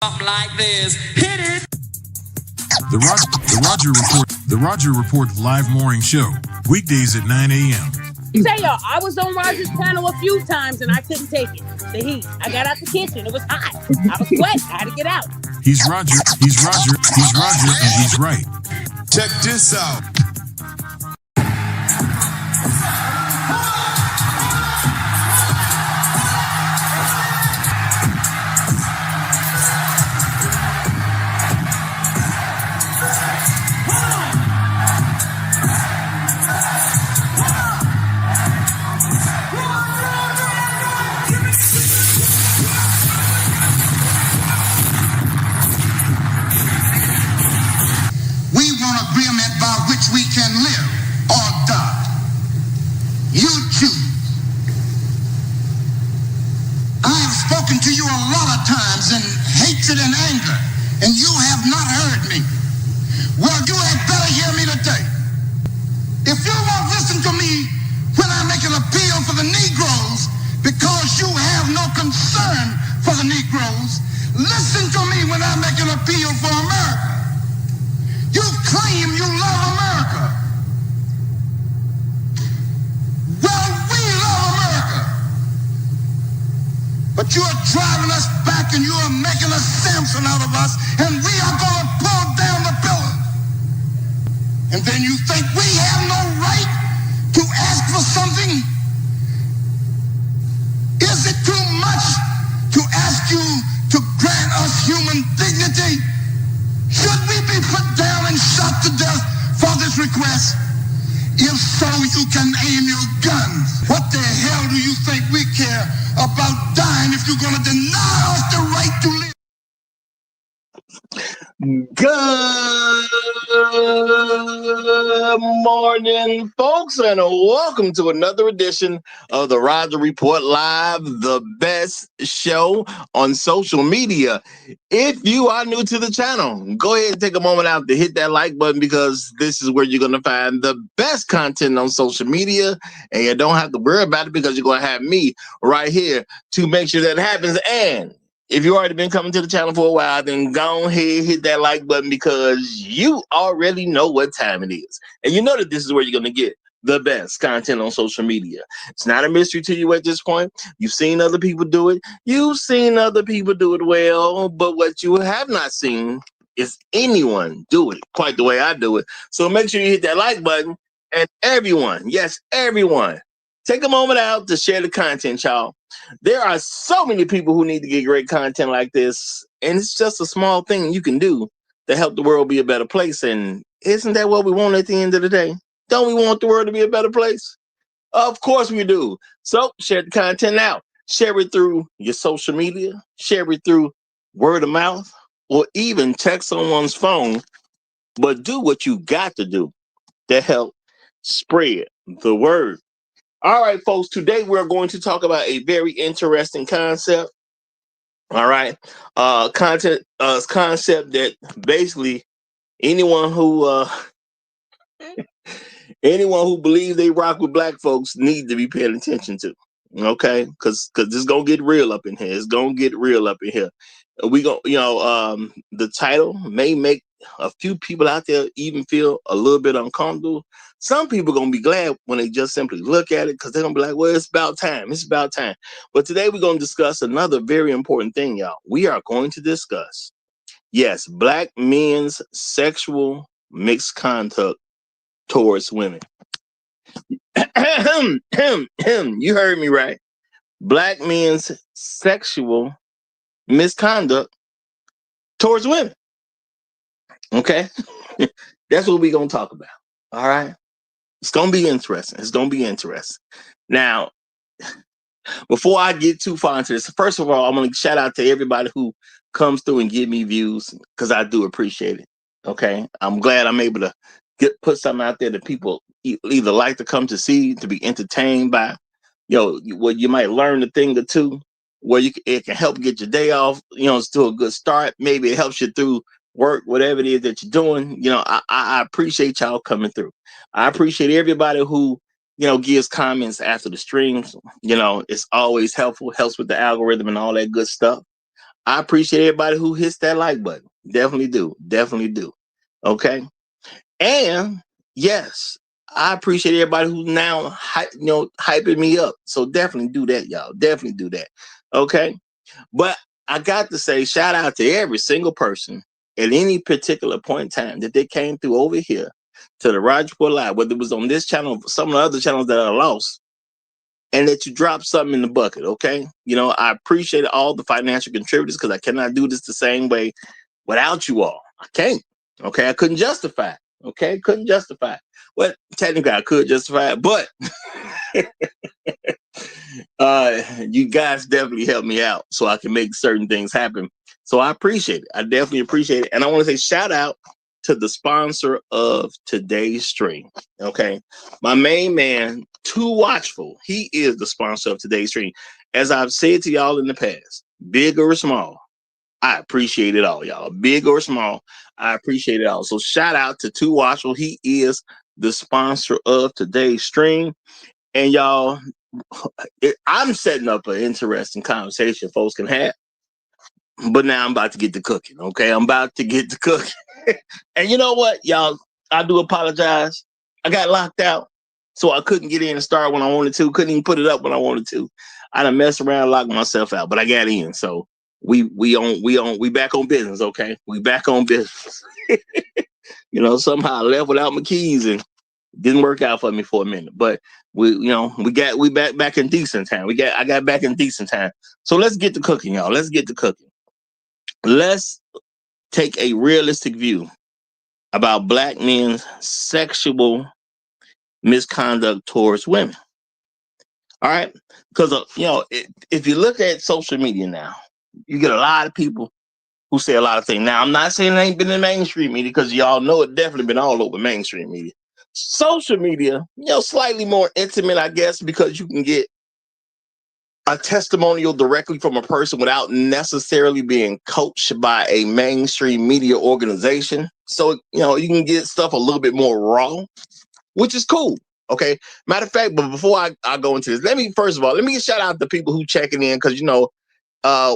Like this. Hit it. The Roger Report live morning show. Weekdays at 9 a.m. Say y'all, I was on Roger's panel a few times and I couldn't take it. The heat. I got out the kitchen. It was hot. I was sweating. I had to get out. He's Roger, and he's right. Check this out. We can live or die. You choose. I have spoken to you a lot of times in hatred and anger, and you have not heard me. Well, you had better hear me today. If you won't listen to me when I make an appeal for the Negroes because you have no concern for the Negroes, listen to me when I make an appeal for America. You claim you love America. Well, we love America. But you are driving us back and you are making a Samson out of us, and we are going to pull down the pillars. And then you think we have no right to ask for something? Is it too much to ask you to grant us human dignity? Should we be put down and shot to death for this request? If so, you can aim your guns. What the hell do you think we care about dying if you're going to deny us the right to live? Good morning, folks, and welcome to another edition of the Roger Report Live, the best show on social media. If you are new to the channel, go ahead and take a moment out to hit that like button, because this is where you're going to find the best content on social media, and you don't have to worry about it because you're going to have me right here to make sure that happens. And if you already been coming to the channel for a while, then go ahead, hit that like button, because you already know what time it is. And you know that this is where you're going to get the best content on social media. It's not a mystery to you at this point. You've seen other people do it. You've seen other people do it well. But what you have not seen is anyone do it quite the way I do it. So make sure you hit that like button. And everyone, yes, everyone, take a moment out to share the content, y'all. There are so many people who need to get great content like this, and it's just a small thing you can do to help the world be a better place. And isn't that what we want at the end of the day? Don't we want the world to be a better place? Of course we do. So share the content now. Share it through your social media. Share it through word of mouth, or even text someone's phone. But do what you got to do to help spread the word. All right, folks, today we're going to talk about a very interesting concept. All right. Concept that basically anyone who believes they rock with black folks need to be paying attention to. Okay, because it's gonna get real up in here. It's gonna get real up in here. We go, the title may make a few people out there even feel a little bit uncomfortable. Some people are gonna be glad when they just simply look at it, because they're gonna be like, well, it's about time. It's about time. But today we're gonna discuss another very important thing, y'all. We are going to discuss, yes, black men's sexual misconduct towards women. You heard me right. Black men's sexual misconduct towards women. Okay? That's what we're going to talk about. All right? It's going to be interesting. It's going to be interesting. Now, before I get too far into this, first of all, I'm going to shout out to everybody who comes through and give me views, because I do appreciate it. Okay? I'm glad I'm able to put something out there that people either like to come to see, to be entertained by, where you might learn a thing or two, where it can help get your day off, it's still a good start. Maybe it helps you through work, whatever it is that you're doing. I appreciate y'all coming through. I appreciate everybody who, gives comments after the streams. It's always helpful, helps with the algorithm and all that good stuff. I appreciate everybody who hits that like button. Definitely do. Definitely do. Okay. And yes, I appreciate everybody who's now hyping me up. So definitely do that, y'all. Definitely do that. Okay. But I got to say, shout out to every single person at any particular point in time that they came through over here to the Roger Report Live, whether it was on this channel or some of the other channels that I lost, and that you drop something in the bucket. Okay. I appreciate all the financial contributors because I cannot do this the same way without you all. I can't. Okay. I couldn't justify it. Okay. Couldn't justify it. Well, technically I could justify it, but you guys definitely helped me out so I can make certain things happen. So I appreciate it. I definitely appreciate it. And I want to say shout out to the sponsor of today's stream. Okay. My main man, Too Watchful. He is the sponsor of today's stream. As I've said to y'all in the past, big or small, I appreciate it all, y'all. Big or small, I appreciate it all. So shout out to Too Watchful. He is the sponsor of today's stream. And y'all, I'm setting up an interesting conversation folks can have. But now I'm about to get to cooking, okay? I'm about to get to cooking. And you know what, y'all? I do apologize. I got locked out, so I couldn't get in and start when I wanted to. Couldn't even put it up when I wanted to. I done messed around and locked myself out, but I got in. So we back on business, okay? We back on business. Somehow I left without my keys and didn't work out for me for a minute. But we back in decent time. I got back in decent time. So let's get to cooking, y'all. Let's get to cooking. Let's take a realistic view about Black men's sexual misconduct towards women. All right? Because, if you look at social media now, you get a lot of people who say a lot of things. Now, I'm not saying it ain't been in mainstream media because y'all know it definitely been all over mainstream media. Social media, slightly more intimate, I guess, because you can get a testimonial directly from a person without necessarily being coached by a mainstream media organization. So, you can get stuff a little bit more raw, which is cool. Okay. Matter of fact, but before I go into this, let me shout out the people who checking in because,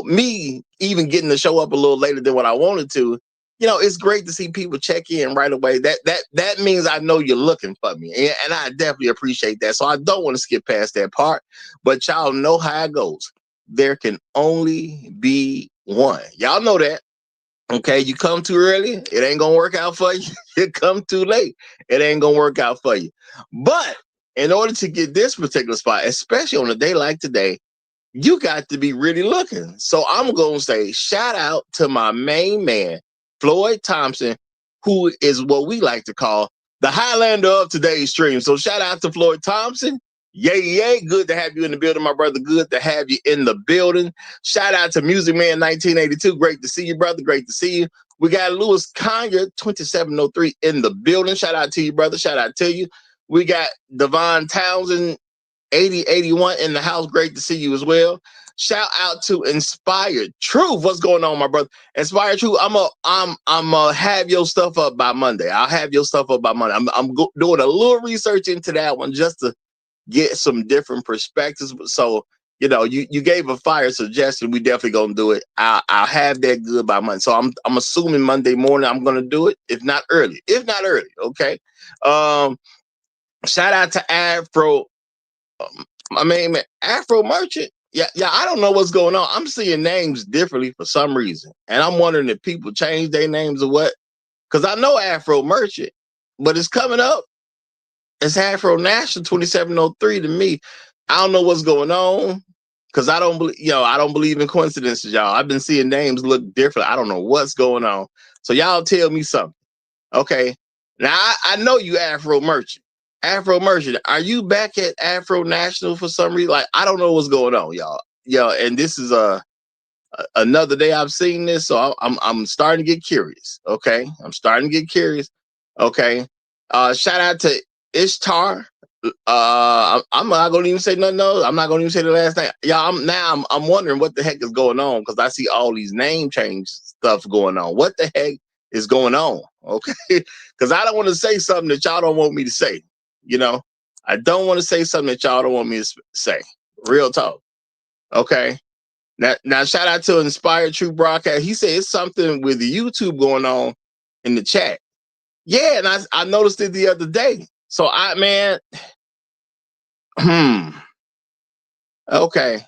me even getting the show up a little later than what I wanted to, it's great to see people check in right away. That means I know you're looking for me, and I definitely appreciate that. So I don't want to skip past that part, but y'all know how it goes. There can only be one. Y'all know that. Okay, you come too early, it ain't gonna work out for you. You come too late, it ain't gonna work out for you. But in order to get this particular spot, especially on a day like today, you got to be really looking. So I'm going to say shout out to my main man, Floyd Thompson, who is what we like to call the Highlander of today's stream. So shout out to Floyd Thompson. Yay, yay. Good to have you in the building, my brother. Good to have you in the building. Shout out to Music Man 1982. Great to see you, brother. Great to see you. We got Louis Kanya 2703 in the building. Shout out to you, brother. Shout out to you. We got Devon Townsend 8081 in the house. Great to see you as well. Shout out to Inspired Truth. What's going on, my brother? Inspired Truth. I'm have your stuff up by Monday. I'll have your stuff up by Monday. I'm doing a little research into that one just to get some different perspectives. So you gave a fire suggestion. We definitely gonna do it. I'll have that good by Monday. So I'm assuming Monday morning I'm gonna do it. If not early. Okay. Shout out to Afro. I mean, Afro Merchant. Yeah, I don't know what's going on. I'm seeing names differently for some reason. And I'm wondering if people change their names or what. Because I know Afro Merchant, but it's coming up. It's Afro National 2703 to me. I don't know what's going on. Because I don't believe in coincidences, y'all. I've been seeing names look different. I don't know what's going on. So y'all tell me something. Okay. Now I know you Afro Merchant. Afro Merchant, are you back at Afro National for some reason? Like, I don't know what's going on, y'all. And this is another day I've seen this, so I'm starting to get curious. Okay, I'm starting to get curious. Okay, shout out to Ishtar. I'm not gonna even say nothing. No, I'm not gonna even say the last name. Yeah, I'm wondering what the heck is going on because I see all these name change stuff going on. What the heck is going on? Okay, because I don't want to say something that y'all don't want me to say. I don't want to say something that y'all don't want me to say. Real talk. Okay. Now, shout out to Inspired True Broadcast. He said it's something with the YouTube going on in the chat. Yeah, and I noticed it the other day. So okay.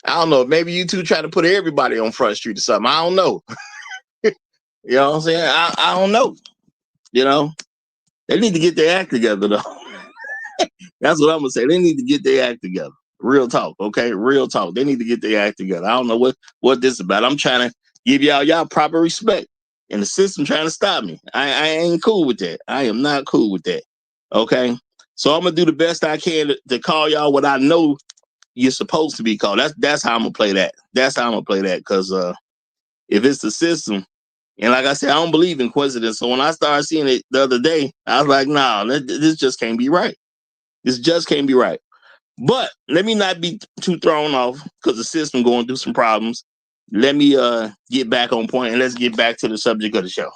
I don't know. Maybe YouTube trying to put everybody on Front Street or something. I don't know. You know what I'm saying? I don't know. You know, they need to get their act together though. That's what I'm gonna say. They need to get their act together. Real talk, okay? Real talk. They need to get their act together. I don't know what this is about. I'm trying to give y'all proper respect, and the system trying to stop me. I ain't cool with that. I am not cool with that. Okay, so I'm gonna do the best I can to call y'all what I know you're supposed to be called. That's how I'm gonna play that. That's how I'm gonna play that. Because if it's the system, and like I said, I don't believe in coincidence. So when I started seeing it the other day, I was like, nah, this just can't be right. This just can't be right. But let me not be too thrown off because the system going through some problems. Let me get back on point and let's get back to the subject of the show.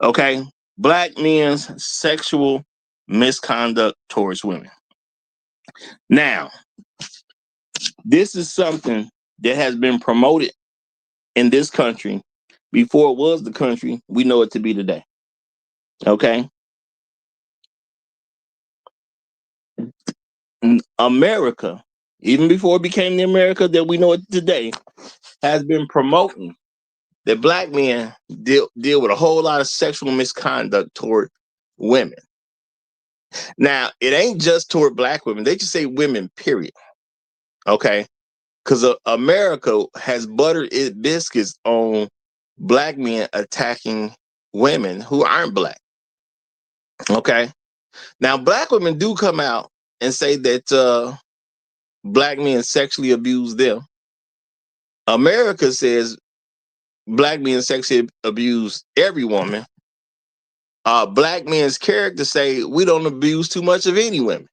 Okay? Black men's sexual misconduct towards women. Now, this is something that has been promoted in this country before it was the country we know it to be today. Okay? America, even before it became the America that we know it today, has been promoting that black men deal with a whole lot of sexual misconduct toward women. Now, it ain't just toward black women. They just say women, period. Okay? Because America has buttered its biscuits on black men attacking women who aren't black. Okay? Now, black women do come out and say that black men sexually abuse them. America says black men sexually abuse every woman. Black men's character say we don't abuse too much of any women.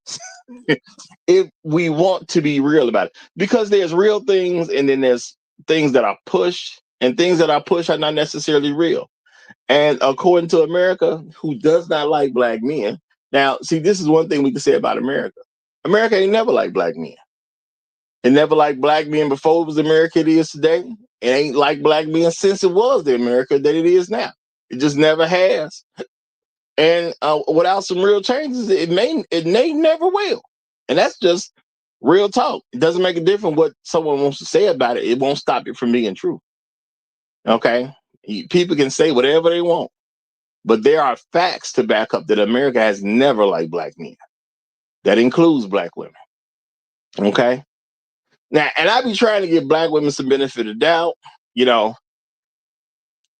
If we want to be real about it, because there's real things and then there's things that are pushed, and things that are pushed are not necessarily real. And according to America, who does not like black men, now see, this is one thing we can say about America. America ain't never liked black men. It never liked black men before it was the America it is today. It ain't like black men since it was the America that it is now. It just never has. And without some real changes, it may never will. And that's just real talk. It doesn't make a difference what someone wants to say about it. It won't stop it from being true. Okay? People can say whatever they want, but there are facts to back up that America has never liked black men. That includes black women. Okay? Now, and I be trying to give black women some benefit of doubt. You know,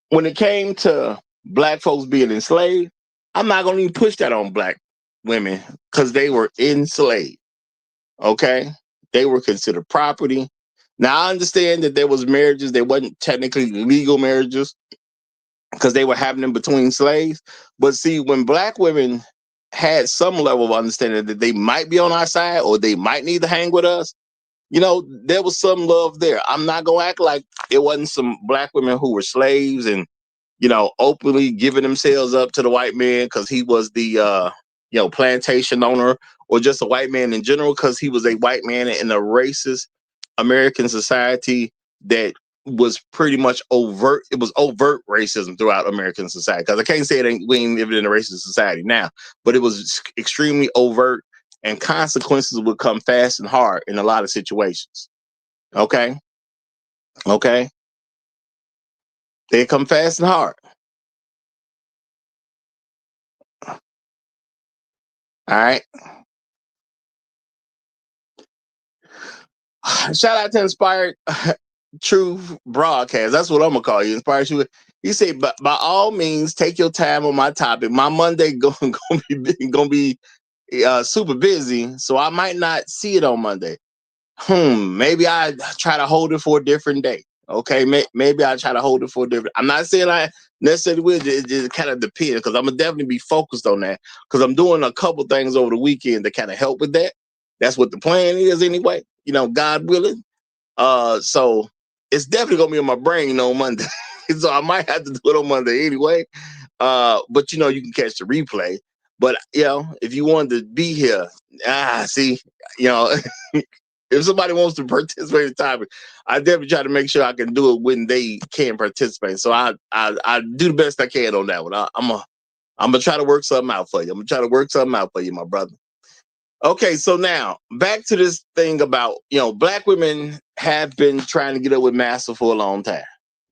when it came to black folks being enslaved, I'm not going to even push that on black women because they were enslaved. Okay? They were considered property. Now, I understand that there was marriages. They wasn't technically legal marriages because they were happening between slaves. But see, when black women had some level of understanding that they might be on our side or they might need to hang with us, you know, there was some love there. I'm not going to act like it wasn't some black women who were slaves and, you know, openly giving themselves up to the white man because he was the, plantation owner, or just a white man in general because he was a white man in a racist American society that was pretty much overt. It was overt racism throughout American society. Because I can't say we ain't living in a racist society now, but it was extremely overt, and consequences would come fast and hard in a lot of situations. Okay? Okay? They come fast and hard. All right? Shout out to Inspired True Broadcast. That's what I'm going to call you. Inspired True. He said, by all means, take your time on my topic. My Monday gonna be super busy, so I might not see it on Monday. Maybe I try to hold it for a different day. Okay, maybe I try to hold it for a different. I'm not saying I necessarily will. It just kind of depends because I'm gonna definitely be focused on that because I'm doing a couple things over the weekend to kind of help with that. That's what the plan is anyway. You know, God willing. So it's definitely gonna be on my brain on Monday. So I might have to do it on Monday anyway. But you know, you can catch the replay. But you know, if you wanted to be here, see, you know. If somebody wants to participate in the topic, I definitely try to make sure I can do it when they can participate. So I do the best I can on that one. I'm gonna try to work something out for you. I'm gonna try to work something out for you, my brother. Okay, so now back to this thing about, black women have been trying to get up with massa for a long time.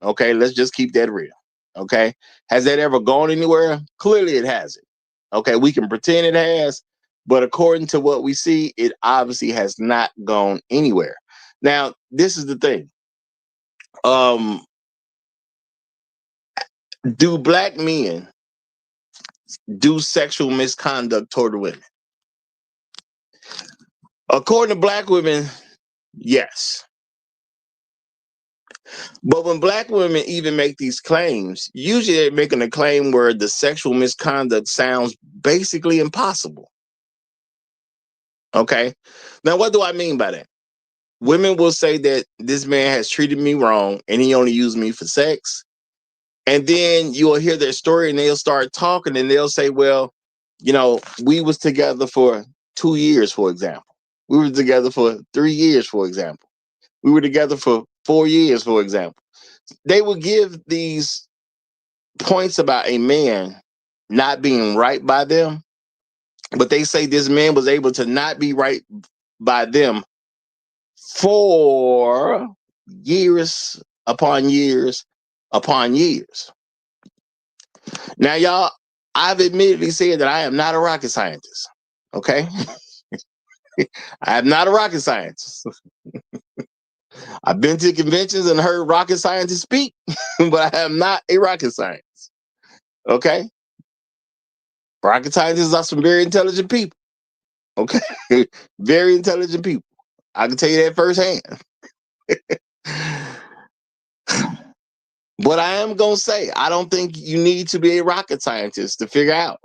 Okay, let's just keep that real. Okay, has that ever gone anywhere? Clearly, it hasn't. Okay, we can pretend it has, but according to what we see, it obviously has not gone anywhere. Now, this is the thing. Do black men do sexual misconduct toward women? According to black women, yes. But when black women even make these claims, usually they're making a claim where the sexual misconduct sounds basically impossible. Okay. Now, what do I mean by that? Women will say that this man has treated me wrong and he only used me for sex. And then you'll hear their story and they'll start talking and they'll say, well, we was together for 2 years, for example. We were together for 3 years, for example. We were together for 4 years, for example. They will give these points about a man not being right by them, but they say this man was able to not be right by them for years upon years upon years. Now, y'all, I've admittedly said that I am not a rocket scientist. Okay. I am not a rocket scientist. I've been to conventions and heard rocket scientists speak, but I am not a rocket scientist. Okay. Rocket scientists are some very intelligent people. Okay. Very intelligent people. I can tell you that firsthand. But I am going to say, I don't think you need to be a rocket scientist to figure out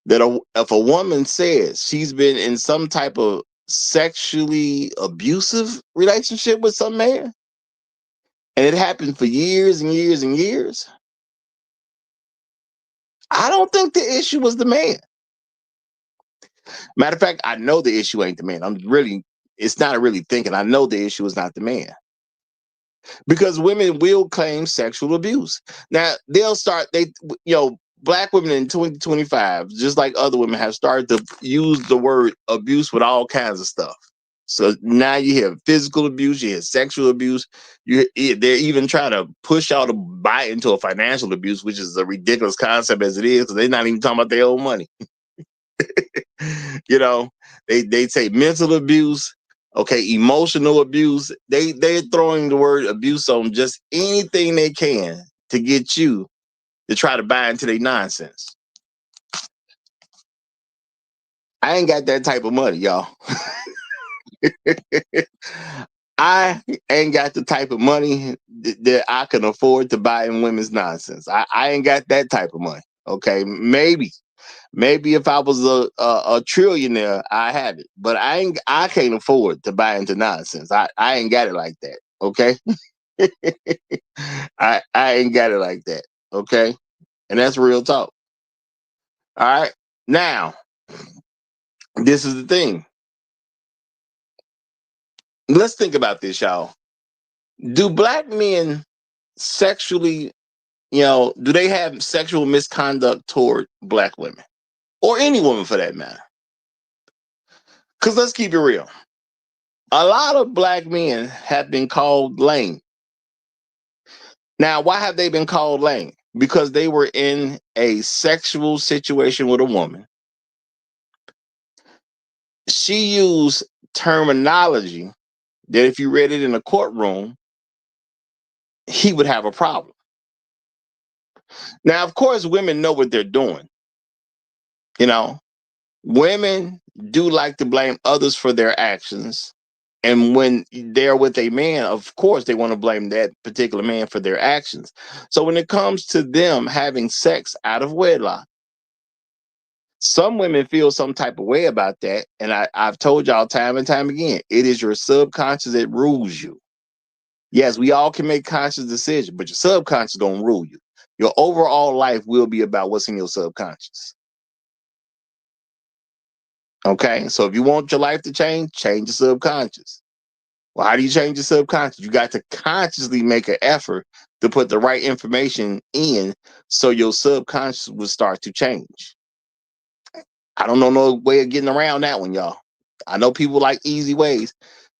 that if a woman says she's been in some type of sexually abusive relationship with some man, and it happened for years and years and years, I don't think the issue was the man. Matter of fact, I know the issue ain't the man. It's not really thinking. I know the issue is not the man. Because women will claim sexual abuse. Now, black women in 2025, just like other women, have started to use the word abuse with all kinds of stuff. So now you have physical abuse, you have sexual abuse. They're even trying to push y'all to buy into a financial abuse, which is a ridiculous concept as it is, because they're not even talking about their own money. They say mental abuse, okay, emotional abuse. They're throwing the word abuse on just anything they can to get you to try to buy into their nonsense. I ain't got that type of money, y'all. I ain't got the type of money that I can afford to buy in women's nonsense. I ain't got that type of money. Okay, maybe if I was a trillionaire, I have it, but I can't afford to buy into nonsense. I ain't got it like that. Okay. I ain't got it like that. Okay. And that's real talk. All right. Now, this is the thing. Let's think about this, y'all. Do black men sexually, do they have sexual misconduct toward black women or any woman for that matter? Because let's keep it real. A lot of black men have been called lame. Now, why have they been called lame? Because they were in a sexual situation with a woman. She used terminology that if you read it in a courtroom, he would have a problem. Now, of course, women know what they're doing. Women do like to blame others for their actions. And when they're with a man, of course, they want to blame that particular man for their actions. So when it comes to them having sex out of wedlock, some women feel some type of way about that. And I've told y'all time and time again, it is your subconscious that rules you. Yes, we all can make conscious decisions, but your subconscious is going to rule you. Your overall life will be about what's in your subconscious. Okay, so if you want your life to change your subconscious. Well, how do you change your subconscious? You got to consciously make an effort to put the right information in so your subconscious will start to change. I don't know no way of getting around that one, y'all. I know people like easy ways,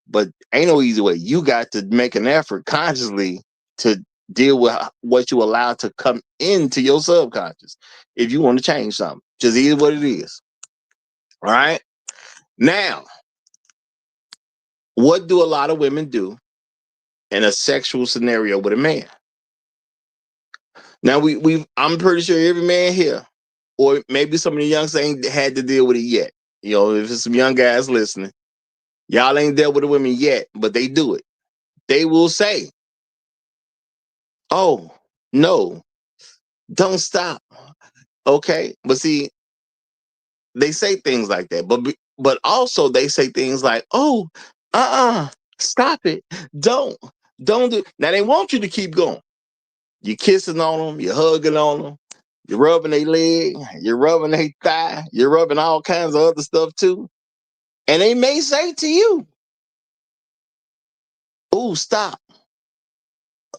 but ain't no easy way. You got to make an effort consciously to deal with what you allow to come into your subconscious if you want to change something. Just is what it is. All right. Now, what do a lot of women do in a sexual scenario with a man? Now I'm pretty sure every man here, or maybe some of the youngs ain't had to deal with it yet. You know, if there's some young guys listening, y'all ain't dealt with the women yet, but they do it. They will say, "Oh, no, don't stop." Okay, but see, they say things like that, but also they say things like, "Oh, stop it, don't, don't do." Now they want you to keep going. You're kissing on them, you're hugging on them, you're rubbing their leg, you're rubbing their thigh, you're rubbing all kinds of other stuff too, and they may say to you, "Oh, stop!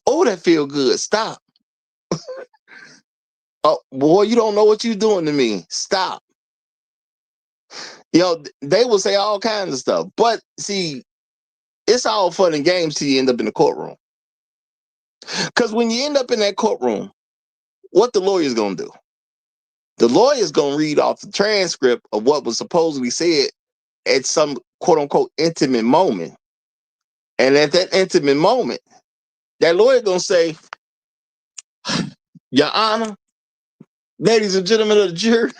Oh, that feel good. Stop! Oh, boy, you don't know what you're doing to me. Stop!" You know, they will say all kinds of stuff, but see, it's all fun and games till you end up in the courtroom. Because when you end up in that courtroom, what the lawyer's gonna do? The lawyer's gonna read off the transcript of what was supposedly said at some quote unquote intimate moment. And at that intimate moment, that lawyer gonna say, "Your Honor, ladies and gentlemen of the jury,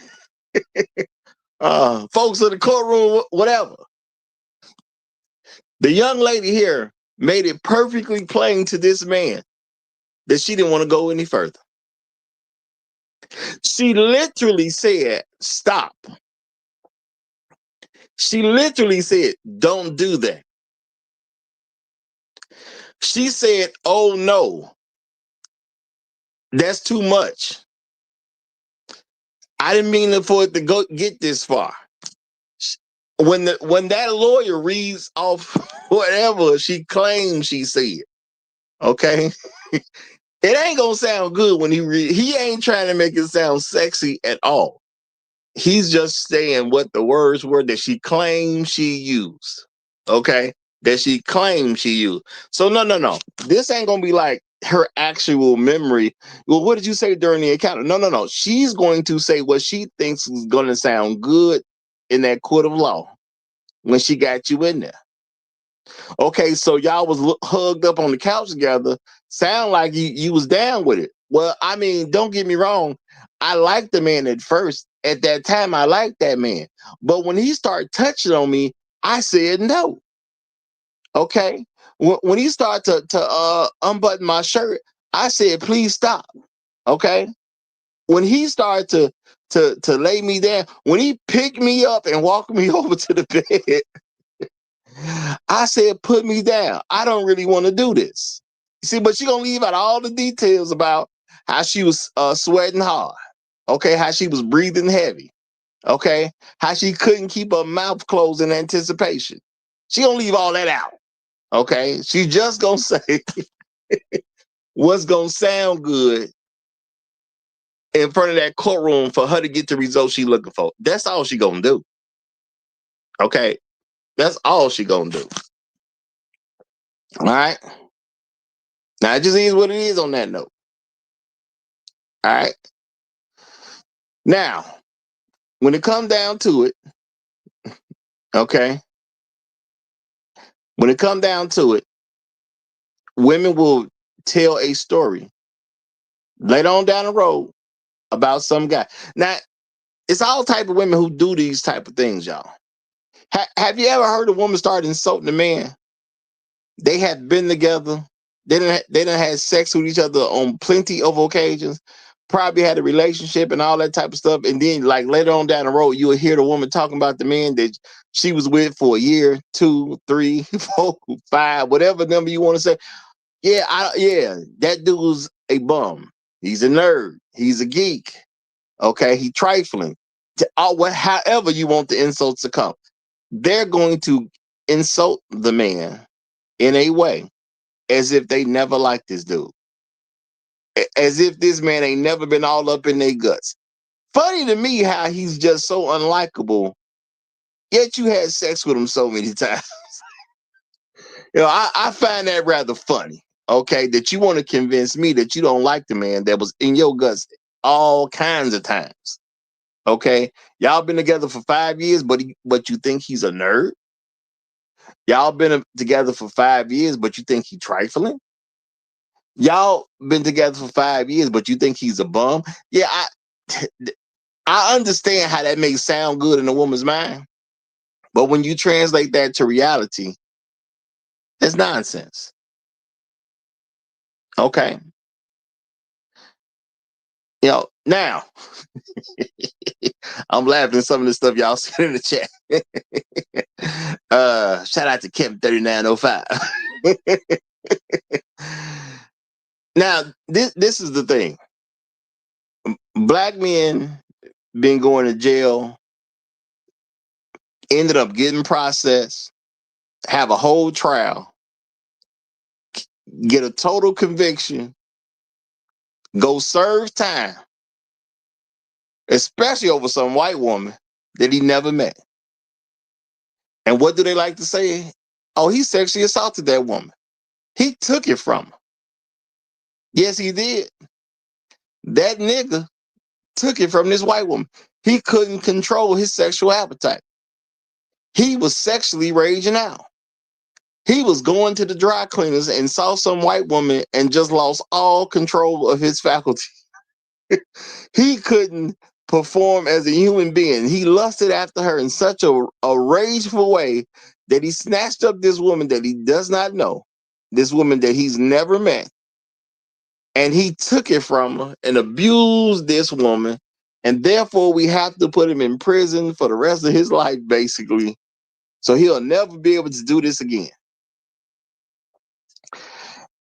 folks of the courtroom, whatever. The young lady here made it perfectly plain to this man that she didn't want to go any further. She literally said, stop. She literally said, don't do that. She said, oh no, that's too much. I didn't mean for it to go get this far." When that lawyer reads off whatever she claims she said, okay, it ain't gonna sound good when he ain't trying to make it sound sexy at all. He's just saying what the words were that she claimed she used. Okay. That she claimed she used. So no. This ain't gonna be like her actual memory. Well, what did you say during the encounter? No. She's going to say what she thinks is gonna sound good in that court of law when she got you in there. Okay, so y'all was hugged up on the couch together. Sound like you was down with it. Well, I mean, don't get me wrong. I liked the man at first. At that time, I liked that man. But when he started touching on me, I said no. Okay. When he started to unbutton my shirt, I said, please stop. Okay. When he started to lay me down, when he picked me up and walked me over to the bed, I said, put me down. I don't really want to do this. You see, but she gonna leave out all the details about how she was sweating hard. Okay, how she was breathing heavy. Okay, how she couldn't keep her mouth closed in anticipation. She gonna leave all that out. Okay, she just gonna say what's gonna sound good in front of that courtroom for her to get the results she looking for. That's all she gonna do. Okay, that's all she gonna do. All right. Now it just is what it is on that note. All right. Now, when it comes down to it, okay, when it comes down to it, women will tell a story later on down the road about some guy. Now, it's all type of women who do these type of things, y'all. Have you ever heard a woman start insulting a man? They have been together. They done had sex with each other on plenty of occasions. Probably had a relationship and all that type of stuff. And then, like later on down the road, you will hear the woman talking about the man that she was with for a year, 2, 3, 4, 5, whatever number you want to say. Yeah, that dude's a bum. He's a nerd. He's a geek. Okay, he trifling. however you want the insults to come. They're going to insult the man in a way as if they never liked this dude, as if this man ain't never been all up in their guts. Funny to me how he's just so unlikable, yet you had sex with him so many times. I find that rather funny, okay, that you want to convince me that you don't like the man that was in your guts all kinds of times. Okay, y'all been together for 5 years, but you think he's a nerd? Y'all been together for 5 years, but you think he's trifling? Y'all been together for 5 years, but you think he's a bum? Yeah, I understand how that may sound good in a woman's mind, but when you translate that to reality, it's nonsense. Okay. Now I'm laughing at some of the stuff y'all said in the chat. Shout out to Kevin 3905. Now, this is the thing. Black men been going to jail, ended up getting processed, have a whole trial, get a total conviction, go serve time, especially over some white woman that he never met. And what do they like to say? Oh, he sexually assaulted that woman. He took it from her. Yes, he did. That nigga took it from this white woman. He couldn't control his sexual appetite. He was sexually raging out. He was going to the dry cleaners and saw some white woman and just lost all control of his faculty. He couldn't perform as a human being. He lusted after her in such a rageful way that he snatched up this woman that he does not know, this woman that he's never met, and he took it from her and abused this woman, and therefore we have to put him in prison for the rest of his life, basically, so he'll never be able to do this again.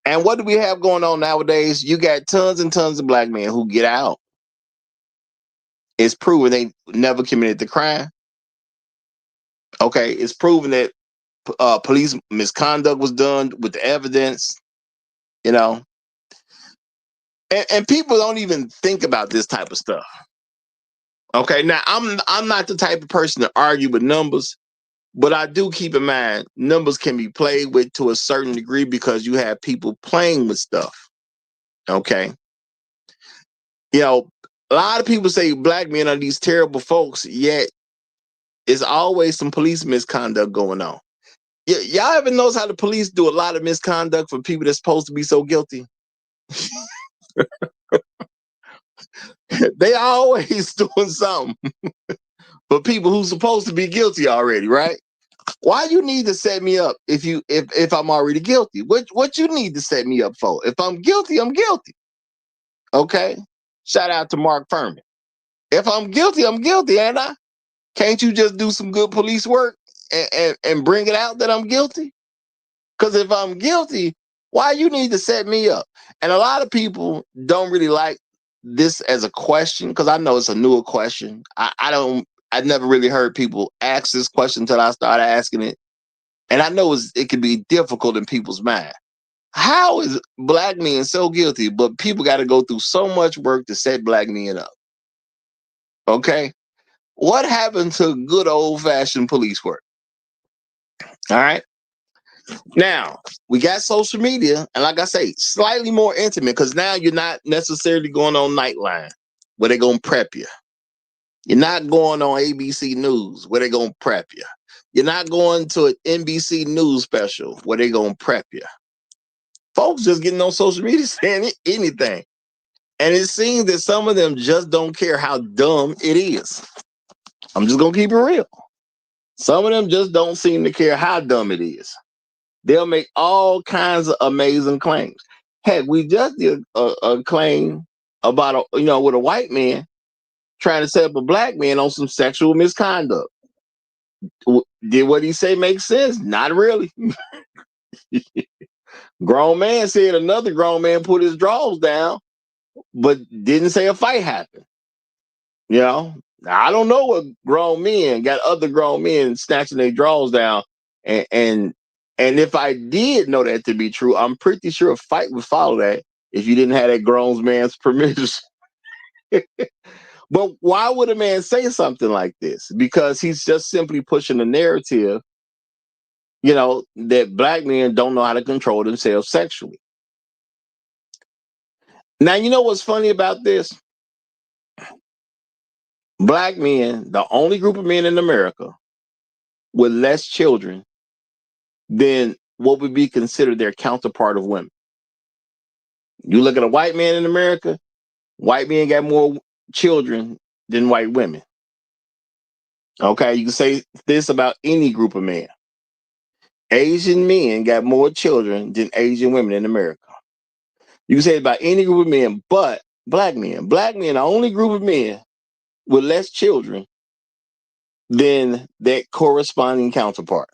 And what do we have going on nowadays? You got tons and tons of black men who get out. It's proven they never committed the crime. Okay, it's proven that police misconduct was done with the evidence, and people don't even think about this type of stuff. Okay, now I'm not the type of person to argue with numbers, but I do keep in mind numbers can be played with to a certain degree because you have people playing with stuff. Okay, a lot of people say black men are these terrible folks, yet it's always some police misconduct going on. Y'all ever notice how the police do a lot of misconduct for people that's supposed to be so guilty? They always doing something for people who's supposed to be guilty already, right? Why you need to set me up if I'm already guilty? What you need to set me up for? If I'm guilty, I'm guilty. Okay? Shout out to Mark Furman. If I'm guilty, I'm guilty, ain't I? Can't you just do some good police work and bring it out that I'm guilty? Because if I'm guilty, why you need to set me up? And a lot of people don't really like this as a question, because I know it's a newer question. I never really heard people ask this question until I started asking it. And I know it can be difficult in people's mind. How is black men so guilty, but people got to go through so much work to set black men up? Okay? What happened to good old-fashioned police work? All right? Now, we got social media, and like I say, slightly more intimate, because now you're not necessarily going on Nightline, where they're going to prep you. You're not going on ABC News, where they're going to prep you. You're not going to an NBC News special, where they're going to prep you. Folks just getting on social media saying anything. And it seems that some of them just don't care how dumb it is. I'm just going to keep it real. Some of them just don't seem to care how dumb it is. They'll make all kinds of amazing claims. Heck, we just did a claim about with a white man trying to set up a black man on some sexual misconduct. Did what he say make sense? Not really. Grown man said another grown man put his drawers down, but didn't say a fight happened. Now, I don't know what grown men got other grown men snatching their drawers down, and and if I did know that to be true, I'm pretty sure a fight would follow that if you didn't have that grown man's permission. But why would a man say something like this? Because he's just simply pushing the narrative, that black men don't know how to control themselves sexually. Now, you know what's funny about this? Black men, the only group of men in America with less children than what would be considered their counterpart of women. You look at a white man in America, white men got more children than white women. Okay, you can say this about any group of men. Asian men got more children than Asian women in America. You can say it about any group of men, but black men. Black men are the only group of men with less children than that corresponding counterpart.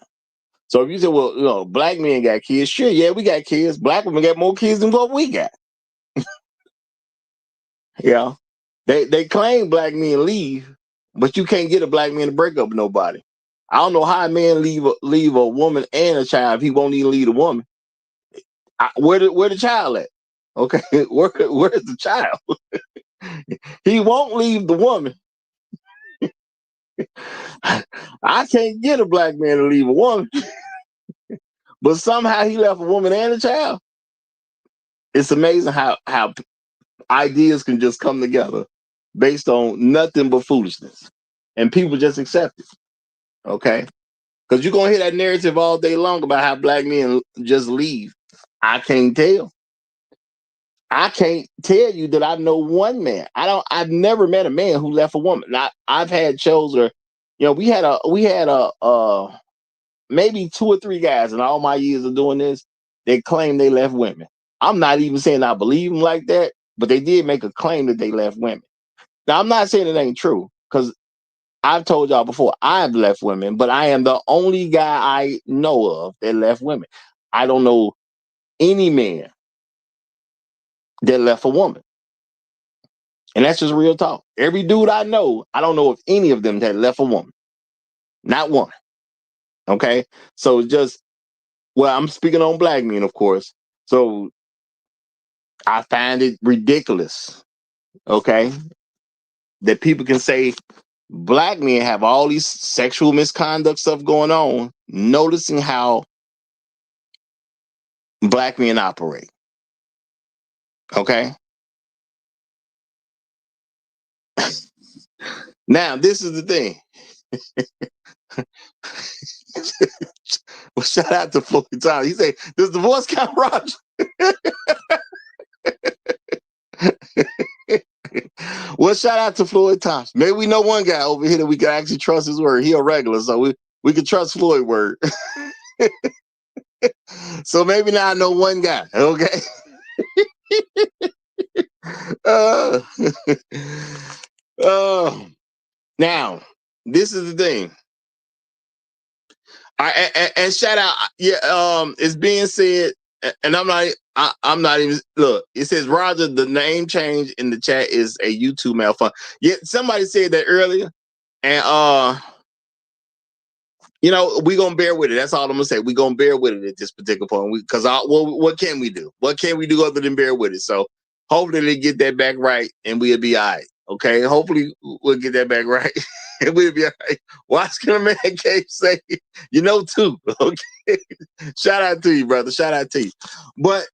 So if you say, well, black men got kids, sure, yeah, we got kids. Black women got more kids than what we got. Yeah. They claim black men leave, but you can't get a black man to break up with nobody. I don't know how a man leave a woman and a child if he won't even leave a woman. Where the child at? Okay, where's the child? He won't leave the woman. I can't get a black man to leave a woman, but somehow he left a woman and a child. It's amazing how ideas can just come together based on nothing but foolishness, and people just accept it. Okay, because you're gonna hear that narrative all day long about how black men just leave. I can't tell. I can't tell you that I know one man. I've never met a man who left a woman. I've had shows where, we had maybe 2 or 3 guys in all my years of doing this. They claim they left women. I'm not even saying I believe them like that, but they did make a claim that they left women. Now, I'm not saying it ain't true, because I've told y'all before, I've left women, but I am the only guy I know of that left women. I don't know any man that left a woman. And that's just real talk. Every dude I know, I don't know if any of them that left a woman. Not one. Okay? So I'm speaking on black men, of course. So I find it ridiculous, okay, that people can say black men have all these sexual misconduct stuff going on, noticing how black men operate. Okay? Now, this is the thing. Well, shout out to Floyd Thomas. He said, does the voice count, Roger? Well, shout out to Floyd Thomas. Maybe we know one guy over here that we can actually trust his word. He a regular, so we can trust Floyd's word. So maybe now I know one guy. Okay. uh, now, this is the thing. And shout out, it's being said, and I'm not even, look, it says Roger, the name change in the chat is a YouTube malfunction. Yeah, somebody said that earlier, and we're gonna bear with it. That's all I'm gonna say. We're gonna bear with it at this particular point. Because what can we do? What can we do other than bear with it? So hopefully they get that back right and we'll be all right. Okay. Hopefully we'll get that back right and we'll be all right. Watch Can a Man Cave say, too. Okay. Shout out to you, brother. Shout out to you. But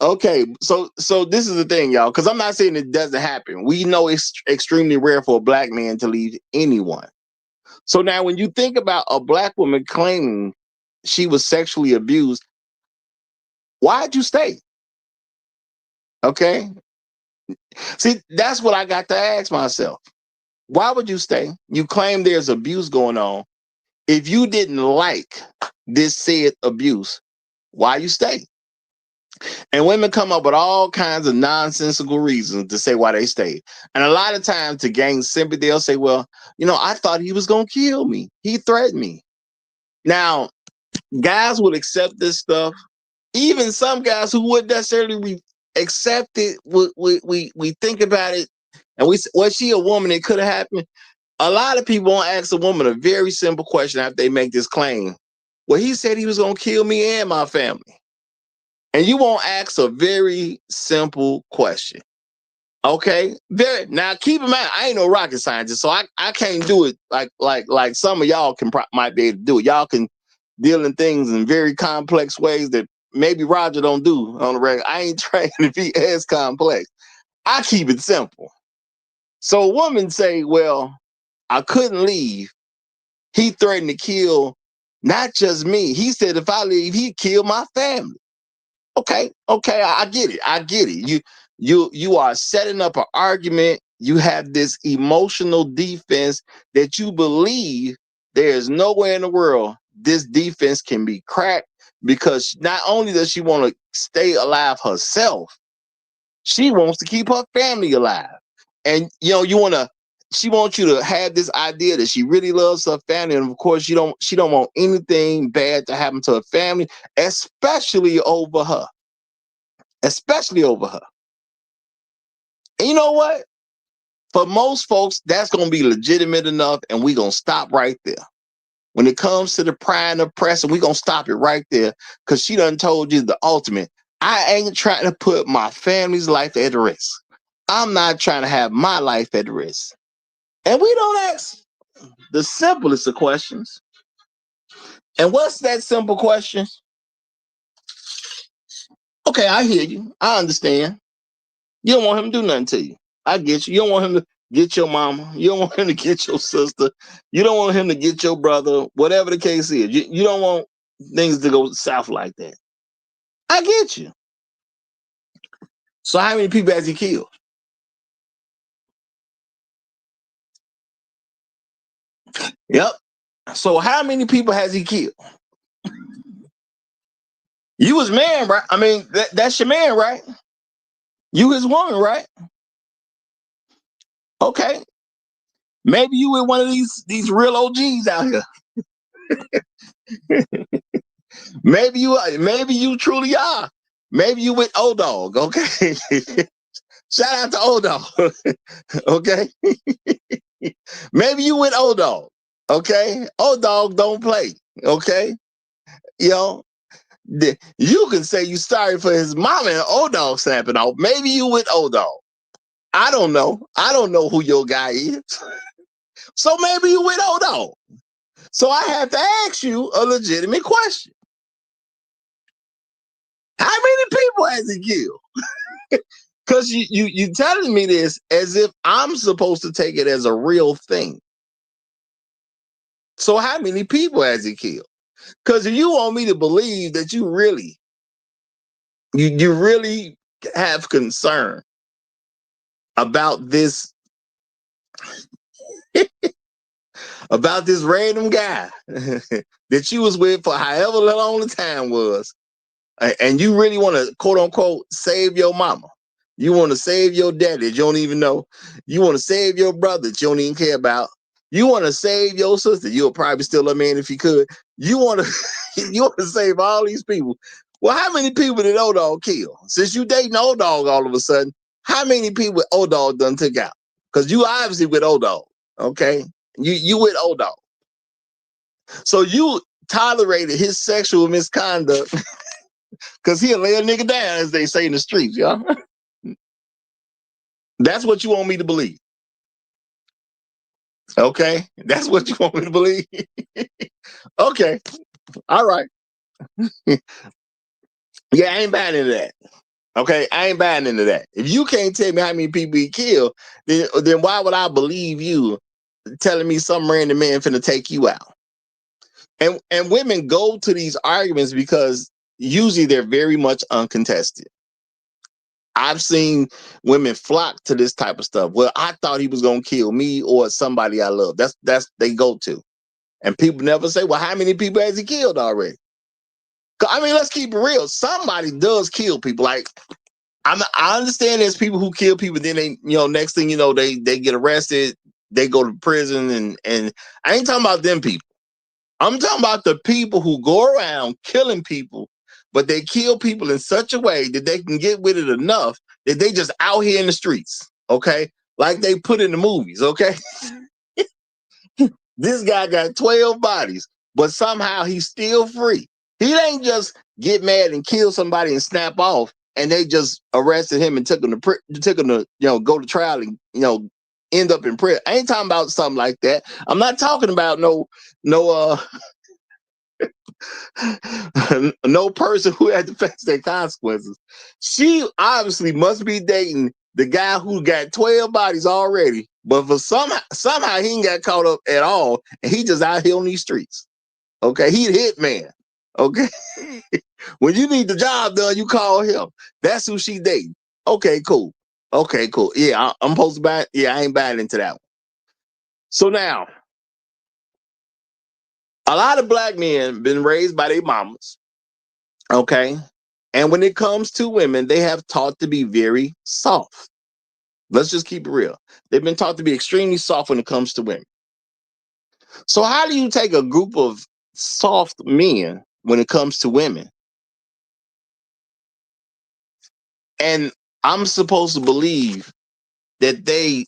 okay, so this is the thing, y'all, because I'm not saying it doesn't happen. We know it's extremely rare for a black man to leave anyone. So now when you think about a black woman claiming she was sexually abused, why'd you stay? Okay. See, that's what I got to ask myself. Why would you stay? You claim there's abuse going on. If you didn't like this said abuse, why you stay? And women come up with all kinds of nonsensical reasons to say why they stayed. And a lot of times to gain sympathy, they'll say, well, I thought he was going to kill me. He threatened me. Now, guys would accept this stuff. Even some guys who wouldn't necessarily accept it, we think about it, and was she a woman? It could have happened. A lot of people won't ask a woman a very simple question after they make this claim. Well, he said he was going to kill me and my family. And you won't ask a very simple question. Okay? Now keep in mind, I ain't no rocket scientist, so I can't do it like some of y'all might be able to do it. Y'all can deal in things in very complex ways that maybe Roger don't do on the regular. I ain't trained to be as complex. I keep it simple. So a woman say, well, I couldn't leave. He threatened to kill not just me. He said if I leave, he'd kill my family. Okay, I get it. I get it. You are setting up an argument. You have this emotional defense that you believe there is nowhere in the world this defense can be cracked, because not only does she want to stay alive herself, she wants to keep her family alive. And she wants you to have this idea that she really loves her family. And of course, she don't want anything bad to happen to her family, especially over her. Especially over her. And you know what? For most folks, that's going to be legitimate enough, and we're going to stop right there. When it comes to the pride and oppression, we're going to stop it right there, because she done told you the ultimate. I ain't trying to put my family's life at risk. I'm not trying to have my life at risk. And we don't ask the simplest of questions. And what's that simple question? Okay, I hear you. I understand. You don't want him to do nothing to you. I get you. You don't want him to get your mama. You don't want him to get your sister. You don't want him to get your brother, whatever the case is. You don't want things to go south like that. I get you. So how many people has he killed? Yep. So how many people has he killed? You his man, right? I mean, that's your man, right? You his woman, right? Okay. Maybe you with one of these real OGs out here. Maybe you truly are. Maybe you with old dog, okay? Shout out to old dog. Okay. Maybe you with old dog. Okay. Old dog don't play. Okay. You know, you can say you sorry for his mama and old dog snapping off. Maybe you with old dog. I don't know. I don't know who your guy is. So maybe you with old dog. So I have to ask you a legitimate question. How many people has he killed? Because you telling me this as if I'm supposed to take it as a real thing. So how many people has he killed? Because if you want me to believe that you really have concern about this about this random guy that you was with for however long the time was, and you really want to quote unquote save your mama. You want to save your daddy that you don't even know. You want to save your brother that you don't even care about. You want to save your sister. You'll probably still a man if you could. You want to save all these people. Well, how many people did Old Dog kill? Since you dating Old Dog all of a sudden, how many people Old Dog done took out? Because you obviously with Old Dog, okay? You with Old Dog. So you tolerated his sexual misconduct because he'll lay a nigga down, as they say in the streets, y'all. That's what you want me to believe. Okay? That's what you want me to believe? Okay. All right. Yeah, I ain't buying into that. Okay? I ain't buying into that. If you can't tell me how many people he killed, then why would I believe you telling me some random man finna take you out? And women go to these arguments because usually they're very much uncontested. I've seen women flock to this type of stuff. Well, I thought he was gonna kill me or somebody I love. That's they go to. And people never say, well, how many people has he killed already? I mean, let's keep it real. Somebody does kill people. Like, I understand there's people who kill people, then they, next thing you know, they get arrested, they go to prison, and I ain't talking about them people. I'm talking about the people who go around killing people, but they kill people in such a way that they can get with it enough that they just out here in the streets, okay? Like they put in the movies, okay? This guy got 12 bodies, but somehow he's still free. He ain't just get mad and kill somebody and snap off, and they just arrested him and took him to go to trial and end up in prison. I ain't talking about something like that. I'm not talking about no no person who had to face their consequences. She obviously must be dating the guy who got 12 bodies already, but for somehow he ain't got caught up at all, and he just out here on these streets. Okay, he the hitman. Okay, when you need the job done, you call him. That's who she dating. Okay, cool. Okay, cool. Yeah, I'm supposed to buy. Yeah, I ain't buying into that one. So now, a lot of black men been raised by their mamas. Okay, and when it comes to women, they have taught to be very soft. Let's just keep it real. They've been taught to be extremely soft when it comes to women. So how do you take a group of soft men when it comes to women? And I'm supposed to believe that they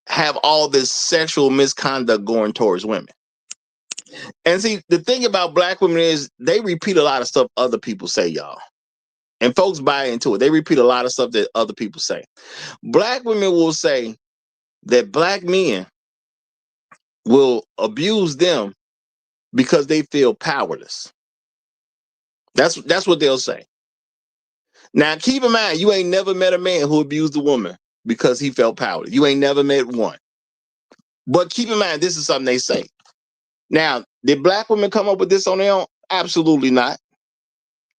have all this sexual misconduct going towards women. And see, the thing about black women is they repeat a lot of stuff other people say, y'all. And folks buy into it. They repeat a lot of stuff that other people say. Black women will say that black men will abuse them because they feel powerless. That's what they'll say. Now, keep in mind, you ain't never met a man who abused a woman because he felt powerless. You ain't never met one. But keep in mind, this is something they say. Now, did black women come up with this on their own? Absolutely not.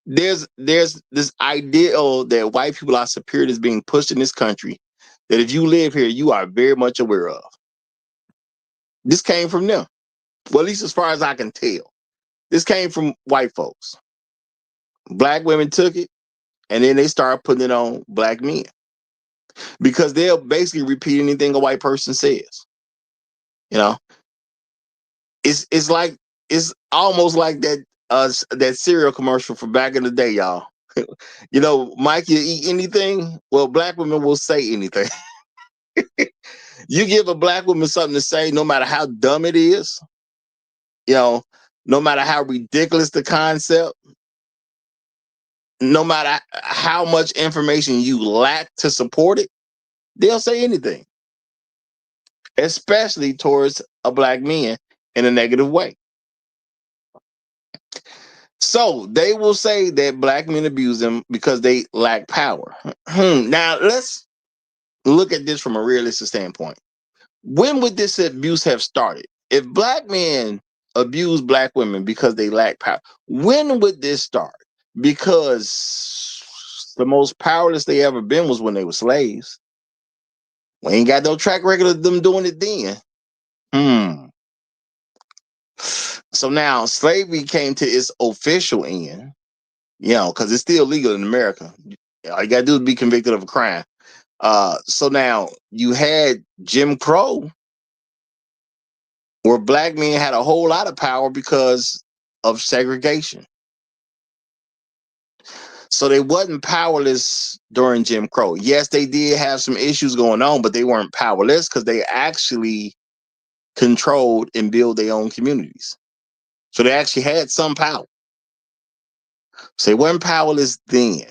There's this ideal that white people are superior that's being pushed in this country that if you live here, you are very much aware of. This came from them. Well, at least as far as I can tell. This came from white folks. Black women took it, and then they started putting it on black men because they'll basically repeat anything a white person says. You know, it's like it's almost like that cereal commercial from back in the day, y'all. You know, Mike, you eat anything? Well, black women will say anything. You give a black woman something to say, no matter how dumb it is, no matter how ridiculous the concept, no matter how much information you lack to support it, they'll say anything, especially towards a black man in a negative way. So they will say that black men abuse them because they lack power. Now, let's look at this from a realistic standpoint. When would this abuse have started? If black men abuse black women because they lack power, when would this start? Because the most powerless they ever been was when they were slaves. We ain't got no track record of them doing it then. So now slavery came to its official end, because it's still legal in America. All you gotta do is be convicted of a crime. So now you had Jim Crow, where black men had a whole lot of power because of segregation. So they wasn't powerless during Jim Crow. Yes, they did have some issues going on, but they weren't powerless because they actually controlled and built their own communities. So they actually had some power. So they weren't powerless then.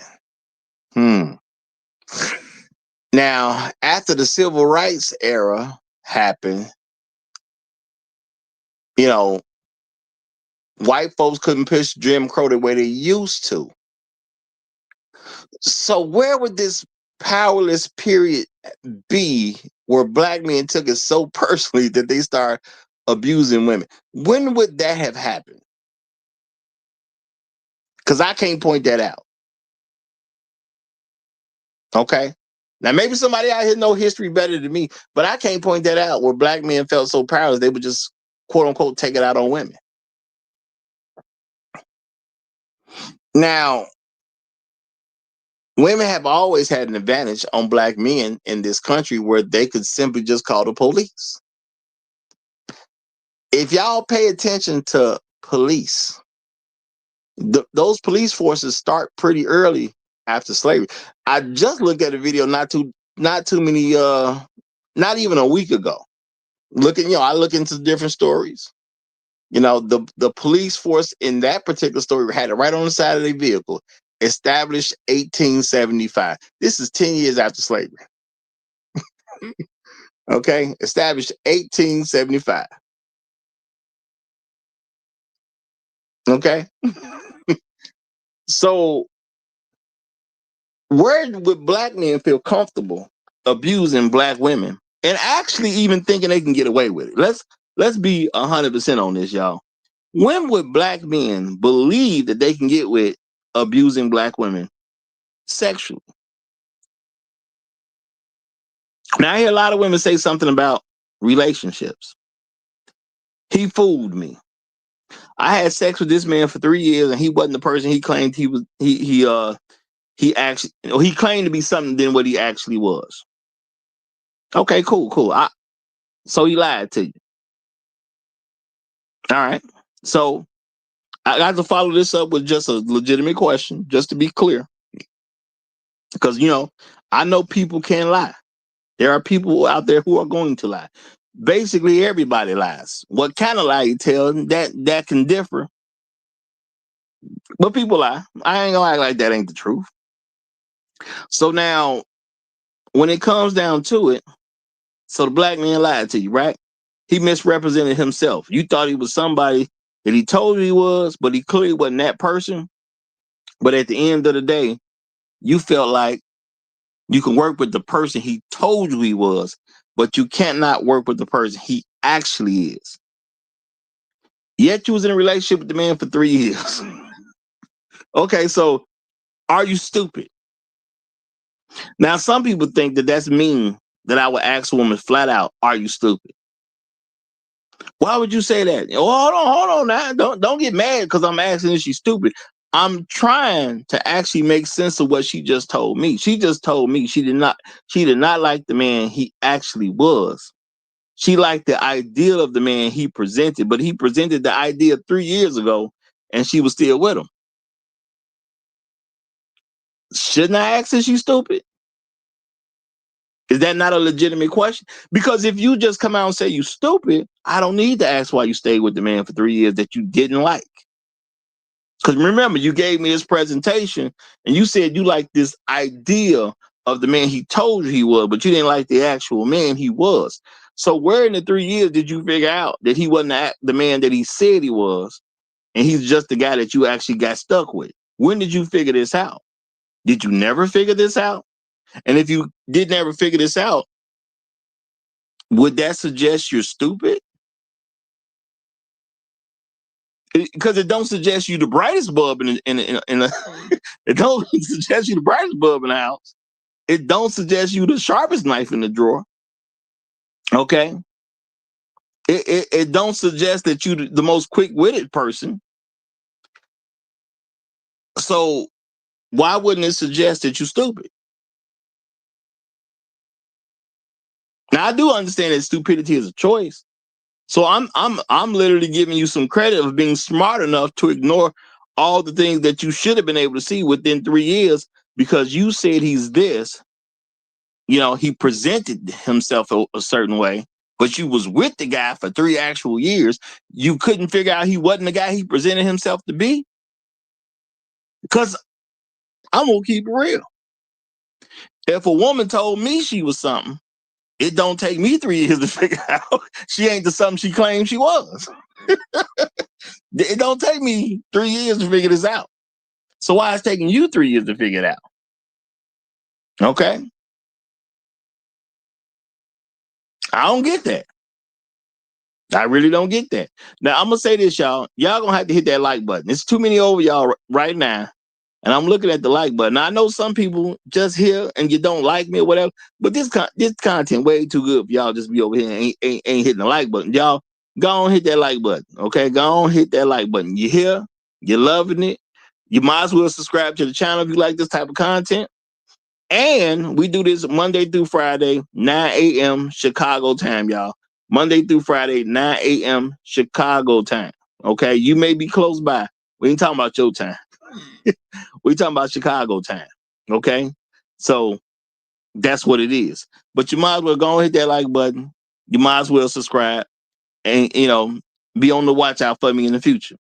Now, after the civil rights era happened, white folks couldn't push Jim Crow the way they used to. So where would this powerless period be where black men took it so personally that they start abusing women? When would that have happened? Because I can't point that out. Okay? Now, maybe somebody out here know history better than me, but I can't point that out where black men felt so powerless they would just, quote unquote, take it out on women. Now, women have always had an advantage on black men in this country where they could simply just call the police. If y'all pay attention to police, those police forces start pretty early after slavery. I just looked at a video not even a week ago, I look into different stories. The police force in that particular story had it right on the side of their vehicle. Established 1875. This is 10 years after slavery. Okay, established 1875. Okay, so where would black men feel comfortable abusing black women and actually even thinking they can get away with it? Let's be 100% on this, y'all. When would black men believe that they can get with abusing black women sexually? Now, I hear a lot of women say something about relationships. He fooled me. I had sex with this man for 3 years, and he wasn't the person he claimed he was. He claimed to be something than what he actually was. Okay, cool. So he lied to you. All right. So I got to follow this up with just a legitimate question, just to be clear, because I know people can lie. There are people out there who are going to lie. Basically, everybody lies. What kind of lie you tell, that can differ. But people lie. I ain't gonna act like that ain't the truth. So now, when it comes down to it, so the black man lied to you, right? He misrepresented himself. You thought he was somebody that he told you he was, but he clearly wasn't that person. But at the end of the day, you felt like you can work with the person he told you he was, but you cannot work with the person he actually is. Yet you was in a relationship with the man for 3 years. Okay, so are you stupid? Now, some people think that that's mean that I would ask a woman flat out, are you stupid? Why would you say that? Oh, hold on now. Don't get mad because I'm asking if she's stupid. I'm trying to actually make sense of what she just told me. She just told me she did not like the man he actually was. She liked the ideal of the man he presented, but he presented the idea 3 years ago and she was still with him. Shouldn't I ask if she's stupid? Is that not a legitimate question? Because if you just come out and say you stupid, I don't need to ask why you stayed with the man for 3 years that you didn't like. Because remember, you gave me his presentation and you said you liked this idea of the man he told you he was, but you didn't like the actual man he was. So where in the 3 years did you figure out that he wasn't the man that he said he was, and he's just the guy that you actually got stuck with? When did you figure this out? Did you never figure this out? And if you did never figure this out, would that suggest you're stupid? Because it don't suggest you the brightest bulb in it don't suggest you the brightest bulb in the house. It don't suggest you the sharpest knife in the drawer. Okay. It don't suggest that you the most quick-witted person. So why wouldn't it suggest that you're stupid? Now I do understand that stupidity is a choice. So I'm literally giving you some credit of being smart enough to ignore all the things that you should have been able to see within 3 years because you said he's this. He presented himself a certain way, but you was with the guy for 3 actual years. You couldn't figure out he wasn't the guy he presented himself to be. Because I'm gonna keep it real. If a woman told me she was something, it don't take me 3 years to figure out she ain't the something she claimed she was. It don't take me 3 years to figure this out. So why is it taking you 3 years to figure it out? Okay. I don't get that. I really don't get that. Now, I'm going to say this, y'all. Y'all going to have to hit that like button. It's too many over y'all right now. And I'm looking at the like button. Now, I know some people just here and you don't like me or whatever, but this content way too good for y'all just be over here and ain't hitting the like button. Y'all, go on hit that like button, okay? Go on hit that like button. You here? You're loving it? You might as well subscribe to the channel if you like this type of content. And we do this Monday through Friday, 9 a.m. Chicago time, y'all. Monday through Friday, 9 a.m. Chicago time. Okay, you may be close by. We ain't talking about your time. We talking about Chicago time. Okay, so that's what it is. But you might as well go and hit that like button. you might as well subscribe and be on the watch out for me in the future.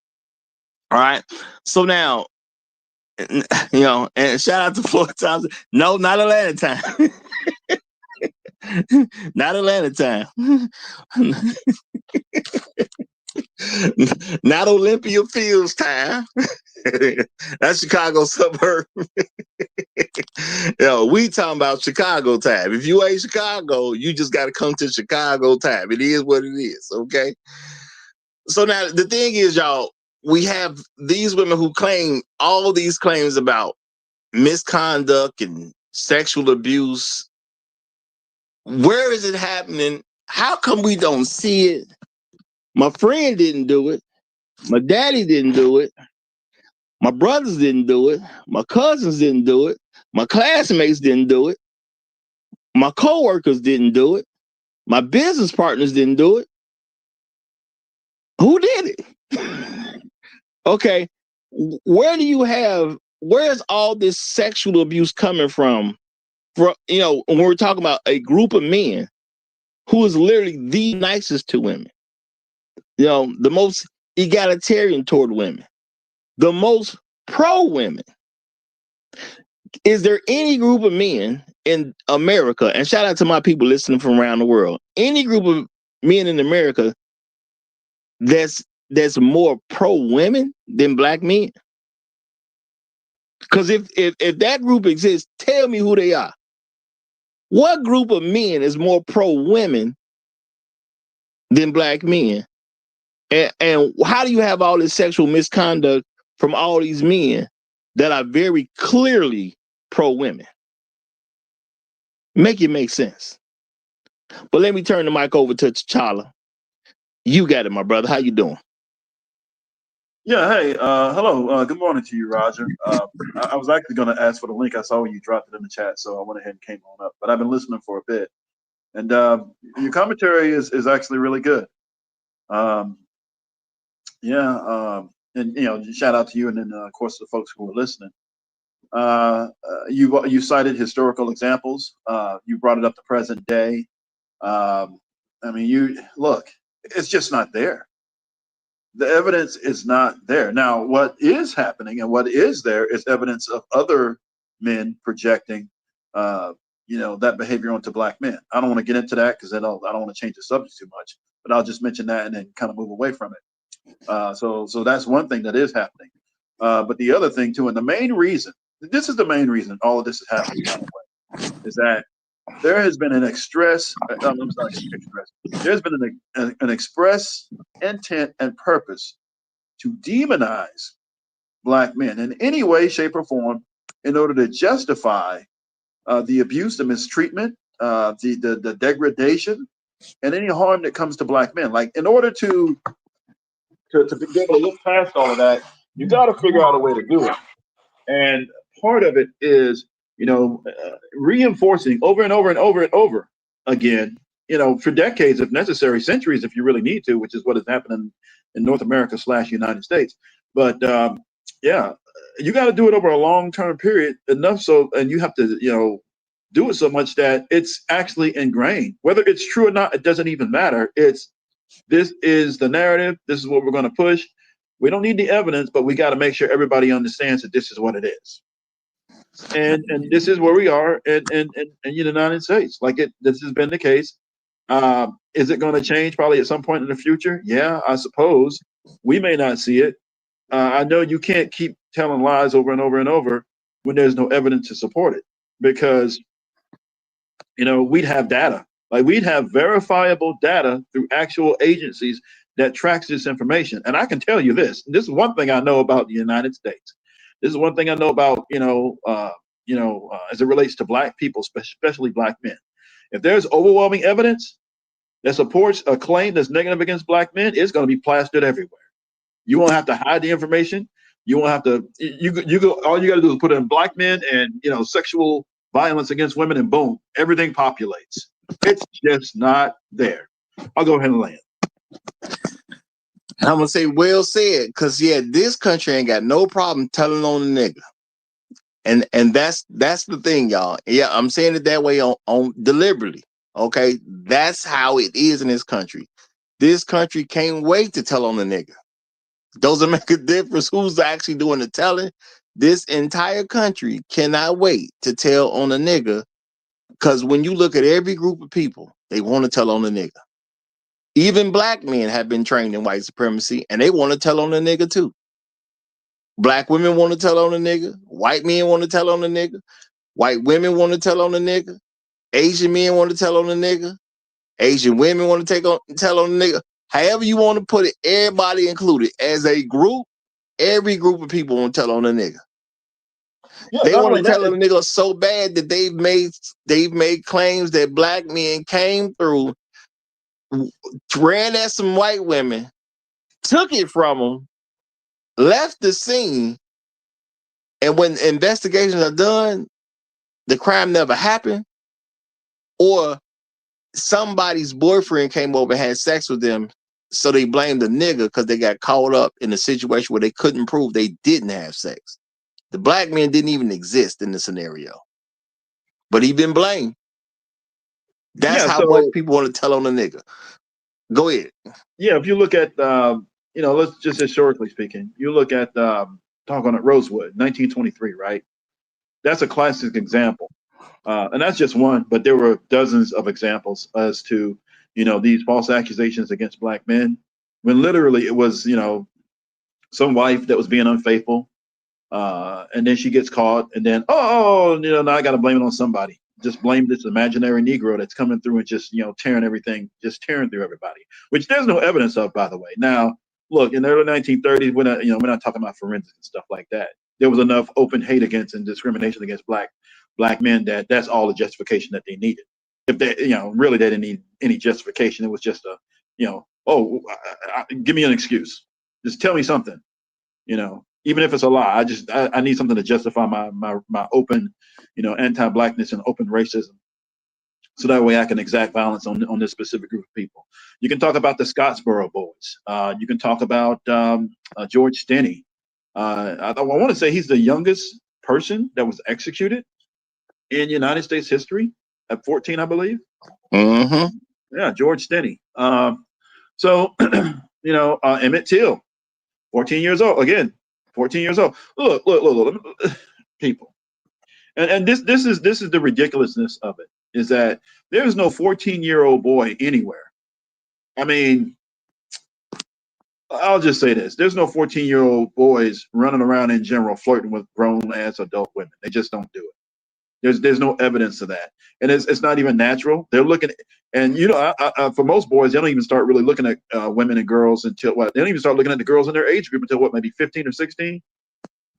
All right. So now, and shout out to Florida Times. No, not Atlanta time. Not Atlanta time. Not Olympia Fields time. That's Chicago suburb. We talking about Chicago time. If you ain't Chicago, you just got to come to Chicago time. It is what it is. Okay. So now the thing is, y'all, we have these women who claim all these claims about misconduct and sexual abuse. Where is it happening? How come we don't see it? My friend didn't do it. My daddy didn't do it. My brothers didn't do it. My cousins didn't do it. My classmates didn't do it. My coworkers didn't do it. My business partners didn't do it. Who did it? Okay. Where's all this sexual abuse coming from? When we're talking about a group of men who is literally the nicest to women, the most egalitarian toward women, the most pro women. Is there any group of men in America, and shout out to my people listening from around the world, any group of men in America that's more pro women than black men? Because if that group exists, tell me who they are. What group of men is more pro women than black men? And how do you have all this sexual misconduct from all these men that are very clearly pro women? Make it make sense. But let me turn the mic over to T'Challa. You got it, my brother. How you doing? Yeah, hey, hello. Good morning to you, Roger. I was actually going to ask for the link. I saw when you dropped it in the chat, so I went ahead and came on up. But I've been listening for a bit. And your commentary is actually really good. And shout out to you, and then of course the folks who are listening. You cited historical examples. You brought it up to present day. You look, it's just not there. The evidence is not there. Now, what is happening and what is there is evidence of other men projecting, that behavior onto black men. I don't want to get into that because I don't want to change the subject too much, but I'll just mention that and then kind of move away from it. So that's one thing that is happening. But the other thing too, and the main reason, this is the main reason all of this is happening, by the way, is that there has been an express intent and purpose to demonize black men in any way, shape, or form in order to justify the abuse, the mistreatment, the degradation, and any harm that comes to black men. Like, in order to be able to look past all of that, you got to figure out a way to do it. And part of it is reinforcing over and over and over and over again, for decades, if necessary, centuries, if you really need to, which is what is happening in North America / United States. But you got to do it over a long-term period enough so, and you have to, do it so much that it's actually ingrained. Whether it's true or not, it doesn't even matter. This is the narrative. This is what we're going to push. We don't need the evidence, but we got to make sure everybody understands that this is what it is. And this is where we are in the United States. This has been the case. Is it going to change probably at some point in the future? Yeah, I suppose. We may not see it. I know you can't keep telling lies over and over and over when there's no evidence to support it, because we'd have data. Like, we'd have verifiable data through actual agencies that tracks this information. And I can tell you this is one thing I know about the United States. This is one thing I know about, as it relates to black people, especially black men. If there's overwhelming evidence that supports a claim that's negative against black men, it's going to be plastered everywhere. You won't have to hide the information. You won't have to. All you got to do is put in black men and sexual violence against women, and boom, everything populates. It's just not there. I'll go ahead and land. I'm gonna say well said, because this country ain't got no problem telling on a nigga. And that's the thing, y'all. Yeah, I'm saying it that way on deliberately. Okay, that's how it is in this country. This country can't wait to tell on the nigga. Doesn't make a difference who's actually doing the telling. This entire country cannot wait to tell on a nigga, because when you look at every group of people, they want to tell on the nigga. Even black men have been trained in white supremacy, and they want to tell on the nigga too. Black women want to tell on the nigga. White men want to tell on the nigga. White women want to tell on the nigga. Asian men want to tell on the nigga. Asian women want to tell on the nigga. However you want to put it, everybody included. As a group, every group of people want to tell on the nigga. Yeah, They not want only to that, tell on the nigga so bad that they've made claims that black men came through, ran at some white women, took it from them, left the scene, and when investigations are done, the crime never happened, or somebody's boyfriend came over and had sex with them, so they blamed the nigga because they got caught up in a situation where they couldn't prove they didn't have sex. The black man didn't even exist in the scenario, but he been blamed. That's yeah. how much So people want to tell on the nigga. Go ahead. yeah, if you look at let's just historically speaking, you look at talking at Rosewood, 1923, right? That's a classic example, and that's just one. But there were dozens of examples as to these false accusations against black men, when literally it was some wife that was being unfaithful, and then she gets caught, and then now I got to blame it on somebody. Just blame this imaginary Negro that's coming through and just tearing everything, just tearing through everybody, which there's no evidence of, by the way. Now, look, in the early 1930s, we're not talking about forensics and stuff like that. There was enough open hate against and discrimination against black men that's all the justification that they needed. If they, really they didn't need any justification. It was just give me an excuse. Just tell me something. Even if it's a lie, I need something to justify my open, anti-blackness and open racism, so that way I can exact violence on this specific group of people. You can talk about the Scottsboro boys. You can talk about George Stinney. I want to say he's the youngest person that was executed in United States history at 14, I believe. Mm-hmm. Yeah, George Stinney. So Emmett Till, 14 years old. Again, 14 years old. Look, people. And this is the ridiculousness of it, is that there's no 14-year-old boy anywhere. I mean, I'll just say this. There's no 14-year-old boys running around in general flirting with grown-ass adult women. They just don't do it. There's no evidence of that. And it's not even natural. They're looking, and for most boys, they don't even start really looking at women and girls until what? They don't even start looking at the girls in their age group until what, maybe 15 or 16?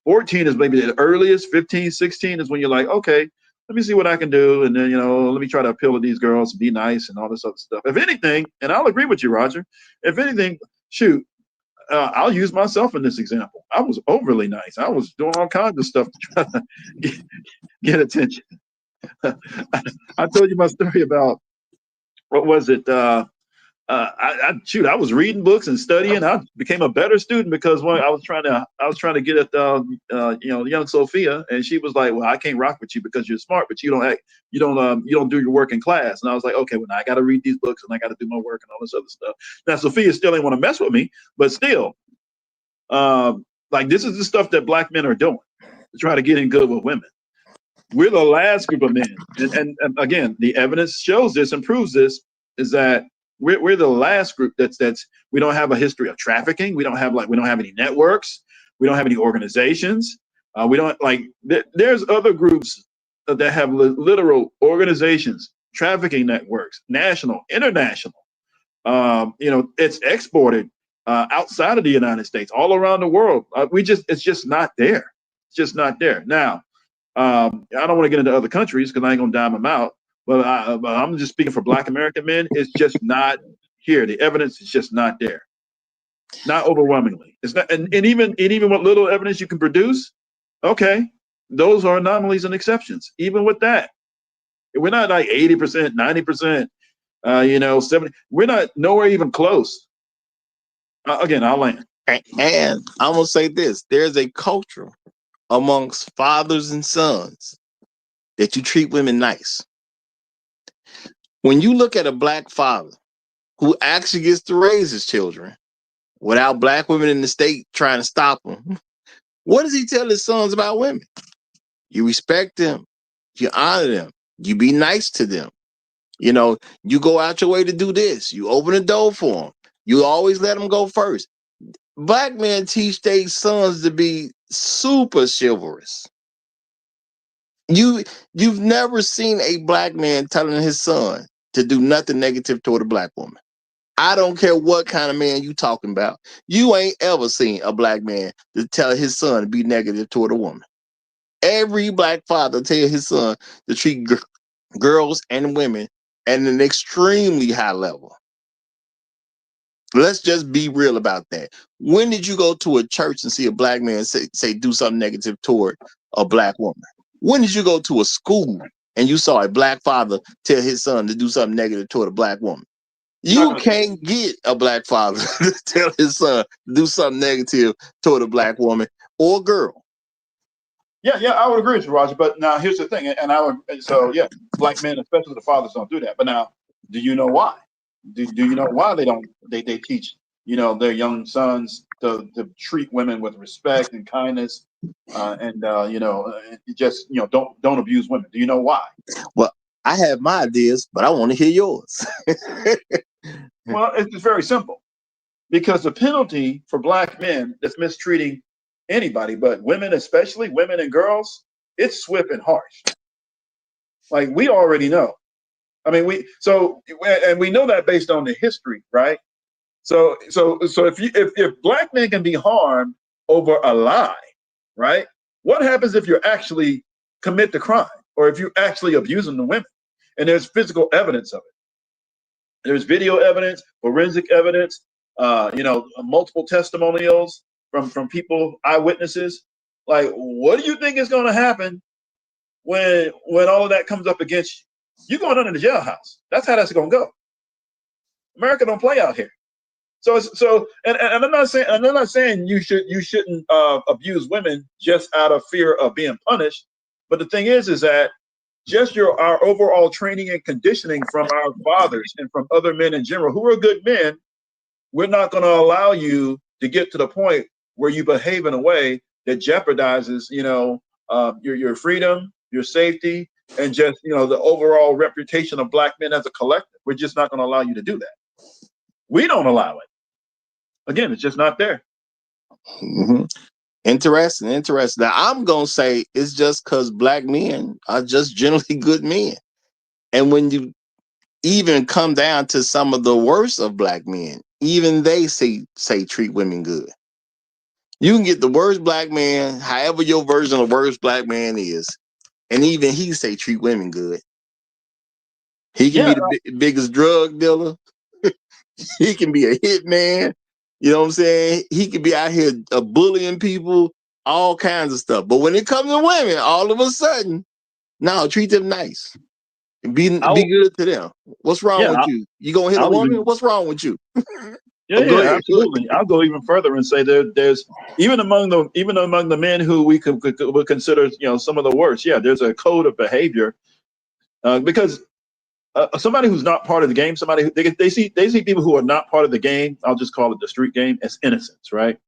14 is maybe the earliest. 15, 16 is when you're like, okay, let me see what I can do. And then, let me try to appeal to these girls, be nice and all this other stuff. If anything, and I'll agree with you, Roger, if anything, shoot, I'll use myself in this example. I was overly nice. I was doing all kinds of stuff to try to get attention. I told you my story about, what was it? I was reading books and studying. I became a better student because when I was trying to get at young Sophia, and she was like, "Well, I can't rock with you because you're smart, but you don't do your work in class." And I was like, "Okay, well, now I got to read these books and I got to do my work and all this other stuff." Now Sophia still didn't want to mess with me, but still, like this is the stuff that black men are doing to try to get in good with women. We're the last group of men, and again, the evidence shows this and proves this, is that we're the last group that's we don't have a history of trafficking. We don't have any networks. We don't have any organizations. We don't there's other groups that have literal organizations, trafficking networks, national, international. It's exported outside of the United States, all around the world. It's just not there. It's just not there. Now, I don't want to get into other countries because I ain't gonna dime them out. But I'm just speaking for Black American men. It's just not here. The evidence is just not there. Not overwhelmingly. It's not, and even what little evidence you can produce, okay, those are anomalies and exceptions. Even with that, we're not like 80%, 90%, 70. We're not nowhere even close. Again, I'll land. And I'm gonna say this: there's a culture amongst fathers and sons that you treat women nice. When you look at a black father who actually gets to raise his children without black women in the state trying to stop him, what does he tell his sons about women? You respect them, you honor them, you be nice to them. You know, you go out your way to do this. You open the door for them. You always let them go first. Black men teach their sons to be super chivalrous. You've never seen a black man telling his son to do nothing negative toward a black woman. I don't care what kind of man you talking about. You ain't ever seen a black man to tell his son to be negative toward a woman. Every black father tell his son to treat girls and women at an extremely high level. Let's just be real about that. When did you go to a church and see a black man say do something negative toward a black woman? When did you go to a school and you saw a black father tell his son to do something negative toward a black woman? You can't get a black father to tell his son to do something negative toward a black woman or girl. Yeah, I would agree with you, Roger. But now here's the thing, and I would yeah, black men, especially the fathers, don't do that. But now, do you know why? Do you know why they don't? They teach their young sons to treat women with respect and kindness, and just don't abuse women. Do you know why? Well, I have my ideas, but I want to hear yours. Well, it's very simple, because the penalty for black men that's mistreating anybody, but women, especially women and girls, it's swift and harsh. Like, we already know. I mean, we know that based on the history, right? So if black men can be harmed over a lie, right? What happens if you actually commit the crime, or if you're actually abusing the women, and there's physical evidence of it? There's video evidence, forensic evidence, multiple testimonials from people, eyewitnesses. Like, what do you think is going to happen when all of that comes up against you? You're going under the jailhouse. That's how that's going to go. America don't play out here. And I'm not saying you shouldn't abuse women just out of fear of being punished. But the thing is that just our overall training and conditioning from our fathers and from other men in general who are good men, we're not going to allow you to get to the point where you behave in a way that jeopardizes, your freedom, your safety, and just, the overall reputation of black men as a collective. We're just not going to allow you to do that. We don't allow it. Again, it's just not there. Mm-hmm. Interesting. Now, I'm going to say it's just because black men are just generally good men. And when you even come down to some of the worst of black men, even they say treat women good. You can get the worst black man, however your version of worst black man is, and even he say treat women good. He can be the biggest drug dealer. He can be a hitman. You know what I'm saying? He could be out here bullying people, all kinds of stuff. But when it comes to women, all of a sudden, no, treat them nice. Be good to them. What's wrong with you? You gonna hit a woman? What's wrong with you? Absolutely. I'll go even further and say there's even among the men who we would consider some of the worst. Yeah, there's a code of behavior because somebody who's not part of the game, somebody who they see people who are not part of the game. I'll just call it the street game, as innocents, right?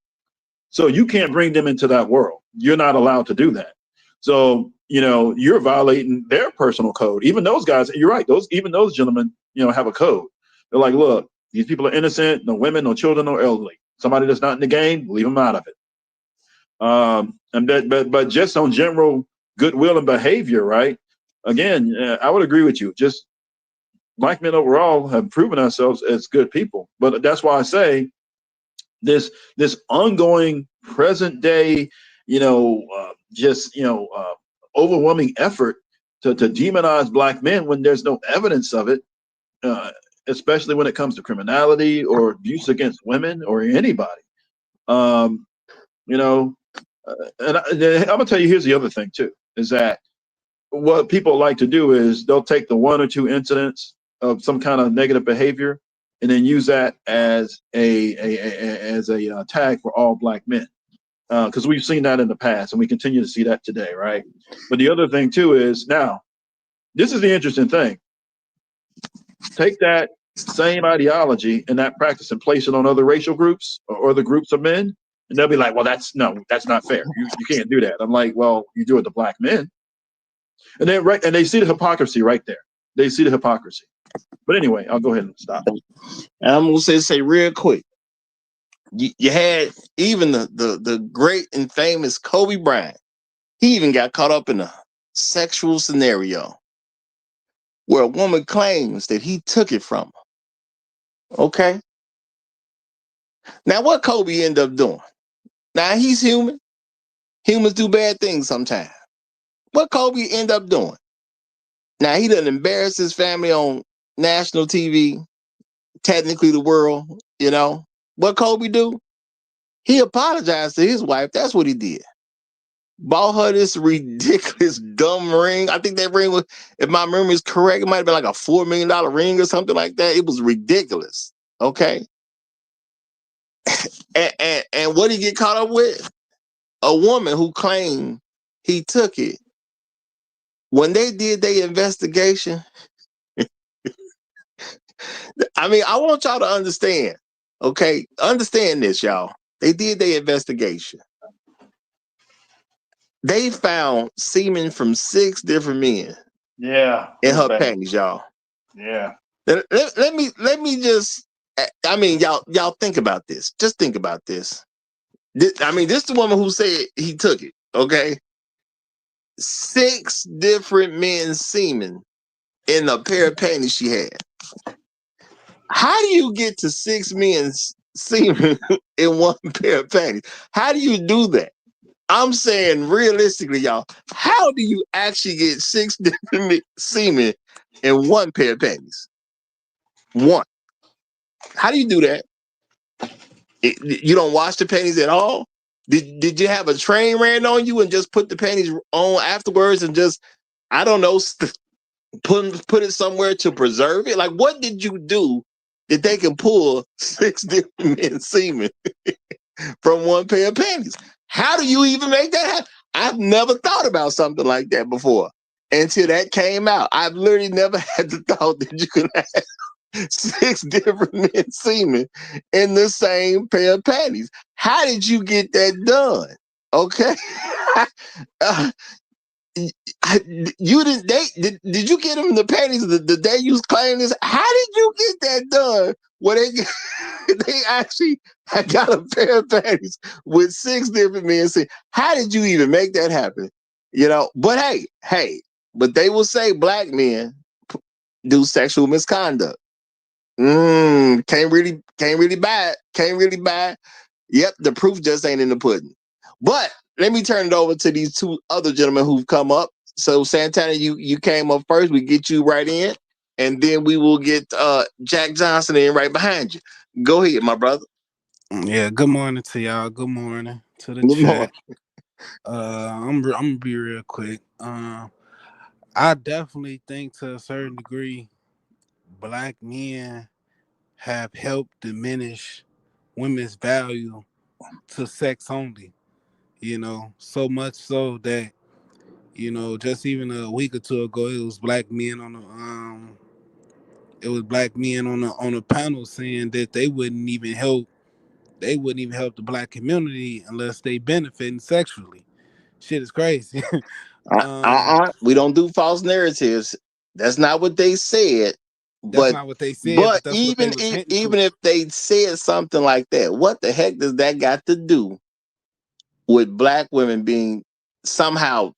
So you can't bring them into that world. You're not allowed to do that. So you're violating their personal code. Even those guys, you're right. Even those gentlemen, have a code. They're like, look, these people are innocent. No women, no children, no elderly. Somebody that's not in the game, leave them out of it. But just on general goodwill and behavior, right? Again, I would agree with you. Just black men overall have proven ourselves as good people. But that's why I say this ongoing present day, overwhelming effort to demonize black men when there's no evidence of it, especially when it comes to criminality or abuse against women or anybody. And I'm gonna tell you, here's the other thing too, is that what people like to do is they'll take the one or two incidents of some kind of negative behavior and then use that as a tag for all black men. Because we've seen that in the past and we continue to see that today, right? But the other thing too is, now, this is the interesting thing. take that same ideology and that practice and place it on other racial groups or other groups of men, and they'll be like, well, that's not fair. You can't do that. I'm like, well, you do it to black men. And they see the hypocrisy right there. They see the hypocrisy. But anyway, I'll go ahead and stop. And I'm gonna say real quick. You had even the great and famous Kobe Bryant. He even got caught up in a sexual scenario where a woman claims that he took it from her. Okay. Now, what Kobe ended up doing? Now, he's human. Humans do bad things sometimes. What Kobe ended up doing? Now, he done embarrassed his family on national TV, technically the world, you know. What Kobe do? He apologized to his wife. That's what he did. Bought her this ridiculous, dumb ring. I think that ring was, if my memory is correct, it might have been like a $4 million ring or something like that. It was ridiculous. Okay. And what did he get caught up with? A woman who claimed he took it. When they did their investigation, I mean, I want y'all to understand. Okay, understand this, y'all. They did their investigation. They found semen from 6 different men. Yeah. In her panties, y'all. Yeah. Let me just. I mean, y'all think about this. Just think about this. I mean, this is the woman who said he took it. Okay, 6 different men's semen in a pair of panties she had. How do you get to 6 men's semen in one pair of panties? How do you do that? I'm saying realistically, y'all, how do you actually get 6 different semen in one pair of panties? One. How do you do that? You don't wash the panties at all? Did you have a train ran on you and just put the panties on afterwards and just, I don't know, put it somewhere to preserve it? Like, what did you do that they can pull 6 different men's semen from one pair of panties? How do you even make that happen? I've never thought about something like that before until that came out. I've literally never had the thought that you can have 6 different men's semen in the same pair of panties. How did you get that done? Okay. You didn't. Did you get them in the panties the day you was claiming this? How did you get that done? Where they actually got a pair of panties with 6 different men. See, how did you even make that happen? You know. But hey. But they will say black men do sexual misconduct. Can't really buy it. Can't really buy it. Yep, the proof just ain't in the pudding. But let me turn it over to these 2 other gentlemen who've come up. So Santana, you came up first. We get you right in, and then we will get Jack Johnson in right behind you. Go ahead, my brother. Yeah, good morning to y'all. Good morning to the Good chat. morning. I'm gonna be real quick. I definitely think to a certain degree, black men have helped diminish women's value to sex only. You know, so much so that, you know, just even a week or 2 ago, it was black men on the panel saying that they wouldn't even help the black community unless they benefiting sexually. Shit is crazy. We don't do false narratives. That's not what they said. That's But not what they said, but that's what they even was hinting even to. if they said something like that, what the heck does that got to do with black women being somehow?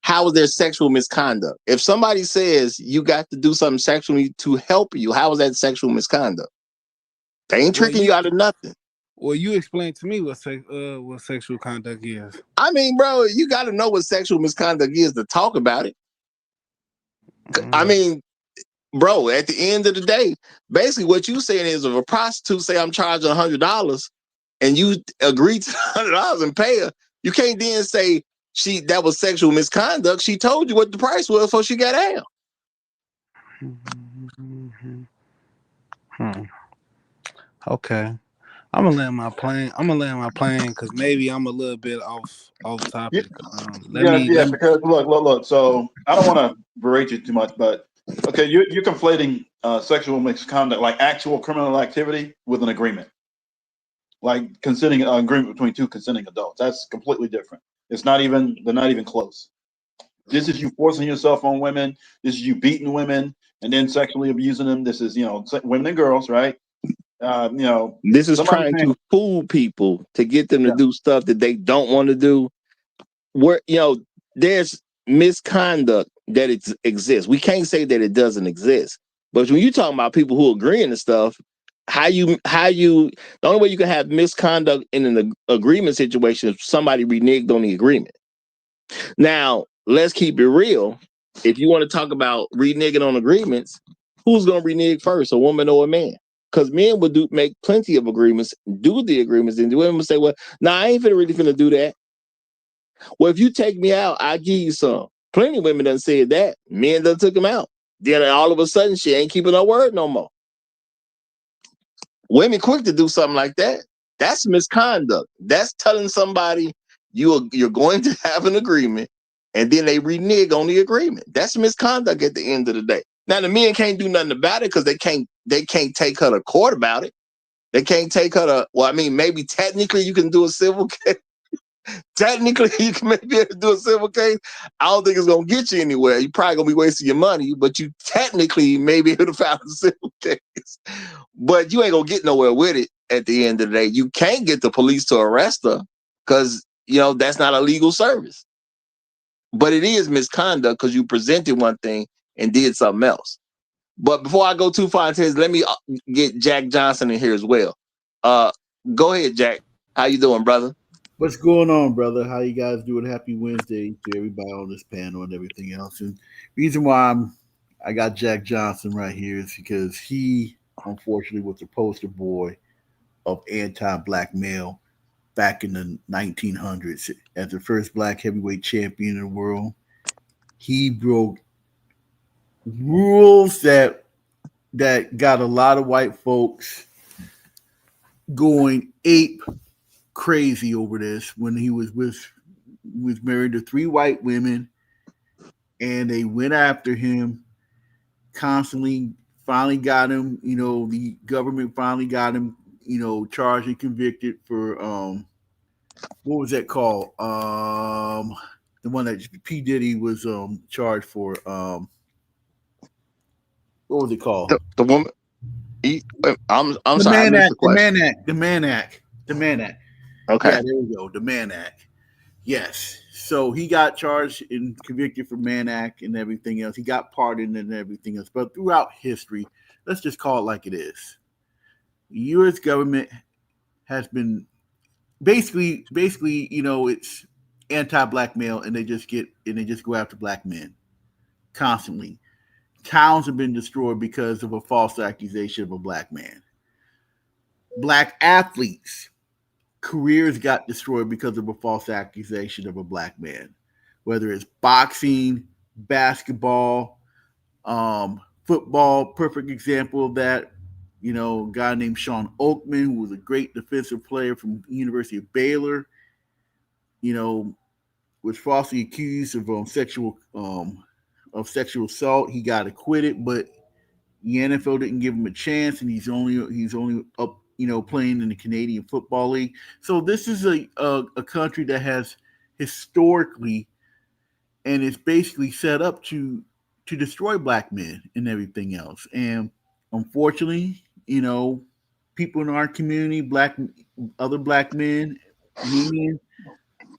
How is there sexual misconduct? If somebody says you got to do something sexually to help you, how is that sexual misconduct? They ain't tricking you out of nothing. Well, you explain to me what sexual conduct is. I mean, bro, you got to know what sexual misconduct is to talk about it. I mean, bro, at the end of the day, basically what you saying is if a prostitute say I'm charging $100 and you agree to $100 and pay her, you can't then say that was sexual misconduct. She told you what the price was before she got out. Okay. I'm gonna land my plane because maybe I'm a little bit off topic. Because look. So I don't want to berate you too much, but Okay, you're conflating sexual misconduct, like actual criminal activity, with an agreement, like consenting an agreement between two consenting adults. That's completely different. It's not even they're not even close. This is you forcing yourself on women. This is you beating women and then sexually abusing them. This is women and girls, right? This is Somebody trying saying, to fool people to get them to yeah, do stuff that they don't want to do. Where there's misconduct that exists. We can't say that it doesn't exist. But when you talking about people who agreeing to stuff, the only way you can have misconduct in an agreement situation is somebody reneged on the agreement. Now, let's keep it real. If you want to talk about reneging on agreements, who's going to renege first, a woman or a man? Because men would make plenty of agreements, do the agreements, and the women would say, well, I ain't really finna do that. Well, if you take me out, I'll give you some. Plenty of women done said that. Men done took them out. Then all of a sudden, she ain't keeping her word no more. Women quick to do something like that. That's misconduct. That's telling somebody you're going to have an agreement, and then they renege on the agreement. That's misconduct at the end of the day. Now the men can't do nothing about it because they can't take her to court about it. They can't take her to. Well, I mean, maybe technically you can do a civil case. Technically, you can maybe be able to do a civil case. I don't think it's gonna get you anywhere. You're probably gonna be wasting your money, but you technically may be able to file a civil case. But you ain't gonna get nowhere with it at the end of the day. You can't get the police to arrest her because that's not a legal service. But it is misconduct because you presented one thing and did something else. But before I go too far into this, let me get Jack Johnson in here as well. Go ahead, Jack. How you doing, brother? What's going on, brother? How you guys doing? Happy Wednesday to everybody on this panel and everything else. And reason why I got Jack Johnson right here is because he unfortunately was the poster boy of anti-black male back in the 1900s. As the first black heavyweight champion in the world, he broke rules that got a lot of white folks going ape crazy over this when he was married to 3 white women, and they went after him constantly. Finally got him, the government finally got him, charged and convicted for what was that called? The one that P. Diddy was charged for. What was it called? The woman. I'm The sorry, I Mann missed Act. the question. The Mann Act. The Mann Act. Okay. Yeah, there we go. The Mann Act. Yes. So he got charged and convicted for Mann Act and everything else. He got pardoned and everything else. But throughout history, let's just call it like it is. The U.S. government has been basically, it's anti-black male, and they just go after black men constantly. Towns have been destroyed because of a false accusation of a black man. Black athletes' careers got destroyed because of a false accusation of a black man, whether it's boxing, basketball, football. Perfect example of that. A guy named Sean Oakman, who was a great defensive player from the University of Baylor, was falsely accused of sexual assault. He got acquitted, but the NFL didn't give him a chance, and he's only up, playing in the Canadian Football League. So this is a country that has historically, and it's basically set up to destroy black men and everything else. And unfortunately, people in our community, other black men, women,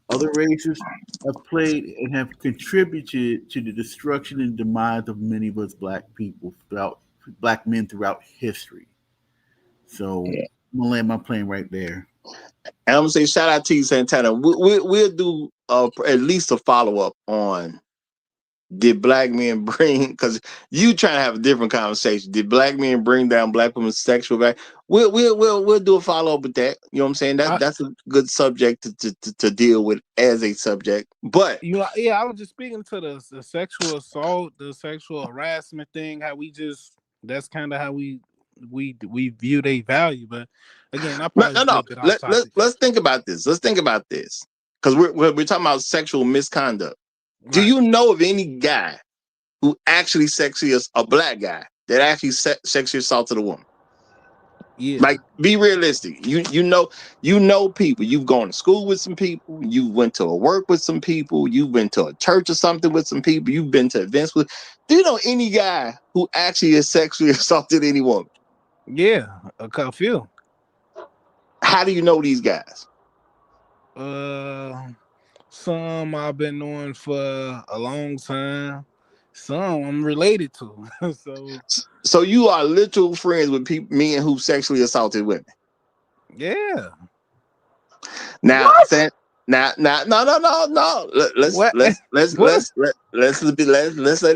other races have played and have contributed to the destruction and demise of many of us black men throughout history. So Yeah. I'm gonna land my plane right there. And I'm gonna say shout out to you, Santana. We'll do at least a follow up on did black men bring, because you trying to have a different conversation. Did black men bring down black women's sexual value? We'll do a follow up with that. You know what I'm saying? That's a good subject to deal with as a subject. But I was just speaking to the sexual assault, the sexual harassment thing. How that's kind of how we view their value. But again, I probably no. a bit off topic. Let's think about this. Because we're talking about sexual misconduct. Do Right. you know of any guy who actually a black guy that actually sexually assaulted a woman? Yeah. Like, be realistic. You know people. You've gone to school with some people. You went to a work with some people. You've been to a church or something with some people. You've been to events with. Do you know any guy who actually has sexually assaulted any woman? Yeah, a few. How do you know these guys? Some I've been knowing for a long time. Some I'm related to. So you are literal friends with men who sexually assaulted women. Yeah. Now, no. Let's What? let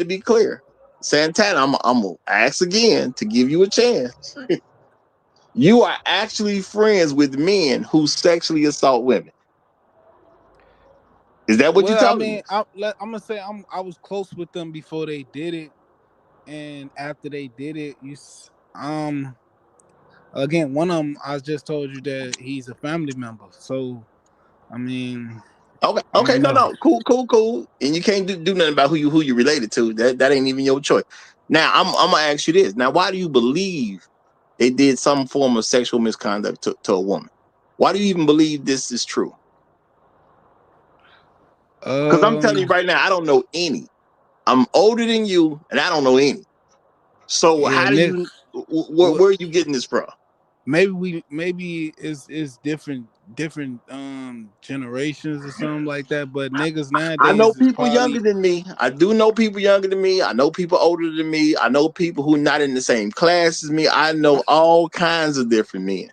it be clear. Santana, I'm gonna ask again to give you a chance. You are actually friends with men who sexually assault women. Is that what you're telling me? I'm gonna say I was close with them before they did it, and after they did it, again, one of them I just told you that he's a family member. So, I mean, okay, no, cool, and you can't do nothing about who you related to. That ain't even your choice. Now, I'm gonna ask you this. Now, why do you believe they did some form of sexual misconduct to a woman? Why do you even believe this is true? Because I'm telling you right now, I don't know any. I'm older than you, and I don't know any. So yeah, how do you? Where are you getting this from? Maybe it's different generations or something like that. But niggas nowadays, I know people probably younger than me. I do know people younger than me. I know people older than me. I know people who are not in the same class as me. I know all kinds of different men.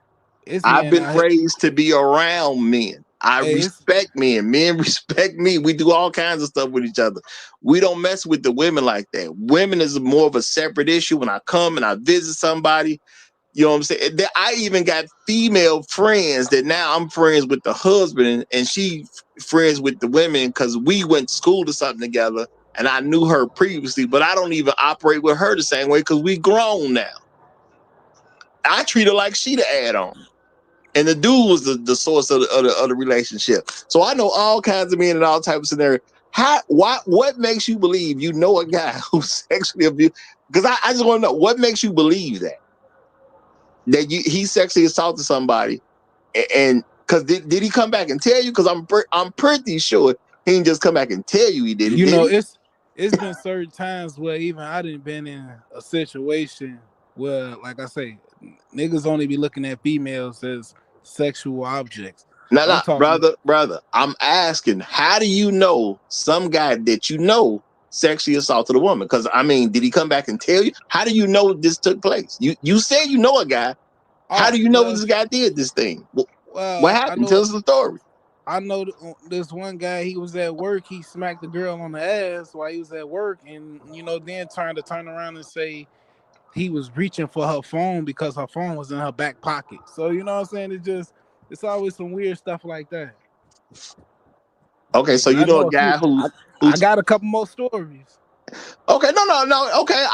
I've been raised to be around men. I respect men. Men respect me. We do all kinds of stuff with each other. We don't mess with the women like that. Women is more of a separate issue. When I come and I visit somebody, you know what I'm saying? I even got female friends that now I'm friends with the husband, and she friends with the women because we went to school to something together, and I knew her previously, but I don't even operate with her the same way because we grown now. I treat her like she the add-on. And the dude was the source of the relationship. So I know all kinds of men in all types of scenarios. What makes you believe you know a guy who's sexually abused? Because I just want to know what makes you believe that he sexually assaulted somebody, and because did he come back and tell you? Because I'm pretty sure he didn't just come back and tell you he did it. Did he? it's been certain times where even I didn't been in a situation where, like I say, niggas only be looking at females as sexual objects. No, brother. I'm asking, how do you know some guy that you know sexually assaulted a woman? Because I mean, did he come back and tell you? How do you know this took place? You said you know a guy. How do you know this guy did this thing? What happened? Tell us the story. I know this one guy. He was at work. He smacked the girl on the ass while he was at work, and then trying to turn around and say he was reaching for her phone because her phone was in her back pocket. So you know what I'm saying? It's always some weird stuff like that. Okay, so you know a guy who I got a couple more stories. Okay, no. Okay,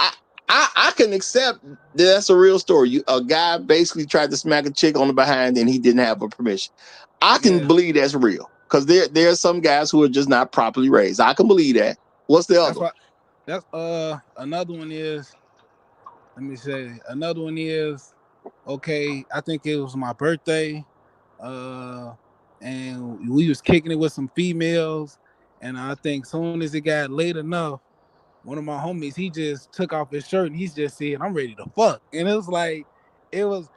I can accept that's a real story. A guy basically tried to smack a chick on the behind and he didn't have her permission. I can believe that's real because there are some guys who are just not properly raised. I can believe that. What's the other? That's another one is. Let me say another one is. Okay, I think it was my birthday, and we was kicking it with some females, and I think soon as it got late enough, one of my homies, he just took off his shirt and he's just saying, "I'm ready to fuck." And it was like, it was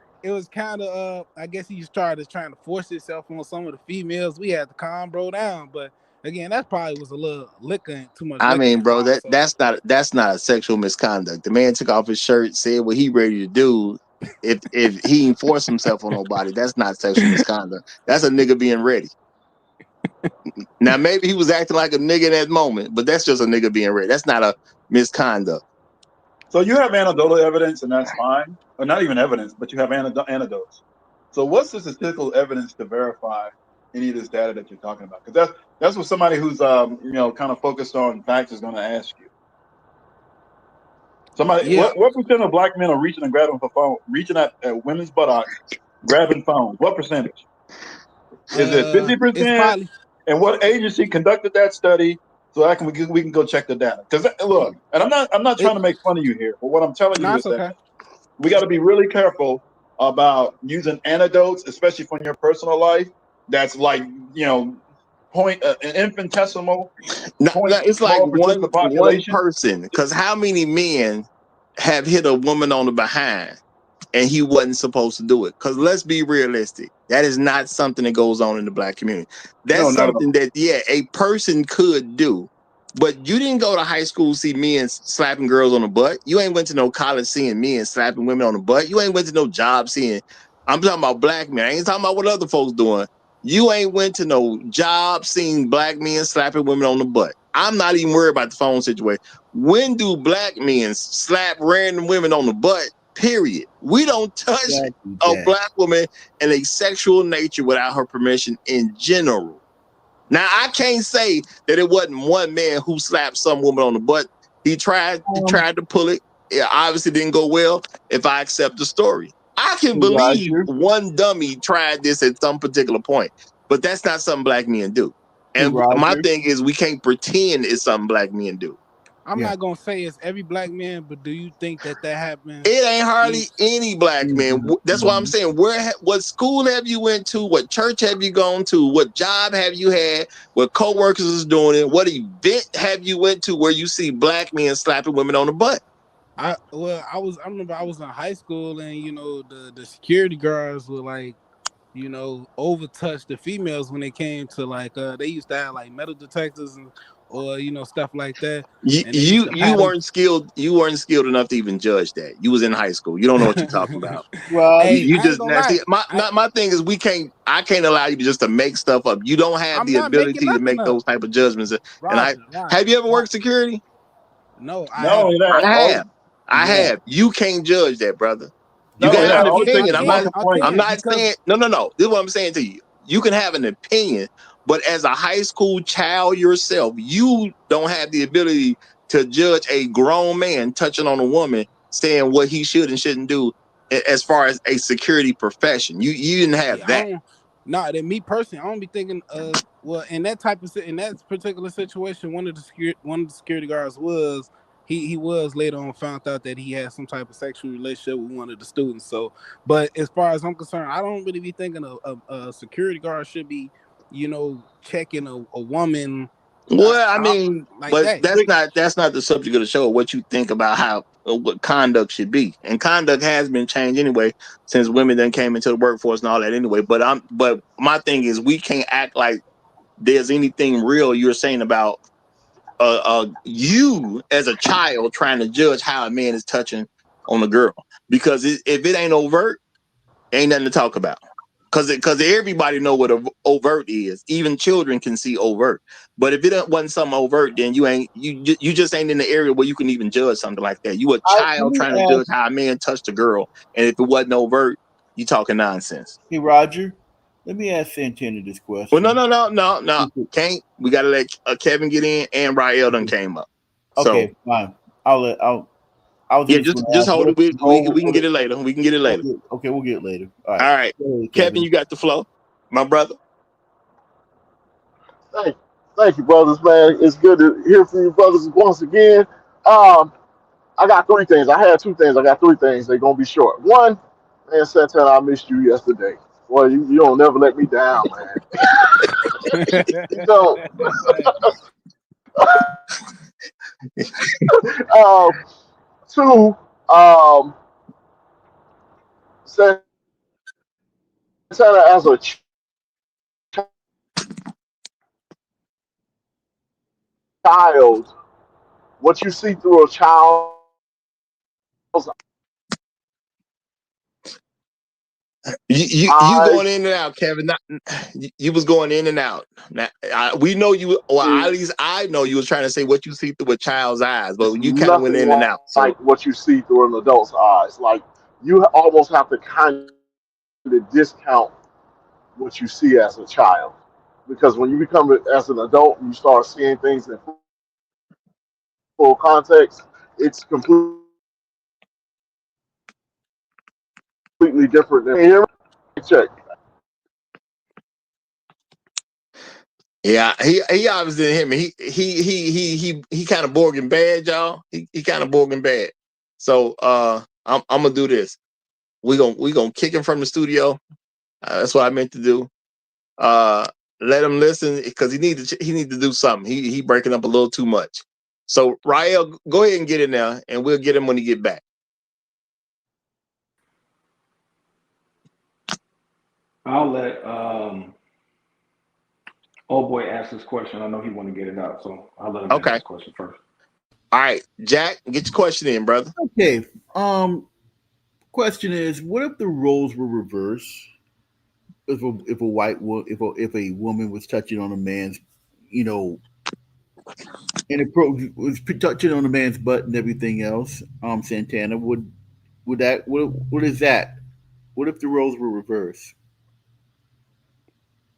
kind of, I guess he's trying to force himself on some of the females. We had to calm bro down, but again, that probably was a little liquor, too much. I mean, bro, that's not a sexual misconduct. The man took off his shirt, said what he ready to do. If he ain't force himself on nobody, that's not sexual misconduct. That's a nigga being ready. Now, maybe he was acting like a nigga in that moment, but that's just a nigga being ready. That's not a misconduct. So you have anecdotal evidence, and that's fine. Or not even evidence, but you have anecdotes. So what's the statistical evidence to verify any of this data that you're talking about? Because that's what somebody who's kind of focused on facts is going to ask you. Somebody, what percent of black men are reaching and grabbing for phone, reaching at women's buttocks, grabbing phones? What percentage? Is it 50%? And what agency conducted that study? so I can we can go check the data. Because look, and I'm not trying to make fun of you here, but what I'm telling you No, is it's that okay. we got to be really careful about using anecdotes, especially from your personal life. That's like point an infinitesimal No, point it's like small percentage of the one population. person. Because how many men have hit a woman on the behind and he wasn't supposed to do it? Because let's be realistic, that is not something that goes on in the black community. No, That's not at something all. that a person could do. But you didn't go to high school see men slapping girls on the butt. You ain't went to no college seeing men slapping women on the butt. You ain't went to no job seeing. I'm talking about black men. I ain't talking about what other folks doing. You ain't went to no job seeing black men slapping women on the butt. I'm not even worried about the phone situation. When do black men slap random women on the butt? Period. We don't touch Exactly a that. black woman in a sexual nature without her permission in general. Now, I can't say that it wasn't one man who slapped some woman on the butt. He tried to pull it. It obviously didn't go well. If I accept the story, I can believe Roger, one dummy tried this at some particular point, but that's not something black men do. And my Roger. thing is, we can't pretend it's something black men do. I'm Yeah. not gonna say it's every black man, but do you think that It happens? ain't hardly any black man. Mhm, That's why I'm mhm. saying, what school have you went to? What church have you gone to? What job have you had? What coworkers is doing it? What event have you went to where you see black men slapping women on the butt? I remember I was in high school, and the security guards were like, overtouch the females when they came to, like, they used to have like metal detectors or stuff like that, and they used to You pat them. weren't skilled. You weren't skilled enough to even judge that. You was in high school. You don't know what you're talking about. Well, Hey, You I ain't just gonna now lie. see my thing is I can't allow you to just to make stuff up. You don't have I'm the not making ability to nothing make up. those type of judgments. And Roger, have you ever Roger. worked security? No, I not only haven't. that, I all have. I yeah. have. You can't judge that, brother. You not can only have that, an all it I takes opinion. is one can. I complaint. I'm can not because saying no. This is what I'm saying to you. You can have an opinion, but as a high school child yourself, you don't have the ability to judge a grown man touching on a woman, saying what he should and shouldn't do as far as a security profession. You didn't have yeah, I that. don't. No, that me personally, I don't be thinking. Well, in that in that particular situation, one of the security guards was he was later on found out that he had some type of sexual relationship with one of the students. So, but as far as I'm concerned, I don't really be thinking a security guard should be, checking a woman, Well, I out mean, like but that. that's not the subject of the show. What you think about how what conduct should be, and conduct has been changed anyway since women then came into the workforce and all that anyway. But my thing is we can't act like there's anything real you're saying about you as a child trying to judge how a man is touching on a girl because if it ain't overt, ain't nothing to talk about. Because everybody know what overt is. Even children can see overt. But if wasn't something overt, then you just ain't in the area where you can even judge something like that. You a Let child me trying to ask, judge how a man touched a girl, and if it wasn't overt, you talking nonsense. hey Roger, let me ask Santana this Well, no, question. no, no, no, no. Can't. We gotta let Kevin get in, and Rael done came up. So Okay, fine. I was yeah, just going to just ask hold what it. We can hold get it later. We can get it later. okay, we'll get it later. All right. All right, Go ahead, Kevin, Kevin. you got the flow, my brother. Thank, thank you, brothers, man. It's good to hear from you, brothers, once again. Um, I got three things. I had two things. I got three things. They're gonna be short. One, man, Santana, I missed you yesterday. Well, you don't never let me down, man. You don't. Um, two, Santana, as a child, what you see through a child's You going eyes in and out, Kevin. You was going in and out. Now, we know you. Well, at is least I know you was trying to say what you see through a child's eyes, but you kind of went nothing in and out. So like what you see through an adult's eyes. Like you almost have to kind of discount what you see as a child, because when you become as an adult and you start seeing things in full context, it's completely different. Than, check. Yeah, he obviously didn't hit me. He kind of Borgin bad, y'all. He kind of Borgin bad. So I'm gonna do this. We gonna kick him from the studio. That's what I meant to do. Let him listen because he need to do something. He breaking up a little too much. So Rael, go ahead and get in there, and we'll get him when he get back. I'll let old boy ask his question. I know he want to get it out, so I'll let him ask Okay. his question first. All right, Jack, get your question in, brother. Okay. Question is, what if the roles were reversed? If a if a woman was touching on a man's, you know, and it was touching on a man's butt and everything else, Santana, would that what is that? What if the roles were reversed?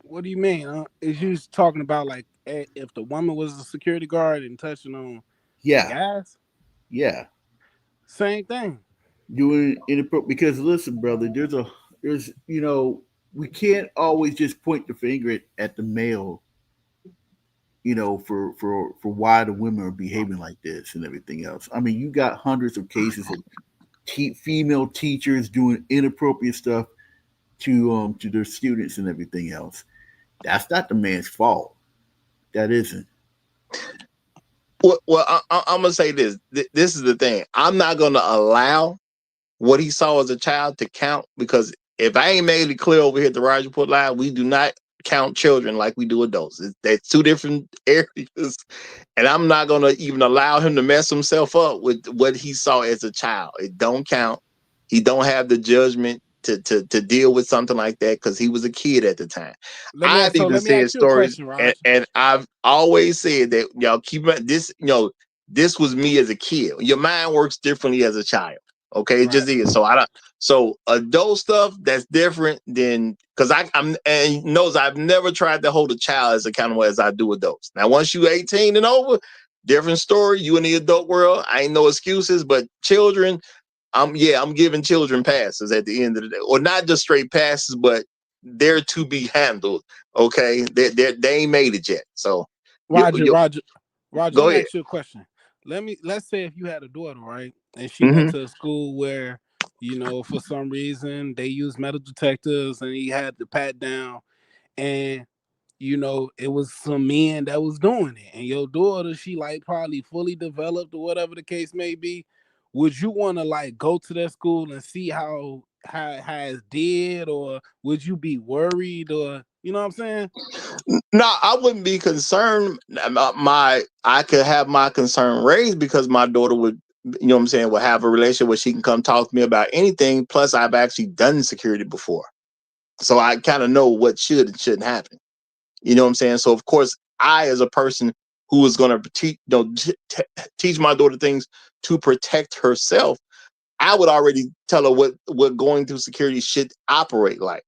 What do you mean? Is you talking about like if the woman was a security guard and touching on the Yeah, guys? yeah. Same thing. Doing inappropriate because listen, brother, there's we can't always just point the finger at the male, for why the women are behaving like this and everything else. I mean, you got hundreds of cases of female teachers doing inappropriate stuff to their students and everything else. That's not the man's fault. That isn't. Well, I'm gonna say this. This is the thing. I'm not gonna allow what he saw as a child to count because if I ain't made it clear over here at the Roger Report Live, we do not count children like we do adults. That's two different areas, and I'm not gonna even allow him to mess himself up with what he saw as a child. It don't count. He don't have the judgment to deal with something like that because he was a kid at the time. I've even Let me said ask you a stories, question, Raj. and I've always said that y'all keep this. This was me as a kid. Your mind works differently as a child. Okay, it Right. just is. So I don't. So adult stuff that's different than because I'm and he knows I've never tried to hold a child as accountable as I do adults. Now once you 18 and over, different story. You in the adult world, I ain't no excuses. But children, I'm giving children passes at the end of the day, or not just straight passes, but they're to be handled. Okay, they ain't made it yet. So Roger, you Roger, Roger, go let me ahead. ask you a question. Let's say if you had a daughter, right? And she went Mm-hmm. to a school where, for some reason they used metal detectors and he had to pat down and it was some men that was doing it. And your daughter, she like probably fully developed or whatever the case may be. Would you want to like go to that school and see how it's did, or would you be worried, or you know what I'm saying? No, I wouldn't be concerned. I could have my concern raised because my daughter would, what I'm saying, would have a relationship where she can come talk to me about anything. Plus, I've actually done security before, so I kind of know what should and shouldn't happen. You know what I'm saying? So, of course, I, as a person who is going to teach my daughter things to protect herself, I would already tell her what going through security should operate like.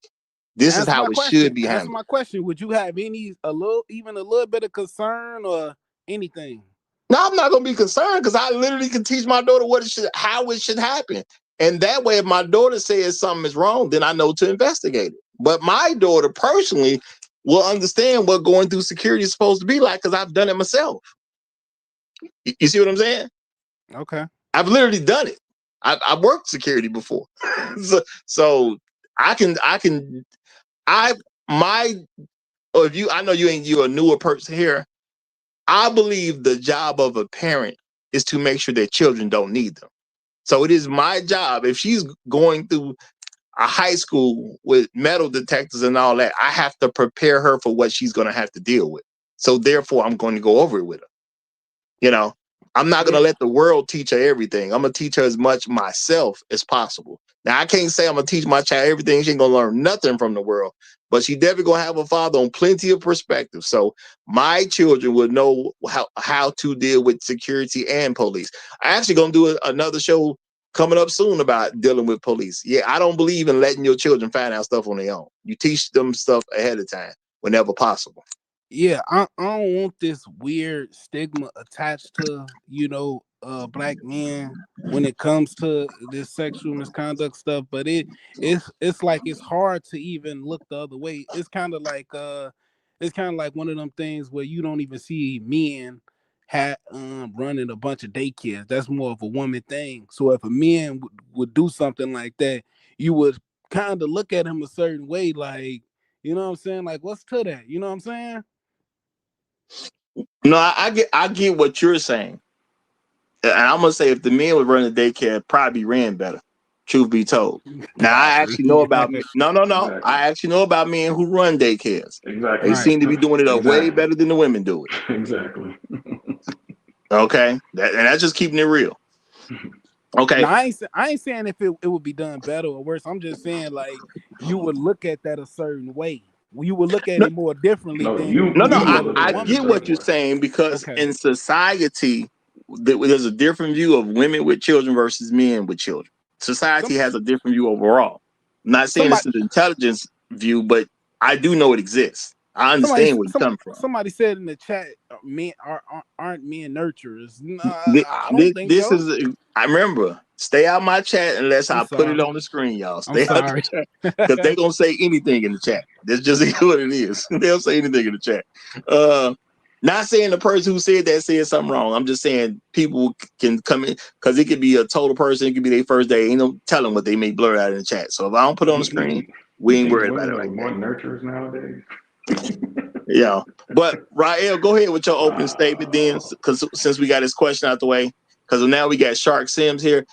This is Answer how my it question. should be Answer handled. my question. Would you have even a little bit of concern or anything? No, I'm not gonna be concerned because I literally can teach my daughter how it should happen. And that way, if my daughter says something is wrong, then I know to investigate it. But my daughter personally will understand what going through security is supposed to be like because I've done it myself. You see what I'm saying? Okay. I've literally done it. I've worked security before, so I can I my or if you I know you're a newer person here. I believe the job of a parent is to make sure their children don't need them. So it is my job. If she's going through a high school with metal detectors and all that, I have to prepare her for what she's going to have to deal with. So therefore, I'm going to go over it with her. You know, I'm not going Yeah. to let the world teach her everything. I'm going to teach her as much myself as possible. Now, I can't say I'm going to teach my child everything. She ain't going to learn nothing from the world, but she definitely going to have a father on plenty of perspective. So my children will know how to deal with security and police. I actually going to do another show coming up soon about dealing with police. Yeah, I don't believe in letting your children find out stuff on their own. You teach them stuff ahead of time whenever possible. Yeah, I don't want this weird stigma attached to, black men when it comes to this sexual misconduct stuff, but it's like it's hard to even look the other way. It's kind of like it's kind of like one of them things where you don't even see men running a bunch of daycares. That's more of a woman thing. So if a man would do something like that, you would kind of look at him a certain way, like, you know what I'm saying? Like, what's to that? You know what I'm saying? No, I get what you're saying. And I'm gonna say if the men would run the daycare, it probably ran better. Truth be told. Now I Probably. actually know about no. Exactly. I actually know about men who run daycares. Exactly. They seem to be doing it up way Exactly. better than the women do it. Exactly. Okay, and that's just keeping it real. Okay. Now, I ain't saying if it would be done better or worse. I'm just saying like you would look at that a certain way. You would look at No, it more differently No, than you you will would look if a at I it a woman get did what certain it. you're way. saying because Okay. in society, there's a different view of women with children versus men with children. Society Some has a different view overall. I'm not saying somebody it's an intelligence view, but I do know it exists. I somebody understand where you come from. somebody said in the chat, men aren't men nurturers. Nah, I don't think This so. is, I remember, stay out my chat unless I'm I put it sorry. on the screen, y'all. I'm Stay out the sorry. chat because they're going to say anything in the chat. That's just what it is. They'll say anything in the chat. Not saying the person who said that said something wrong. I'm just saying people can come in because it could be a total person. It could be their first day. Ain't no telling what they may blur out in the chat. So if I don't put it on the screen, we You ain't think worried about women it are like more that. nurturers nowadays? Yeah. But Rael, go ahead with your opening statement then, Wow. because since we got this question out the way, because now we got Shark Sims here.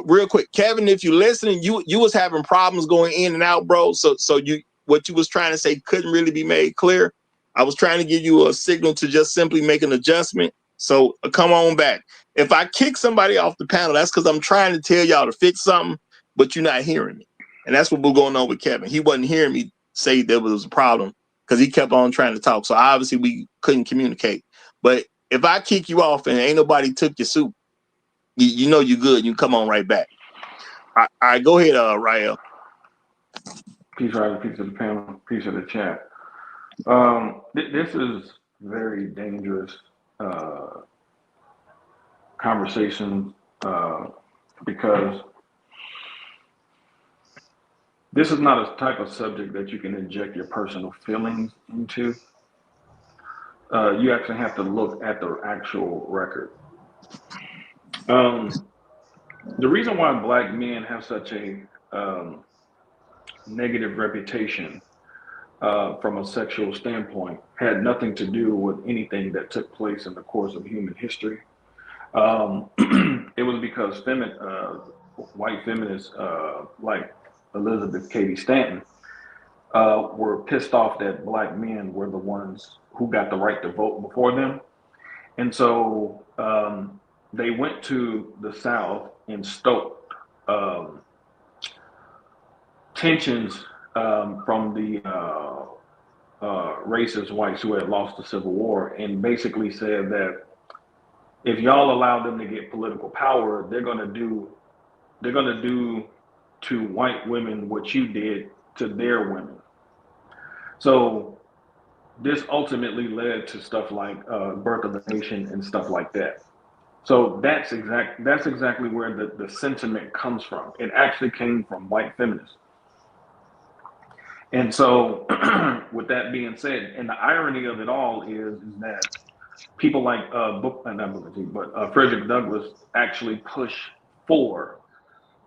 Real quick, Kevin, if you're listening, you was having problems going in and out, bro. So you what you was trying to say couldn't really be made clear. I was trying to give you a signal to just simply make an adjustment. So come on back. If I kick somebody off the panel, that's because I'm trying to tell y'all to fix something, but you're not hearing me. And that's what was going on with Kevin. He wasn't hearing me say there was a problem because he kept on trying to talk. So obviously we couldn't communicate. But if I kick you off and ain't nobody took your soup, you know you're good. You come on right back. All right, go ahead, Rael. Peace, Riley. Peace of the panel. Peace of the chat. This is very dangerous uh, conversation because this is not a type of subject that you can inject your personal feelings into. You actually have to look at the actual record. Um, the reason why black men have such a negative reputation from a sexual standpoint had nothing to do with anything that took place in the course of human history. Um, it was because white feminists like Elizabeth Cady Stanton were pissed off that black men were the ones who got the right to vote before them. And so they went to the South and stoked tensions from the racist whites who had lost the Civil War and basically said that if y'all allow them to get political power, they're gonna do to white women what you did to their women. So this ultimately led to stuff like Birth of a Nation and stuff like that. So that's exactly where the sentiment comes from. It actually came from white feminists. And so with that being said, and the irony of it all is that people like Frederick Douglass actually push for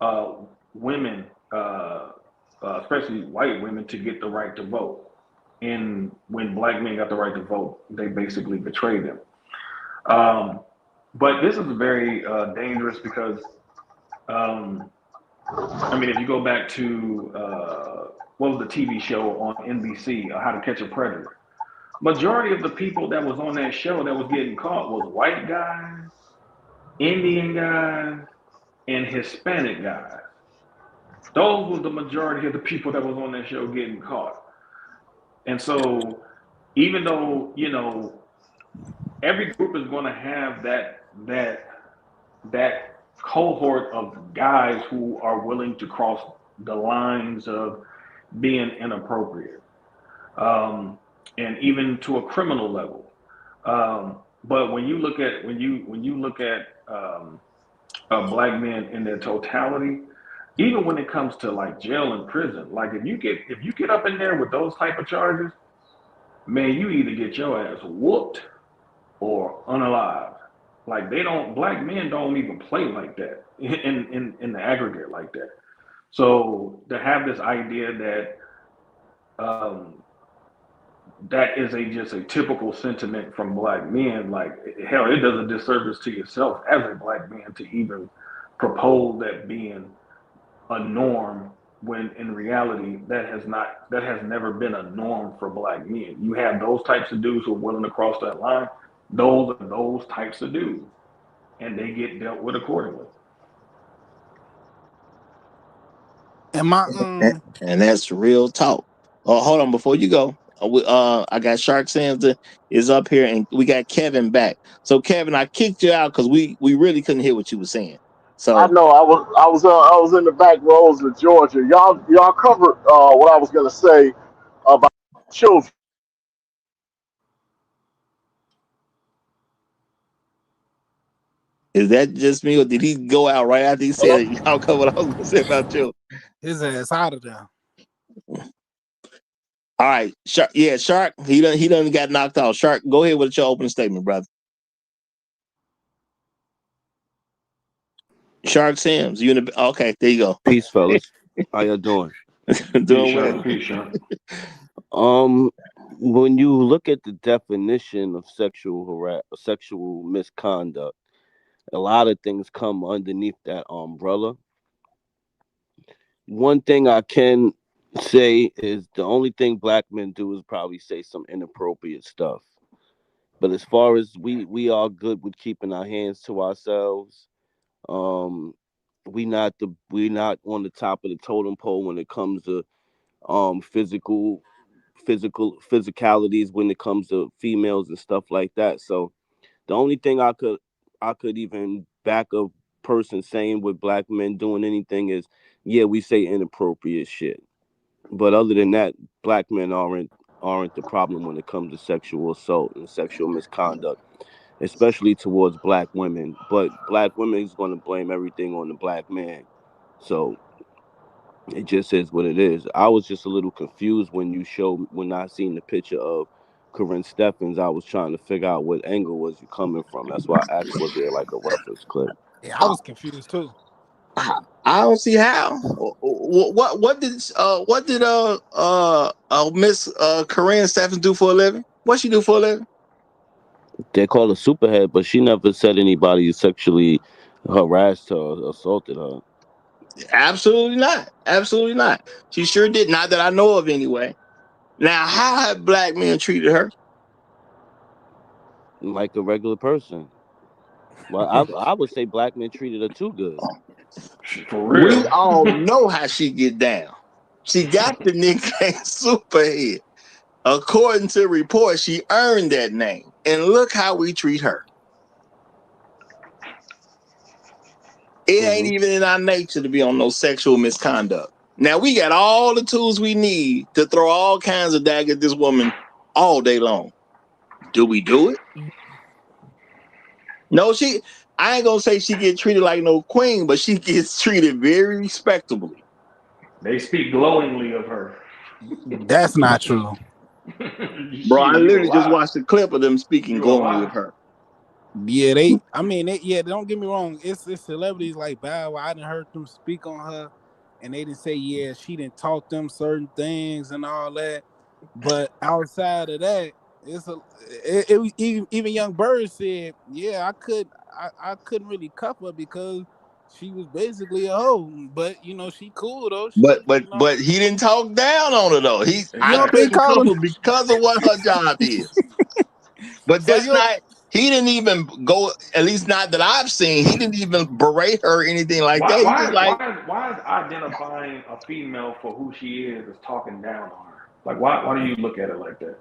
uh, women, especially white women, to get the right to vote. And when black men got the right to vote, they basically betrayed them. Um, but this is very dangerous because, I mean, if you go back to what was the TV show on NBC, How to Catch a Predator? Majority of the people that was on that show that was getting caught was white guys, Indian guys, and Hispanic guys. Those were the majority of the people that was on that show getting caught. And so, even though every group is going to have that cohort of guys who are willing to cross the lines of being inappropriate, and even to a criminal level. But when you look at black men in their totality, even when it comes to like jail and prison, like if you get up in there with those type of charges, man, you either get your ass whooped or unalived. Like black men don't even play like that in the aggregate like that. So to have this idea that um, that is just a typical sentiment from black men, like hell, it does a disservice to yourself as a black man to even propose that being a norm when in reality that has never been a norm for black men. You have those types of dudes who are willing to cross that line. Those are those types of dudes, and they get dealt with accordingly. And my And that's real talk. Oh, hold on, before you go, I got Shark Samson is up here, and we got Kevin back. So Kevin, I kicked you out because we really couldn't hear what you were saying. I So know I was in the back rows of Georgia. Y'all covered what I was gonna say about children. is that just me, or did he go out right after he Hello? said y'all cover what I was gonna say about you? his ass out of there. All right, Shark. Yeah, Shark. He done got knocked out. Shark, go ahead with your opening statement, brother. Shark Sims, you in the okay? There you go. Peace, fellas. How y'all doing? Doing well. Peace, Sean. Um, when you look at the definition of sexual misconduct, a lot of things come underneath that umbrella. One thing I can say is the only thing black men do is probably say some inappropriate stuff. But as far as we are good with keeping our hands to ourselves, um, we not on the top of the totem pole when it comes to physicalities when it comes to females and stuff like that. So the only thing I could even back a person saying with black men doing anything is, yeah, we say inappropriate shit. But other than that, black men aren't the problem when it comes to sexual assault and sexual misconduct, especially towards black women. But black women is going to blame everything on the black man. So it just is what it is. I was just a little confused when I seen the picture of Corinne Stephens. I was trying to figure out what angle was you coming from. That's why I asked, was there like a reference clip? Yeah, I was confused too. I don't see how. What did Miss Corinne Stephens do for a living? What she do for a living? They call her superhead, but she never said anybody sexually harassed her or assaulted her. Absolutely not. Absolutely not. She sure did. Not that I know of, anyway. Now, how have black men treated her? Like a regular person. Well, I would say black men treated her too good. For We real. all know how she get down. She got the nickname Superhead. According to reports, she earned that name. And look how we treat her. It ain't even in our nature to be on no sexual misconduct. Now, we got all the tools we need to throw all kinds of daggers at this woman all day long. Do we do it? No, I ain't gonna say she get treated like no queen, but she gets treated very respectably. They speak glowingly of her. That's not true. Bro, I Shit, you a literally just lie. watched a clip of them speaking You a glowingly of lie. her. Yeah, don't get me wrong. It's celebrities like Bow Wow. I didn't heard them speak on her, and they didn't say, yeah, she didn't taught them certain things and all that. But outside of that, it was even Young Bird said, yeah, I couldn't really cuff her because she was basically a hoe. But she cool though. But he didn't talk down on her though. You I don't Exactly. think couldn't Colin? cover because of what her job is. But So that's you not. He didn't even go. At least not that I've seen. He didn't even berate her or anything like Why that. He just why like, why is identifying a female for who she is talking down on her? Like why do you look at it like that?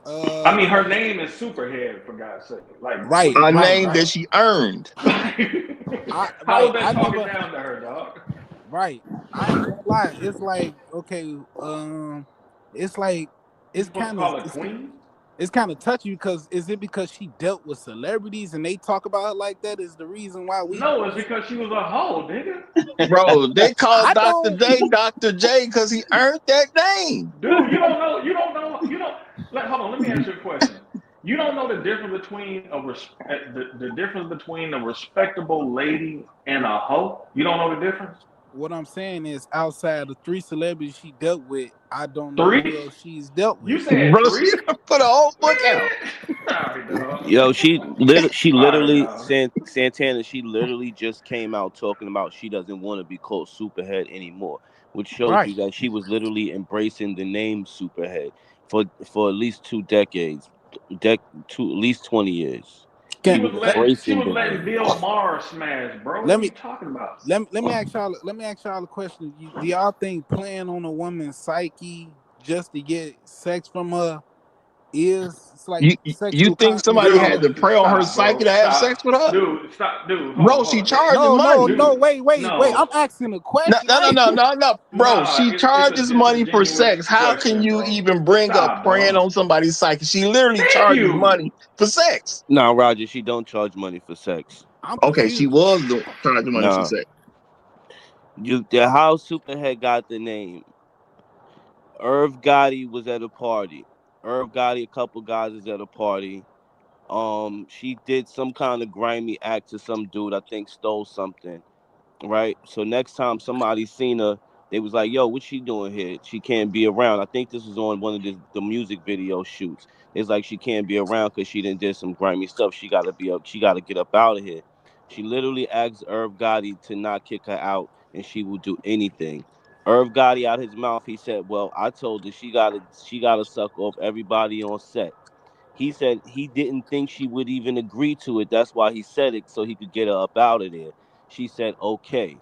I mean, her name is Superhead, for God's sake. Like, what right, are you a talking name right. that about? she earned. How is that I talking never. down to her, dog? Right. I ain't gonna lie. It's like okay, it's like You it's supposed to kind of call her Queen? it's kind of touchy because is it because she dealt with celebrities and they talk about her like that is the reason why No, it's because she was a hoe, nigga. Bro, they called I Dr. don't J Dr. J because he earned that name. Dude, you don't know. You don't know. You don't. hold on. Let me ask you a question. You don't know the difference between the difference between a respectable lady and a hoe? You don't know the difference? What I'm saying is, outside the 3 celebrities she dealt with, I don't know who Three? else she's dealt You with. said Bro, she three? done put a whole book out. Man. All right, dog. Yo, she All right, literally dog. Santana. She literally just came out talking about she doesn't want to be called Superhead anymore, which shows Right. you that she was literally embracing the name Superhead for at least 2 decades, at least 20 years. She Can was She embracing was the letting name. Bill Maher smash, bro. let What are me you talking about? let me ask y'all a question. Do y'all think playing on a woman's psyche just to get sex from her is it's like You sexual think conquest somebody or had something? to Dude, prey on her stop, psyche bro. to have sex Stop. with her? Dude, stop. Dude, hold Bro, on, she hold on. charges money. No, Dude, wait. I'm no. asking a No, question. no, no, I no, no, no. Bro, Nah, she it's a charges money for disingenuous sex. How can question, you bro. even bring up Stop, preying bro. on somebody's psyche? She literally Thank charges you. money for sex. Nah, Roger, she don't charge money for sex. I'm Okay, she confused. was charging money for Nah, sex. how Superhead got the name. Irv Gotti was at a party. Irv Gotti, a couple guys is at a party. She did some kind of grimy act to some dude. I think stole something. Right. So next time somebody seen her, they was like, "Yo, what she doing here? She can't be around." I think this was on one of the music video shoots. It's like she can't be around because she didn't did some grimy stuff. She got to be up. She got to get up out of here. She literally asked Irv Gotti to not kick her out, and she will do anything. Irv Gotti out his mouth, he said, "Well, I told her she gotta suck off everybody on set." He said he didn't think she would even agree to it. That's why he said it so he could get her up out of there. She said, "Okay."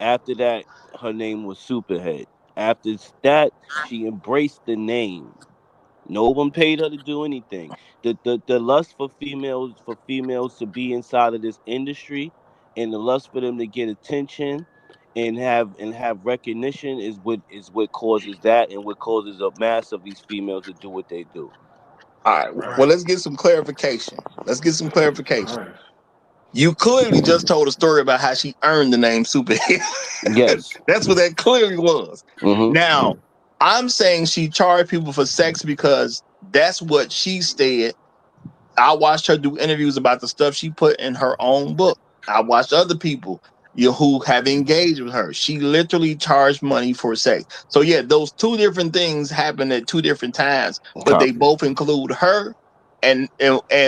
After that, her name was Superhead. After that, she embraced the name. No one paid her to do anything. The lust for females to be inside of this industry, and the lust for them to get attention and have recognition is what causes that, and what causes a mass of these females to do what they do. All right. Right. Well, let's get some clarification. Let's get some clarification. Right. You clearly just told a story about how she earned the name Superhead. Yes. That's what that clearly was. Hmm. Now, I'm saying she charged people for sex because that's what she said. I watched her do interviews about the stuff she put in her own book. I watched other people who have engaged with her. She literally charged money for sex. So yeah, those two different things happen at two different times, but they Copy. both include her. And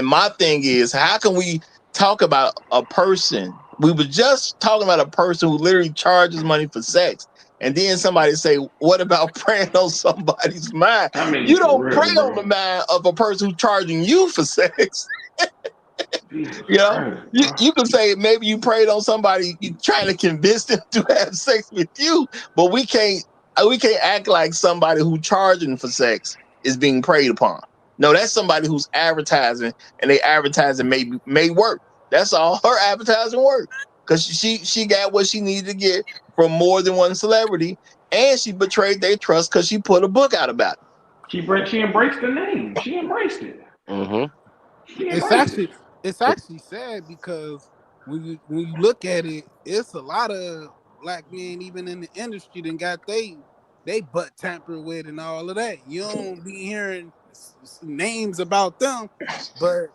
my thing is, how can we talk about a person? We were just talking about a person who literally charges money for sex. And then somebody say, what about preying on somebody's mind? I mean, You for don't prey real, on bro. the mind of a person who's charging you for sex. Jesus You know, Christ, you, bro. you can say maybe you preyed on somebody, you trying to convince them to have sex with you, but we can't act like somebody who charging for sex is being preyed upon. No, that's somebody who's advertising, and they advertising may work. That's all her advertising work, because she got what she needed to get from more than one celebrity, and she betrayed their trust because she put a book out about it. She embraced the name. She embraced it. Hmm. She It's embraced it. actually sad because when you look at it, it's a lot of black men even in the industry that got they butt tampered with and all of that. You don't be hearing names about them, but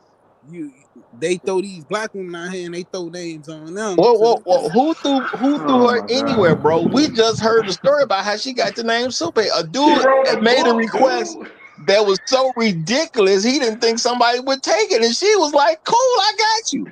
you they throw these black women out here and they throw names on them. Well, So well, well, who threw Oh her my anywhere, God. bro? We just heard the story about how she got the name Super. A She dude wrote a made a book, request dude. that was so ridiculous he didn't think somebody would take it, and she was like, "Cool, I got you."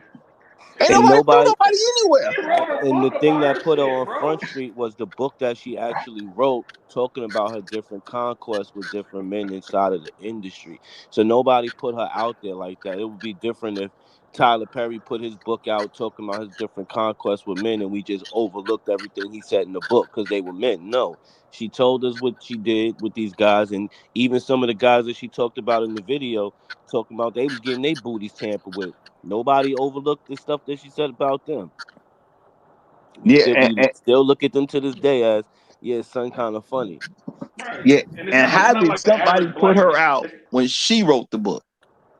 Ain't And nobody threw nobody nobody anywhere. She wrote a and the book thing about that her put her shit, on bro. Front Street was the book that she actually wrote, talking about her different conquests with different men inside of the industry. So nobody put her out there like that. It would be different if Tyler Perry put his book out talking about his different conquests with men, and we just overlooked everything he said in the book because they were men. No, she told us what she did with these guys, and even some of the guys that she talked about in the video, talking about they was getting their booties tampered with. Nobody overlooked the stuff that she said about them. We Yeah, still we still look at them to this day as, yeah, son, kind of funny. Right. yeah. And it's And not it's how not did like the somebody average put black her man. out It's when she wrote the book?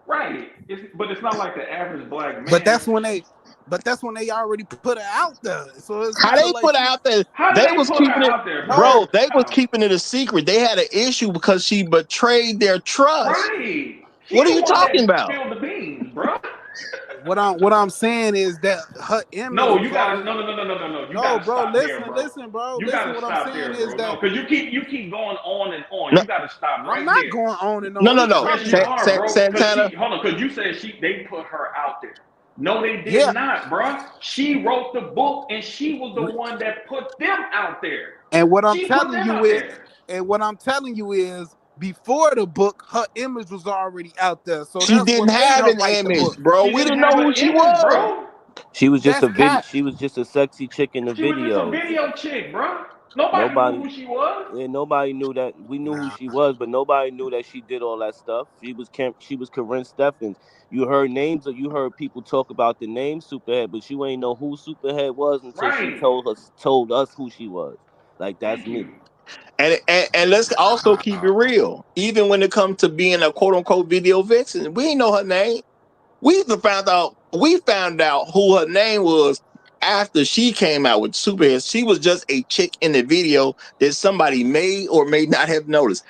right. But it's not like the average black but man. that's when they But that's when they already put her out there. So it's How kind they of like put her out there? How They did they was put her keeping it, out there, bro? bro. They was How? keeping it a secret. They had an issue because she betrayed their trust. Right. She What are the you one talking that about? spilled the beans, bro. what I'm saying is that her image No, was you gotta already. no. You No, gotta bro, stop there, bro. listen, bro. You Listen, gotta what I'm stop saying there, is bro. No, that because you keep going on and on. No, You gotta stop I'm right not there. going on and on. no, What no, are you no. Yes, talking you about? are, bro. Because Santana. hold on, because you said they put her out there. No, they did Yeah. not, bro. She wrote the book, and she was the one that put them out there. And what I'm She put telling them you out is, there. before the book, her image was already out there. So She that's didn't what made have her an write the image, book. bro. She We didn't didn't know have who an she image, was. bro. She was just That's a video. cap. She was just a sexy chick in the She was just a videos. video chick, bro. Nobody knew Nobody, who she was. nobody knew that. We knew who Nah. she was, but nobody knew that she did all that stuff. She was Corinne Steffens. You heard names, or you heard people talk about the name Superhead, but you ain't know who Superhead was until she Right. told us who she was. Like, that's Thank me. you. And let's also keep it real. Even when it comes to being a quote unquote video vixen, we ain't know her name. We found out who her name was after she came out with Superhead. She was just a chick in the video that somebody may or may not have noticed.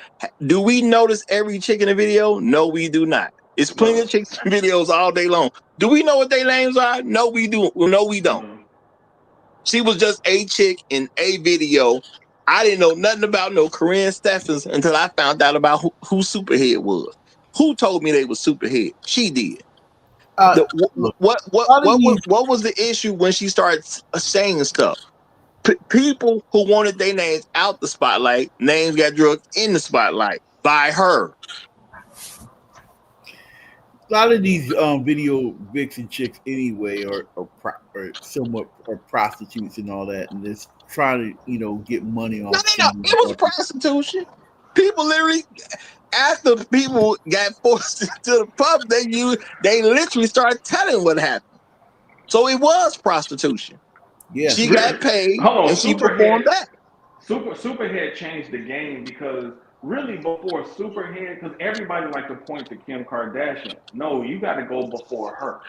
Do we notice every chick in the video? No, we do not. It's plenty of No. chicks in videos all day long. Do we know what their names are? No, we do. No, we don't. No. She was just a chick in a video. I didn't know nothing about no Corinne Steffens until I found out about who Superhead was. Who told me they was Superhead? She did. Look, a lot of these What was the issue when she started saying stuff? People who wanted their names out the spotlight, names got drugged in the spotlight by her. video vixen chicks anyway are somewhat are prostitutes and all that, and just trying to get money No, off no, no. some of It these was fucking. prostitution. People literally, after people got forced into the pub, they literally started telling what happened. So it was prostitution. Yeah, She got paid Hold on, and she performed Superhead. back. Superhead changed the game because really before Superhead, because everybody like to point to Kim Kardashian. No, you got to go before her.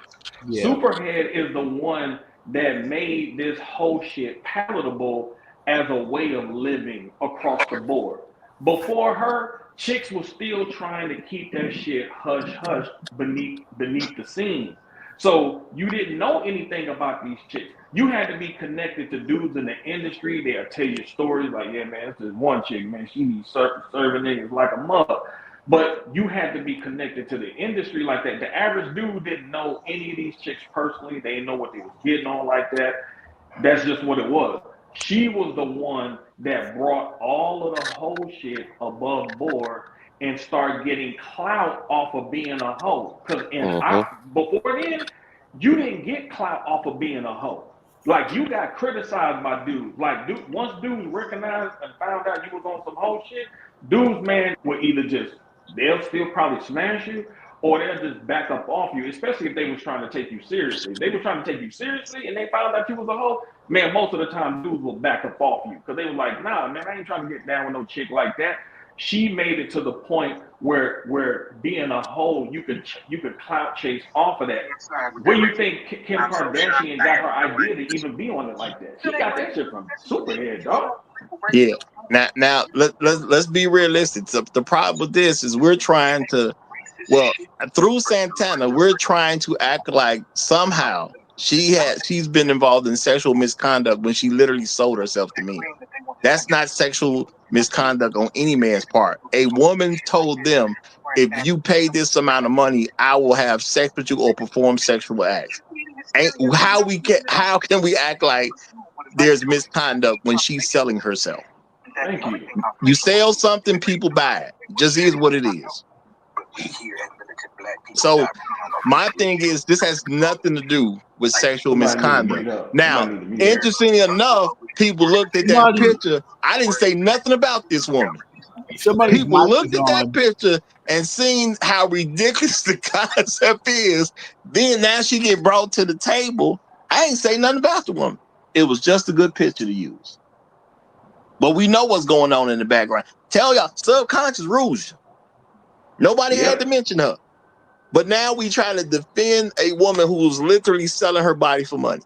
yeah. Superhead is the one that made this whole shit palatable as a way of living across the board. Before her, chicks was still trying to keep that shit hush hush beneath the scenes. So you didn't know anything about these chicks. You had to be connected to dudes in the industry. They'll tell you stories like, yeah, man, this is one chick, man. She be serving niggas like a mug. But you had to be connected to the industry like that. The average dude didn't know any of these chicks personally. They didn't know what they was getting on like that. That's just what it was. She was the one that brought all of the whole shit above board and start getting clout off of being a hoe. Because before then, you didn't get clout off of being a hoe. Like you got criticized by dudes. Like once dudes recognized and found out you was on some whole shit, dudes, man, would either just they'll still probably smash you or they'll just back up off you, especially if they was trying to take you seriously. If they were trying to take you seriously and they found out you was a hoe, man, most of the time dudes will back up off you because they were like, nah, man, I ain't trying to get down with no chick like that. She made it to the point where being a hoe, you could clout chase off of that. Where you think Kim Kardashian got her idea to even be on it like that? She got that shit from Superhead, dog. Yeah. Now let's be realistic. The problem with this is we're trying to, well, through Santana, we're trying to act like somehow she's been involved in sexual misconduct when she literally sold herself to me. That's not sexual misconduct on any man's part. A woman told them, if you pay this amount of money, I will have sex with you or perform sexual acts. How can we act like there's misconduct when she's selling herself? Thank you. You sell something, people buy it. Just is what it is. So my thing is, this has nothing to do with sexual Somebody need to misconduct. mute up. Now, Somebody need to mute up. interestingly enough, people looked at that picture. I didn't say nothing about this woman. Somebody's People mic looked is at that on. picture and seen how ridiculous the concept is. Then now she get brought to the table. I ain't say nothing about the woman. It was just a good picture to use. But we know what's going on in the background. Tell y'all, subconscious rules you. Nobody had to mention her. But now we trying to defend a woman who's literally selling her body for money.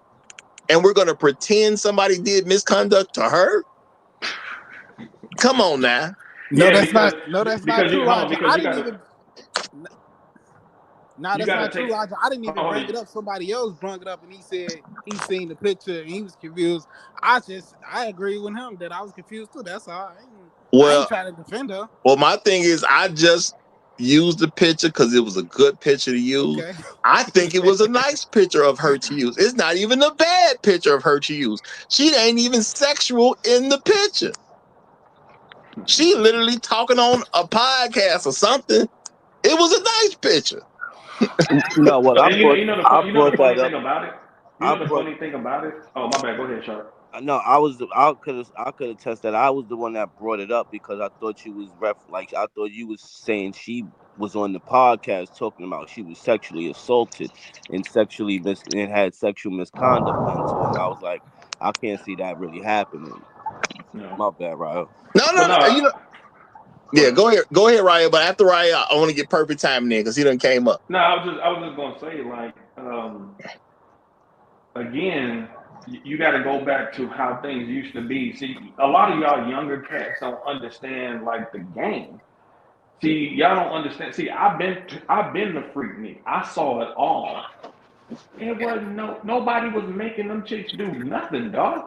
And we're going to pretend somebody did misconduct to her? Come on now. No, Yeah, that's because not true, hold on, Roger. because I you didn't gotta even. No, you that's gotta not take true, Roger. I didn't even hold bring on. it up. Somebody else brought it up, and he said he seen the picture and he was confused. I agree with him that I was confused too. That's all. I ain't Well, trying to defend her. well, my thing is I just used the picture because it was a good picture to use. Okay. I think it was a nice picture of her to use. It's not even a bad picture of her to use. She ain't even sexual in the picture. She literally talking on a podcast or something. It was a nice picture. No, well, And I you know the brought funny that thing up. about it. You I know the brought funny thing about it. Oh my bad. Go ahead, Sharp. no, I could attest that I was the one that brought it up because I thought you was I thought you was saying she was on the podcast talking about she was sexually assaulted and and had sexual misconduct done to her. And I was like, I can't see that really happening. No. My bad, Ryo. But no, You know. go Yeah, ahead. go ahead, Ryan. But after Ryan, I want to get perfect timing in because he done came up. No, I was just gonna say like again, you got to go back to how things used to be. See, a lot of y'all younger cats don't understand like the game. See, y'all don't understand. See, I've been the freak me. I saw it all. It wasn't nobody was making them chicks do nothing, dog.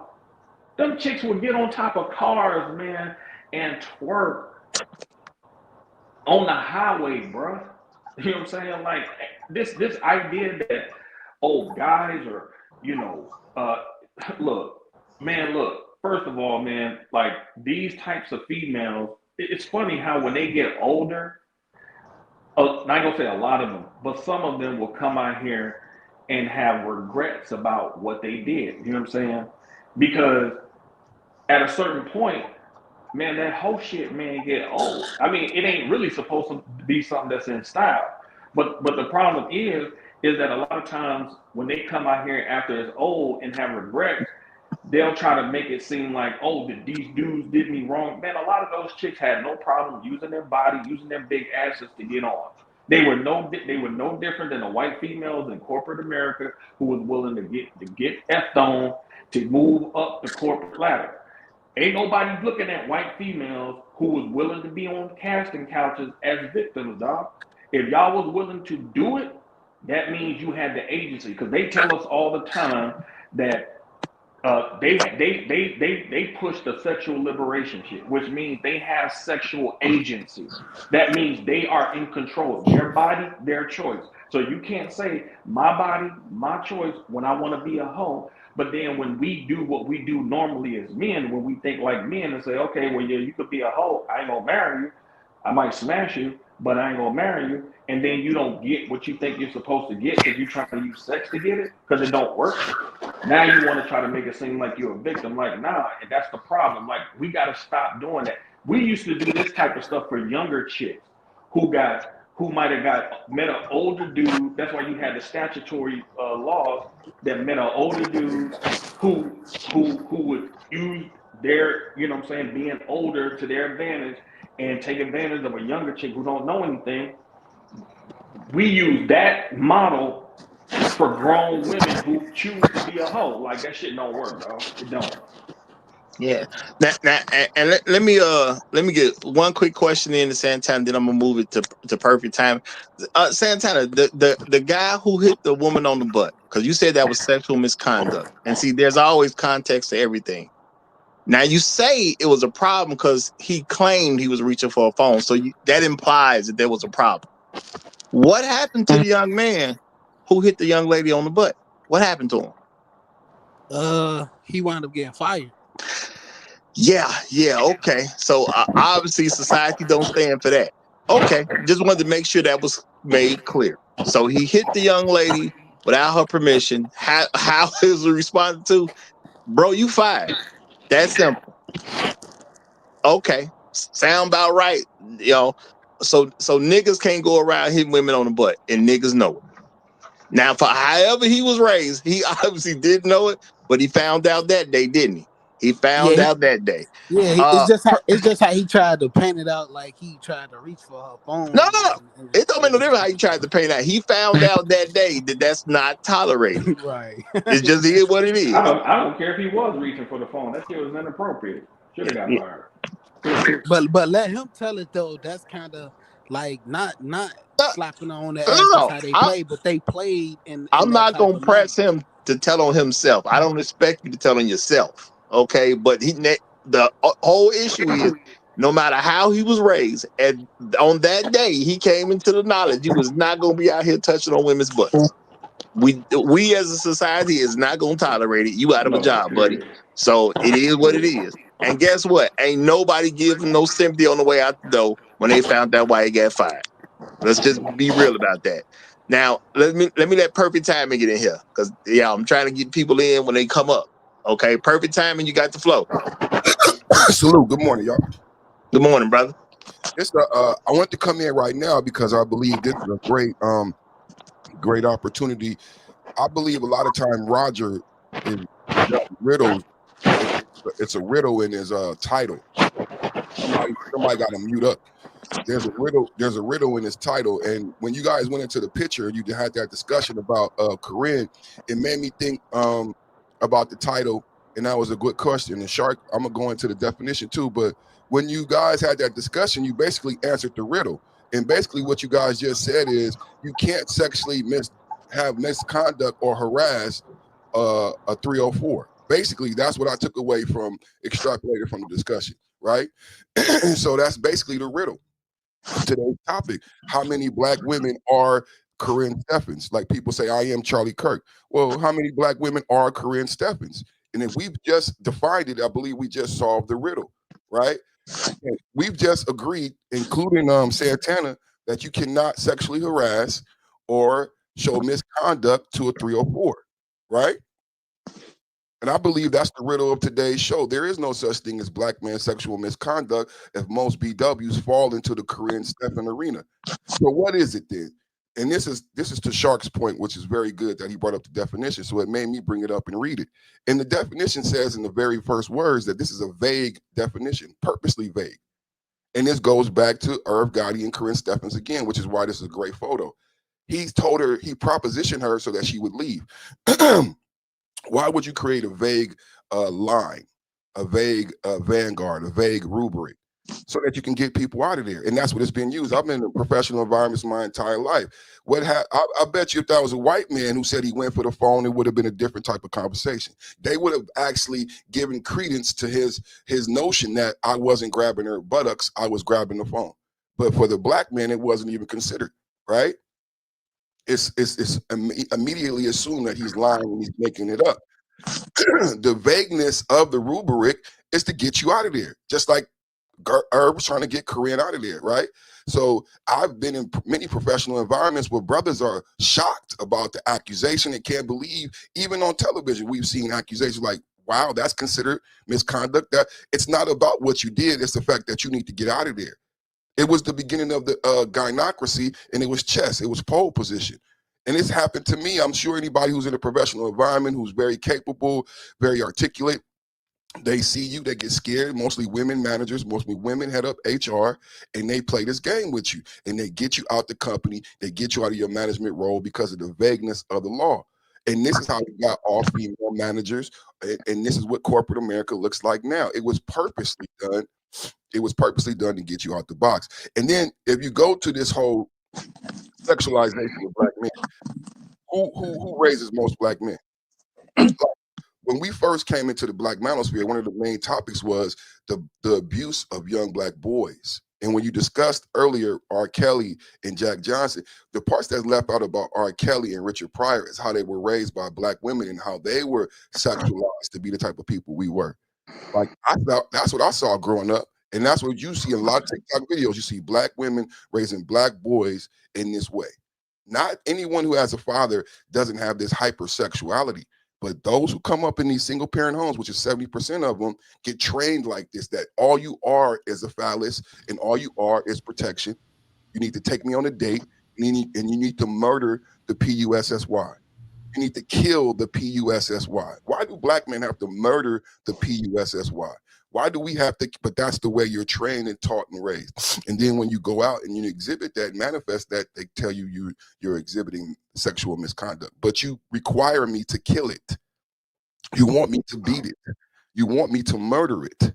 Them chicks would get on top of cars, man, and twerk on the highway, bro. You know what I'm saying? Like this idea that guys are, you know, look, man, look. First of all, man, like these types of females, it's funny how when they get older, not gonna say a lot of them, but some of them will come out here and have regrets about what they did. You know what I'm saying? Because at a certain point, man, that whole shit, man, get old. I mean, it ain't really supposed to be something that's in style. But the problem is that a lot of times when they come out here after it's old and have regrets, they'll try to make it seem like, oh, these dudes did me wrong. Man, a lot of those chicks had no problem using their body, using their big asses to get on. They were no different than the white females in corporate America who was willing to get effed on to move up the corporate ladder. Ain't nobody looking at white females who was willing to be on casting couches as victims, dog. If y'all was willing to do it, that means you had the agency. Because they tell us all the time that they push the sexual liberation shit, which means they have sexual agency. That means they are in control. Their body, their choice. So you can't say my body, my choice when I want to be a hoe. But then when we do what we do normally as men, when we think like men and say, okay, well, yeah, you could be a hoe. I ain't gonna marry you. I might smash you, but I ain't gonna marry you. And then you don't get what you think you're supposed to get because you're trying to use sex to get it because it don't work. Now you want to try to make it seem like you're a victim. Like, nah, and that's the problem. Like, we got to stop doing that. We used to do this type of stuff for younger chicks who might have met an older dude. That's why you had the statutory laws that met an older dude who would use their, you know what I'm saying, being older to their advantage and take advantage of a younger chick who don't know anything. We use that model for grown women who choose to be a hoe. Like that shit don't work, dog. It don't. Yeah. Let me get one quick question in to Santana, then I'm gonna move it to perfect time. Santana, the guy who hit the woman on the butt, because you said that was sexual misconduct. And see, there's always context to everything. Now you say it was a problem because he claimed he was reaching for a phone. So that implies that there was a problem. What happened to the young man who hit the young lady on the butt? What happened to him? He wound up getting fired. Yeah, okay. So obviously society don't stand for that. Okay, just wanted to make sure that was made clear. So he hit the young lady without her permission. How is the response to, bro, you fired? That's simple. Okay, sound about right. You know, so niggas can't go around hitting women on the butt, and niggas know it. Now, for however he was raised, he obviously didn't know it, but he found out that day, didn't he? He found out that day. Yeah, it's just how he tried to paint it out, like he tried to reach for her phone. No. It don't make no difference how he tried to paint out. He found out that day that that's not tolerated. Right. It's just what it is. I don't care if he was reaching for the phone. That shit was inappropriate. Should have got fired. But let him tell it though. That's kind of like not slapping on the ass. No, That's how they play, but they played in I'm that not type gonna of press manner. him to tell on himself. I don't expect you to tell on yourself. Okay, but the whole issue is no matter how he was raised, and on that day he came into the knowledge he was not gonna be out here touching on women's butts. We as a society is not gonna tolerate it. You out of a job, buddy. So it is what it is. And guess what? Ain't nobody giving no sympathy on the way out the door when they found out why he got fired. Let's just be real about that. Now, let me let perfect timing get in here. Because I'm trying to get people in when they come up. Okay, perfect timing, you got the flow. Salute. Good morning, y'all. Good morning, brother. I want to come in right now because I believe this is a great opportunity. I believe a lot of time Roger is riddles. It's a riddle in his title. Somebody got to mute up. There's a riddle in his title, and when you guys went into the picture, you had that discussion about Corinne. It made me think about the title, and that was a good question. And Shark, I'm gonna go into the definition too, but when you guys had that discussion, you basically answered the riddle, and basically what you guys just said is you can't sexually have misconduct or harass a 304. Basically, that's what I took away from extrapolated from the discussion, right? So that's basically the riddle. Today's topic: how many black women are Corinne Stephens? Like people say, I am Charlie Kirk. Well, how many black women are Corinne Stephens? And if we've just defined it, I believe we just solved the riddle, right? And we've just agreed, including Santana, that you cannot sexually harass or show misconduct to a 304, right? And I believe that's the riddle of today's show. There is no such thing as black man sexual misconduct if most BWs fall into the Corinne Stephen arena. So what is it then? And this is to Shark's point, which is very good that he brought up the definition. So it made me bring it up and read it. And the definition says in the very first words that this is a vague definition, purposely vague. And this goes back to Irv Gotti and Corinne Stephens again, which is why this is a great photo. He propositioned her so that she would leave. Why would you create a vague line, a vague vanguard, a vague rubric, so that you can get people out of there? And that's what it's been used. I've been in professional environments my entire life. I bet you if that was a white man who said he went for the phone, it would have been a different type of conversation. They would have actually given credence to his notion that I wasn't grabbing her buttocks, I was grabbing the phone. But for the black man, it wasn't even considered, right? It's immediately assumed that he's lying and he's making it up. The vagueness of the rubric is to get you out of there, just like Herb was trying to get Corinne out of there, right? So I've been in many professional environments where brothers are shocked about the accusation and can't believe, even on television, we've seen accusations like, wow, that's considered misconduct. That it's not about what you did, it's the fact that you need to get out of there. It was the beginning of the gynocracy, and it was chess. It was pole position. And it's happened to me. I'm sure anybody who's in a professional environment, who's very capable, very articulate, they see you, they get scared. Mostly women managers, mostly women head up HR, and they play this game with you. And they get you out the company. They get you out of your management role because of the vagueness of the law. And this is how we got all female managers. And this is what corporate America looks like now. It was purposely done. It was purposely done to get you out the box. And then if you go to this whole sexualization of black men, who raises most black men? When we first came into the black manosphere, one of the main topics was the abuse of young black boys. And when you discussed earlier R. Kelly and Jack Johnson, the parts that's left out about R. Kelly and Richard Pryor is how they were raised by black women and how they were sexualized to be the type of people we were. Like that's what I saw growing up. And that's what you see in a lot of TikTok videos. You see black women raising black boys in this way. Not anyone who has a father doesn't have this hypersexuality, but those who come up in these single parent homes, which is 70% of them, get trained like this, that all you are is a phallus and all you are is protection. You need to take me on a date and you need to murder the PUSSY. You need to kill the P-U-S-S-Y. Why do black men have to murder the P-U-S-S-Y? Why do we have to? But that's the way you're trained and taught and raised. And then when you go out and you exhibit that, manifest that, they tell you you're exhibiting sexual misconduct. But you require me to kill it. You want me to beat it. You want me to murder it,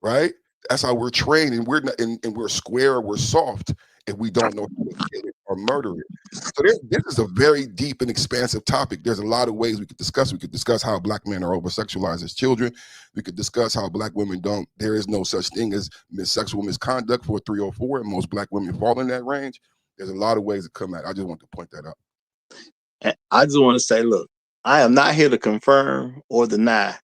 right? That's how we're trained, and we're not, and we're square, we're soft, and we don't know how to kill it or murder it. So this is a very deep and expansive topic. There's a lot of ways we could discuss. We could discuss how black men are over-sexualized as children. We could discuss how black women don't. There is no such thing as sexual misconduct for 304, and most black women fall in that range. There's a lot of ways to come at it. I just want to point that out. I just want to say, look, I am not here to confirm or deny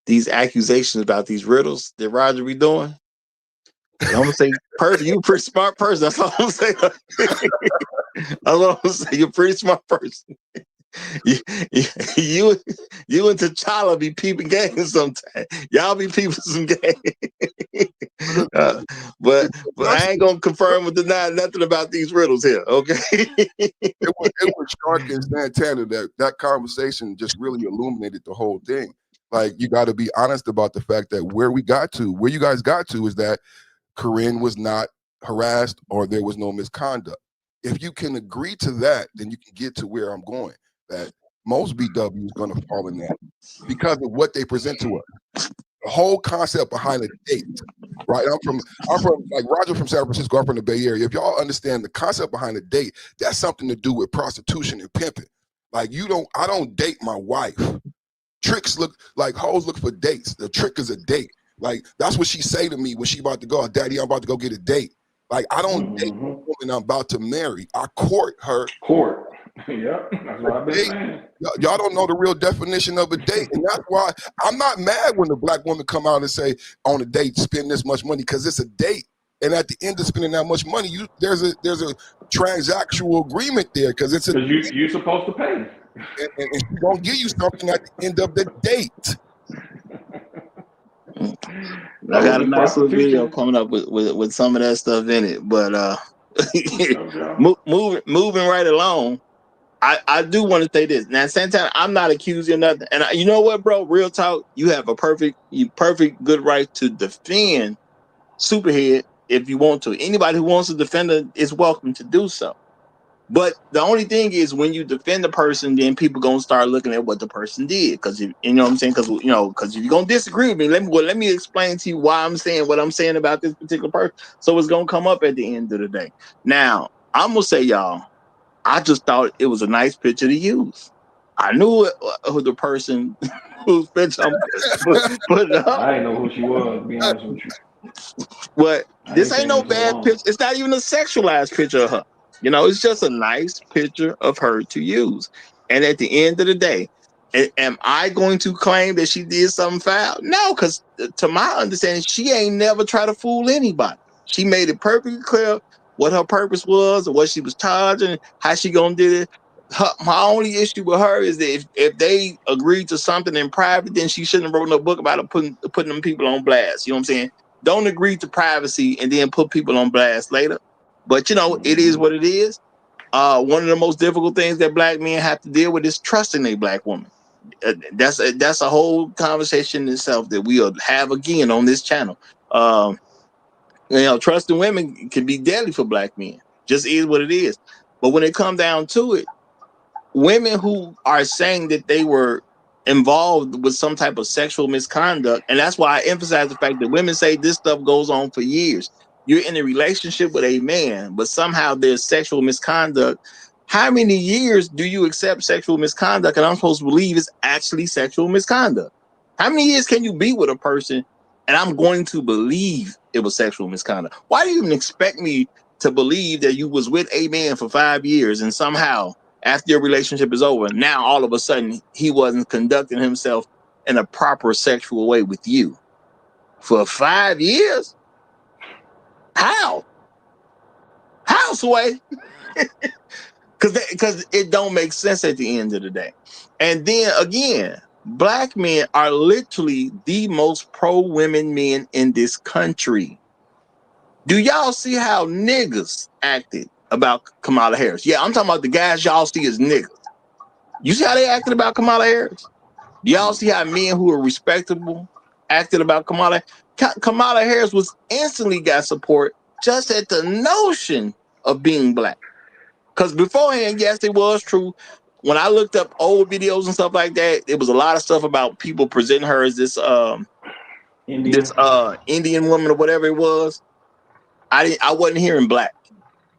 these accusations about these riddles that Roger be doing. And I'm gonna say, you a pretty smart person. That's all I'm gonna say. That's what I'm gonna say. You're a pretty smart person. You and T'Challa be peeping games sometimes. Y'all be peeping some games. But I ain't gonna confirm or deny nothing about these riddles here, okay? It was Shark and Santana that conversation just really illuminated the whole thing. Like, you got to be honest about the fact that where you guys got to is that Corinne was not harassed or there was no misconduct. If you can agree to that, then you can get to where I'm going. That most BW is going to fall in that because of what they present to us. The whole concept behind a date, right? I'm from like Roger from San Francisco. I'm from the Bay Area. If y'all understand the concept behind a date, that's something to do with prostitution and pimping. Like, I don't date my wife. Tricks look like hoes look for dates. The trick is a date. Like, that's what she say to me when she about to go, Daddy, I'm about to go get a date. Like, I don't date the woman I'm about to marry. I court her. Court. Yep, that's what I've been saying. Y'all don't know the real definition of a date. And that's why I'm not mad when the black woman come out and say, on a date, spend this much money, because it's a date. And at the end of spending that much money, there's a transactional agreement there, because it's you're supposed to pay. And she's gonna give you something at the end of the date. I got a nice little video coming up with some of that stuff in it, but moving right along, I do want to say this. Now, Santana, I'm not accusing nothing, and you know what, bro? Real talk, you have a perfect good right to defend Superhead if you want to. Anybody who wants to defend it is welcome to do so. But the only thing is, when you defend the person, then people gonna start looking at what the person did. Because you know what I'm saying? Because if you're gonna disagree with me, let me explain to you why I'm saying what I'm saying about this particular person. So it's gonna come up at the end of the day. Now, I'm gonna say, y'all, I just thought it was a nice picture to use. I knew who the person whose picture I'm putting up. I didn't know who she was, to be honest with you. But this ain't no bad picture. It's not even a sexualized picture of her. You know, it's just a nice picture of her to use. And at the end of the day, am I going to claim that she did something foul? No, because to my understanding, she ain't never tried to fool anybody. She made it perfectly clear what her purpose was and what she was charging, how she gonna do it. My only issue with her is that if they agreed to something in private, then she shouldn't have wrote no book about it, putting them people on blast. You know what I'm saying? Don't agree to privacy and then put people on blast later. But, you know, it is what it is. One of the most difficult things that black men have to deal with is trusting a black woman. That's a whole conversation in itself that we'll have again on this channel. Trusting women can be deadly for black men. Just is what it is. But when it comes down to it, women who are saying that they were involved with some type of sexual misconduct, and that's why I emphasize the fact that women say this stuff goes on for years. You're in a relationship with a man, but somehow there's sexual misconduct. How many years do you accept sexual misconduct? And I'm supposed to believe it's actually sexual misconduct. How many years can you be with a person and I'm going to believe it was sexual misconduct? Why do you even expect me to believe that you was with a man for 5 years and somehow after your relationship is over, now all of a sudden he wasn't conducting himself in a proper sexual way with you for 5 years? How, Sway? Because it don't make sense at the end of the day. And then again, black men are literally the most pro-women men in this country. Do y'all see how niggas acted about Kamala Harris? Yeah, I'm talking about the guys y'all see as niggas. You see how they acted about Kamala Harris? Y'all see how men who are respectable acted about Kamala? Kamala Harris was instantly got support just at the notion of being black. Because beforehand, yes, it was true. When I looked up old videos and stuff like that, there was a lot of stuff about people presenting her as this Indian woman or whatever it was. I wasn't hearing black.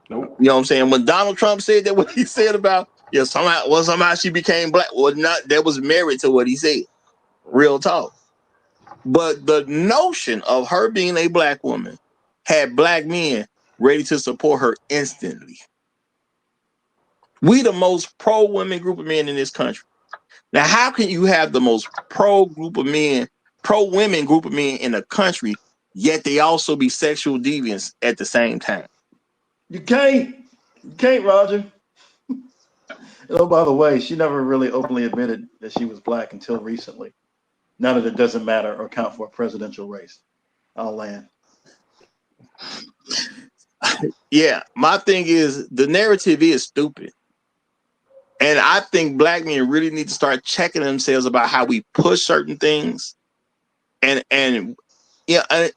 Nope. You know what I'm saying? When Donald Trump said that, what he said about somehow she became black, that was married to what he said. Real talk. But the notion of her being a black woman had black men ready to support her instantly. We the most pro women group of men in this country. Now, how can you have the most pro women group of men in the country, yet they also be sexual deviants at the same time? You can't, Roger. Oh, by the way, she never really openly admitted that she was black until recently. Now that it doesn't matter or count for a presidential race. I'll land. Yeah, my thing is the narrative is stupid. And I think black men really need to start checking themselves about how we push certain things. And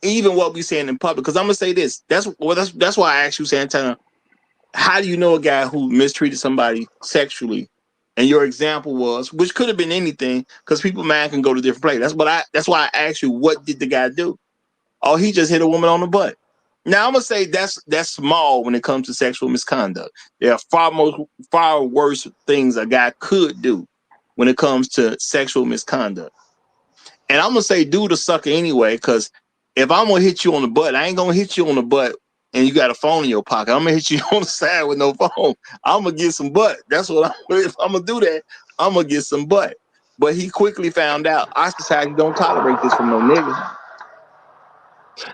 even what we saying in public. Because I'm gonna say this. That's why I asked you, Santana, how do you know a guy who mistreated somebody sexually? And your example was, which could have been anything, because people man can go to different places. That's why I asked you, what did the guy do? Oh, he just hit a woman on the butt. Now I'm gonna say that's small when it comes to sexual misconduct. There are far worse things a guy could do when it comes to sexual misconduct. And I'm gonna say do the sucker anyway, because if I'm gonna hit you on the butt, I ain't gonna hit you on the butt and you got a phone in your pocket. I'm gonna hit you on the side with no phone. I'm gonna get some butt. That's what if I'm gonna do that, I'm gonna get some butt. But he quickly found out our society don't tolerate this from no nigga.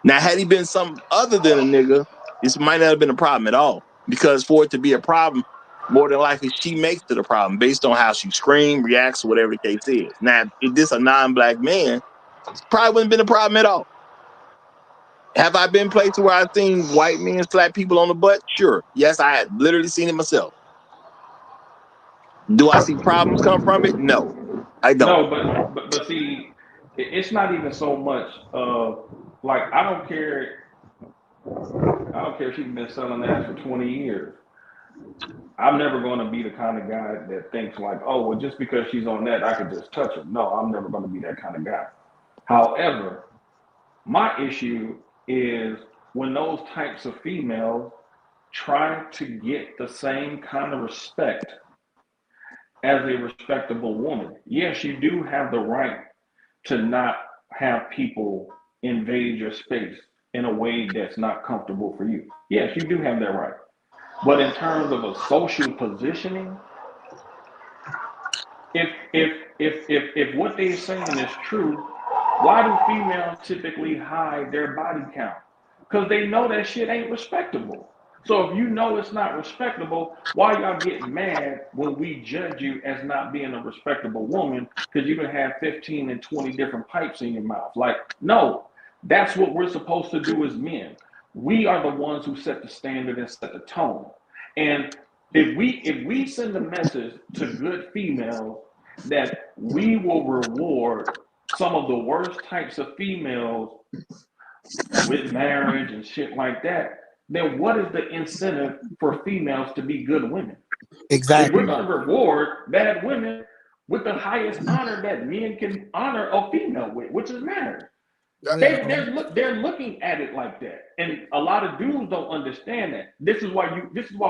Now, had he been something other than a nigga, this might not have been a problem at all. Because for it to be a problem, more than likely she makes it a problem based on how she screams, reacts, or whatever the case is. Now, if this a non-black man, it probably wouldn't have been a problem at all. Have I been places where I've seen white men slap people on the butt? Sure. Yes, I had literally seen it myself. Do I see problems come from it? No, I don't. No, but see, it's not even so much of like I don't care if she's been selling ass for 20 years. I'm never going to be the kind of guy that thinks like, oh, well, just because she's on that, I could just touch her. No, I'm never going to be that kind of guy. However, my issue is when those types of females try to get the same kind of respect as a respectable woman. Yes, you do have the right to not have people invade your space in a way that's not comfortable for you. Yes, you do have that right. But in terms of a social positioning, if what they're saying is true, why do females typically hide their body count? Because they know that shit ain't respectable. So if you know it's not respectable, why y'all get mad when we judge you as not being a respectable woman because you can have 15 and 20 different pipes in your mouth? Like, no, that's what we're supposed to do as men. We are the ones who set the standard and set the tone. And if we send a message to good females that we will reward some of the worst types of females with marriage and shit like that, then what is the incentive for females to be good women? Exactly. If we're going to reward bad women with the highest honor that men can honor a female with, which is marriage. They're looking at it like that, and a lot of dudes don't understand that. This is why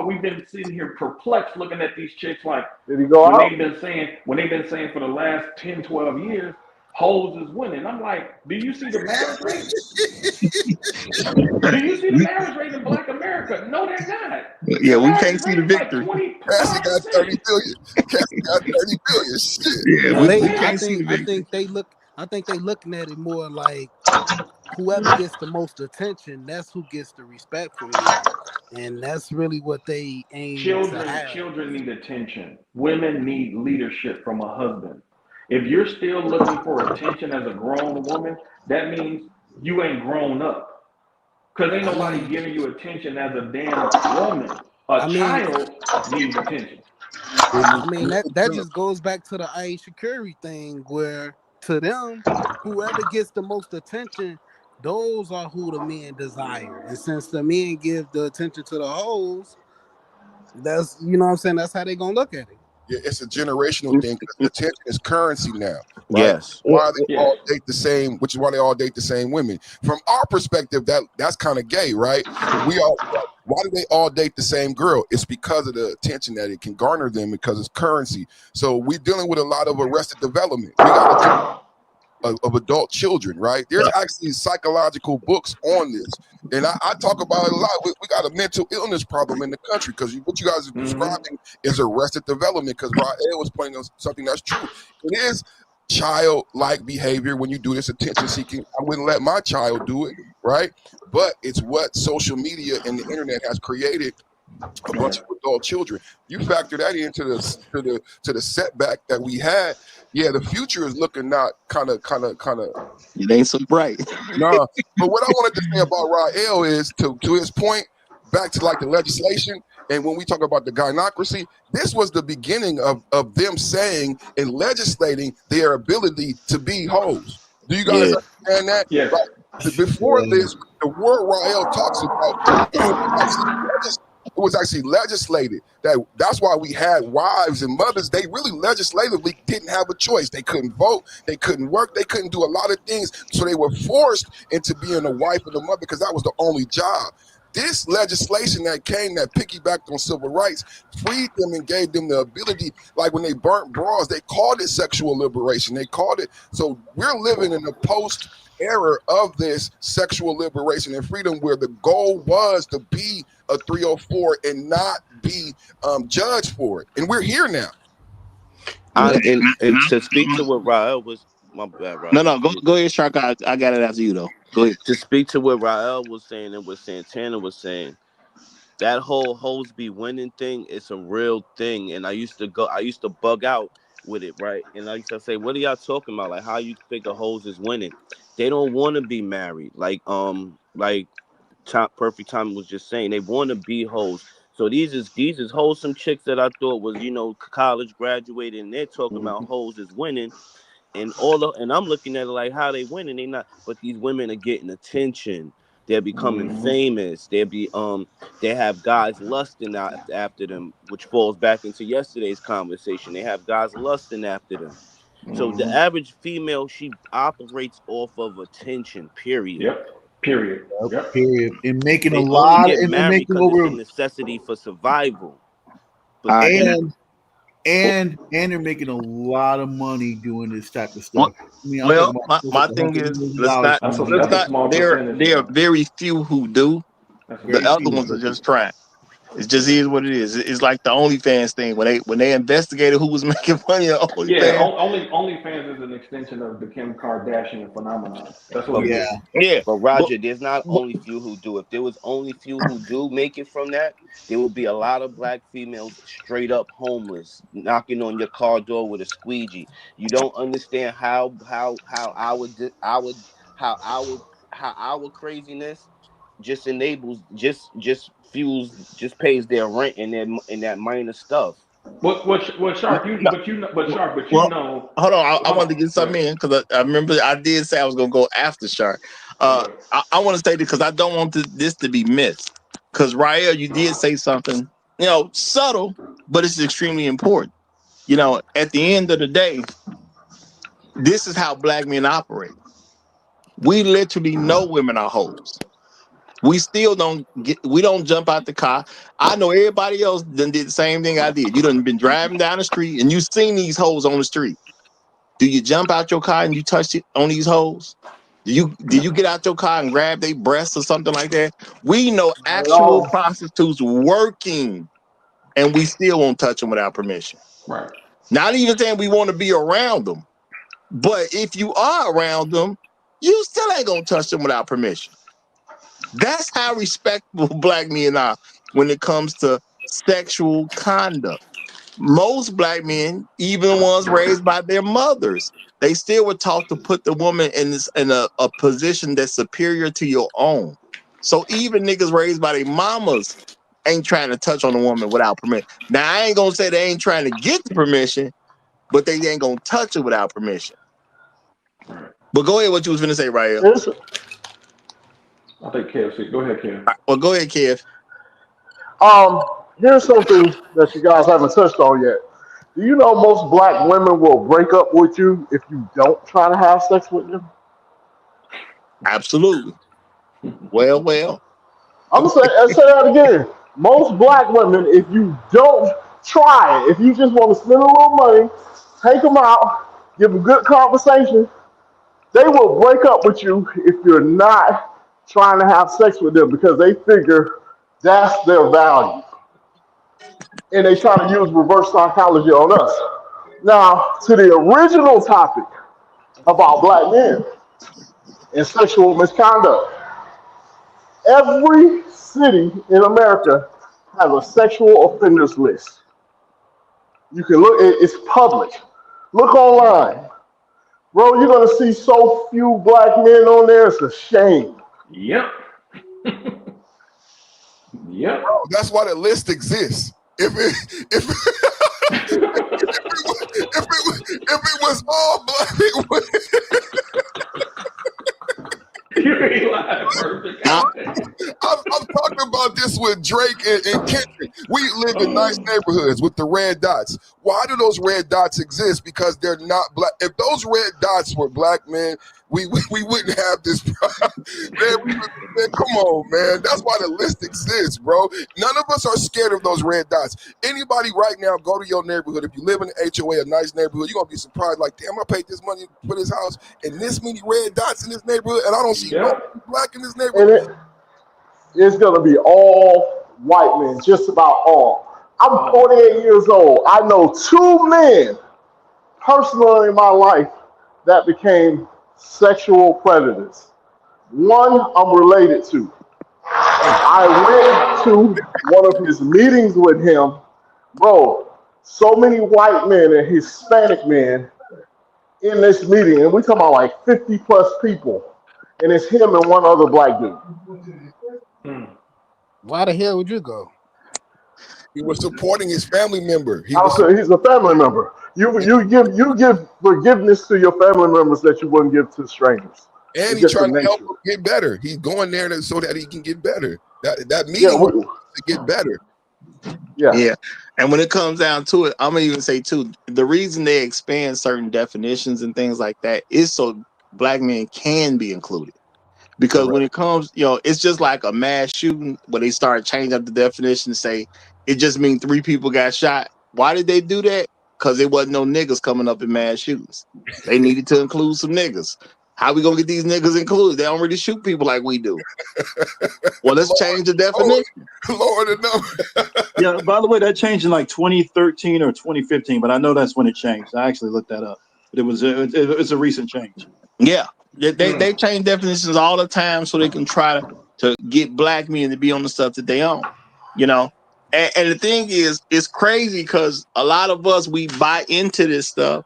we've been sitting here perplexed, looking at these chicks like when they've been saying for the last 10, 12 years, hoes is winning. I'm like, do you see the marriage rate? Do you see the marriage rate in Black America? No, they're not. Yeah, we can't see the victory. Cassie got 30 billion. Cassie got 30 billion. Shit. Yeah, Well, we can't see the victory. I think they looking at it more like whoever gets the most attention, that's who gets the respect from men. And that's really what they aim to have. Children need attention. Women need leadership from a husband. If you're still looking for attention as a grown woman, that means you ain't grown up. Because ain't nobody giving you attention as a damn woman. A child needs attention. I mean, that just goes back to the Aisha Curry thing, where to them, whoever gets the most attention, those are who the men desire. And since the men give the attention to the hoes, that's, you know what I'm saying, that's how they gonna look at it. Yeah, it's a generational thing because attention is currency now, right? Yes. Why they Yeah. all date the same, which is why they all date the same women. From our perspective, that's kind of gay, right? Why do they all date the same girl? It's because of the attention that it can garner them because it's currency. So we're dealing with a lot of arrested development. We got of adult children, right? There's actually psychological books on this. And I talk about it a lot. We got a mental illness problem in the country because what you guys are describing is arrested development because Rael was pointing on something that's true. It is childlike behavior when you do this attention seeking. I wouldn't let my child do it, right? But it's what social media and the internet has created a bunch of adult children. You factor that into the setback that we had. Yeah, the future is looking not kind of. It ain't so bright. Nah, but what I wanted to say about Rael is to his point, back to like the legislation, and when we talk about the gynocracy, this was the beginning of them saying and legislating their ability to be hoes. Do you guys understand that? Yes. Like, before this, the word Rael talks about it was actually legislated. That's why we had wives and mothers. They really legislatively didn't have a choice. They couldn't vote. They couldn't work. They couldn't do a lot of things. So they were forced into being a wife and a mother because that was the only job. This legislation that came that piggybacked on civil rights freed them and gave them the ability, like when they burnt bras, they called it sexual liberation. They called it. So we're living in a post era of this sexual liberation and freedom where the goal was to be a 304 and not be judged for it. And we're here now. And to speak to what Rael was, my bad, Rael. No, go ahead, Shark. I got it after you though. Go ahead. To speak to what Rael was saying and what Santana was saying, that whole hoes be winning thing is a real thing. And I used to bug out with it, right? And I used to say, what are y'all talking about? Like, how you figure hoes is winning? They don't want to be married. Like Perfect Time was just saying, they want to be hoes. So these is wholesome chicks that I thought was, college graduated, and they're talking about hoes is winning. And I'm looking at it like, how they winning? They not, but these women are getting attention. They're becoming famous. They have guys lusting after them, which falls back into yesterday's conversation. They have guys lusting after them. So the average female, she operates off of attention. Period. Yep. Period. Yep. Period. And making They a only lot get and married making because over it's a necessity for survival. But and they're making a lot of money doing this type of stuff. I mean, Well, my thing is, let's not. small There percentage, are very few who do. The other ones are just trying. It just is what it is. It's like the OnlyFans thing when they investigated who was making money on OnlyFans. Yeah, OnlyFans is an extension of the Kim Kardashian phenomenon. That's what it is. Yeah. But Roger, there's not only few who do. If there was only few who do make it from that, there would be a lot of black females straight up homeless, knocking on your car door with a squeegee. You don't understand how our craziness just enables just fuels just pays their rent and that minor stuff. What Sharp? Sharp, Hold on. I wanted to get something in because I remember I did say I was gonna go after Shark. I want to say this because I don't want this to be missed. Because Rael, you did say something, subtle, but it's extremely important. At the end of the day, this is how black men operate. We literally know women are hoes. We still we don't jump out the car. I know everybody else done did the same thing I did. You done been driving down the street and you seen these hoes on the street. Do you jump out your car and you touch it on these hoes? Do you get out your car and grab their breasts or something like that? We know actual prostitutes working and we still won't touch them without permission. Right. Not even saying we want to be around them. But if you are around them, you still ain't gonna touch them without permission. That's how respectable black men are when it comes to sexual conduct. Most black men, even ones raised by their mothers, they still were taught to put the woman in a position that's superior to your own. So even niggas raised by their mamas ain't trying to touch on a woman without permission. Now, I ain't gonna say they ain't trying to get the permission, but they ain't gonna touch it without permission. But go ahead, what you was gonna say, right here. I think Kev. Go ahead, Kev. Well, go ahead, Kev. Here's something that you guys haven't touched on yet. Do you know most black women will break up with you if you don't try to have sex with them? Absolutely. Well. I'm gonna say that again. Most black women, if you don't try it, if you just want to spend a little money, take them out, give them good conversation, they will break up with you if you're not trying to have sex with them because they figure that's their value. And they try to use reverse psychology on us. Now, to the original topic about black men and sexual misconduct. Every city in America has a sexual offenders list. You can look, it's public. Look online. Bro, you're going to see so few black men on there, it's a shame. Yep. Yep. Bro, that's why the list exists. If it was all black people. You ain't lying, perfect. I'm talking about this with Drake and Kendrick. We live in nice neighborhoods with the red dots. Why do those red dots exist? Because they're not black. If those red dots were black men, we wouldn't have this problem. Man, come on, man. That's why the list exists, bro. None of us are scared of those red dots. Anybody right now, go to your neighborhood. If you live in an HOA, a nice neighborhood, you're going to be surprised. Like, damn, I paid this money for this house and this many red dots in this neighborhood, and I don't see no black in this neighborhood. It's going to be all white men, just about all. I'm 48 years old. I know two men personally in my life that became sexual predators. One I'm related to. I went to one of his meetings with him. Bro, so many white men and Hispanic men in this meeting, and we're talking about like 50 plus people, and it's him and one other black dude. Why the hell would you go? He was supporting his family member. He's a family member. You give forgiveness to your family members that you wouldn't give to strangers. And he's trying to help him get better. He's going there so that he can get better. That meeting to get better. Yeah. And when it comes down to it, I'm gonna even say too, the reason they expand certain definitions and things like that is so black men can be included. Because when it comes, it's just like a mass shooting where they start changing up the definition to say it just means 3 people got shot. Why did they do that? Because there wasn't no niggas coming up in mass shootings. They needed to include some niggas. How we gonna get these niggas included? They don't really shoot people like we do. Well, let's change the definition. Lord, no. Yeah, by the way, that changed in like 2013 or 2015, but I know that's when it changed. I actually looked that up. But it's a recent change. Yeah. They change definitions all the time so they can try to get black men to be on the stuff that they own. And the thing is, it's crazy because a lot of us, we buy into this stuff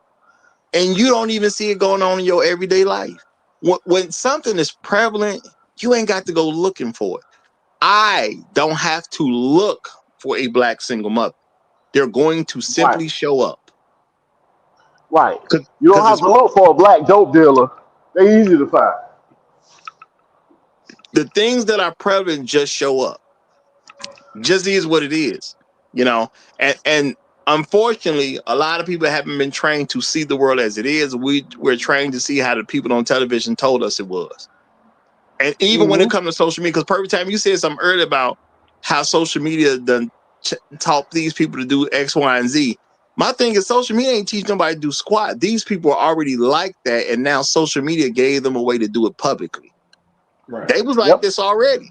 and you don't even see it going on in your everyday life. When something is prevalent, you ain't got to go looking for it. I don't have to look for a black single mother. They're going to simply show up. Right. You don't have to look for a black dope dealer. They're easy to find. The things that are prevalent just show up. Just is what it is, and unfortunately, a lot of people haven't been trained to see the world as it is. We're trained to see how the people on television told us it was. And even when it comes to social media, because perfect time, you said something earlier about how social media done taught these people to do X, Y, and Z. My thing is social media ain't teach nobody to do squat. These people are already like that, and now social media gave them a way to do it publicly. Right. They was like this already.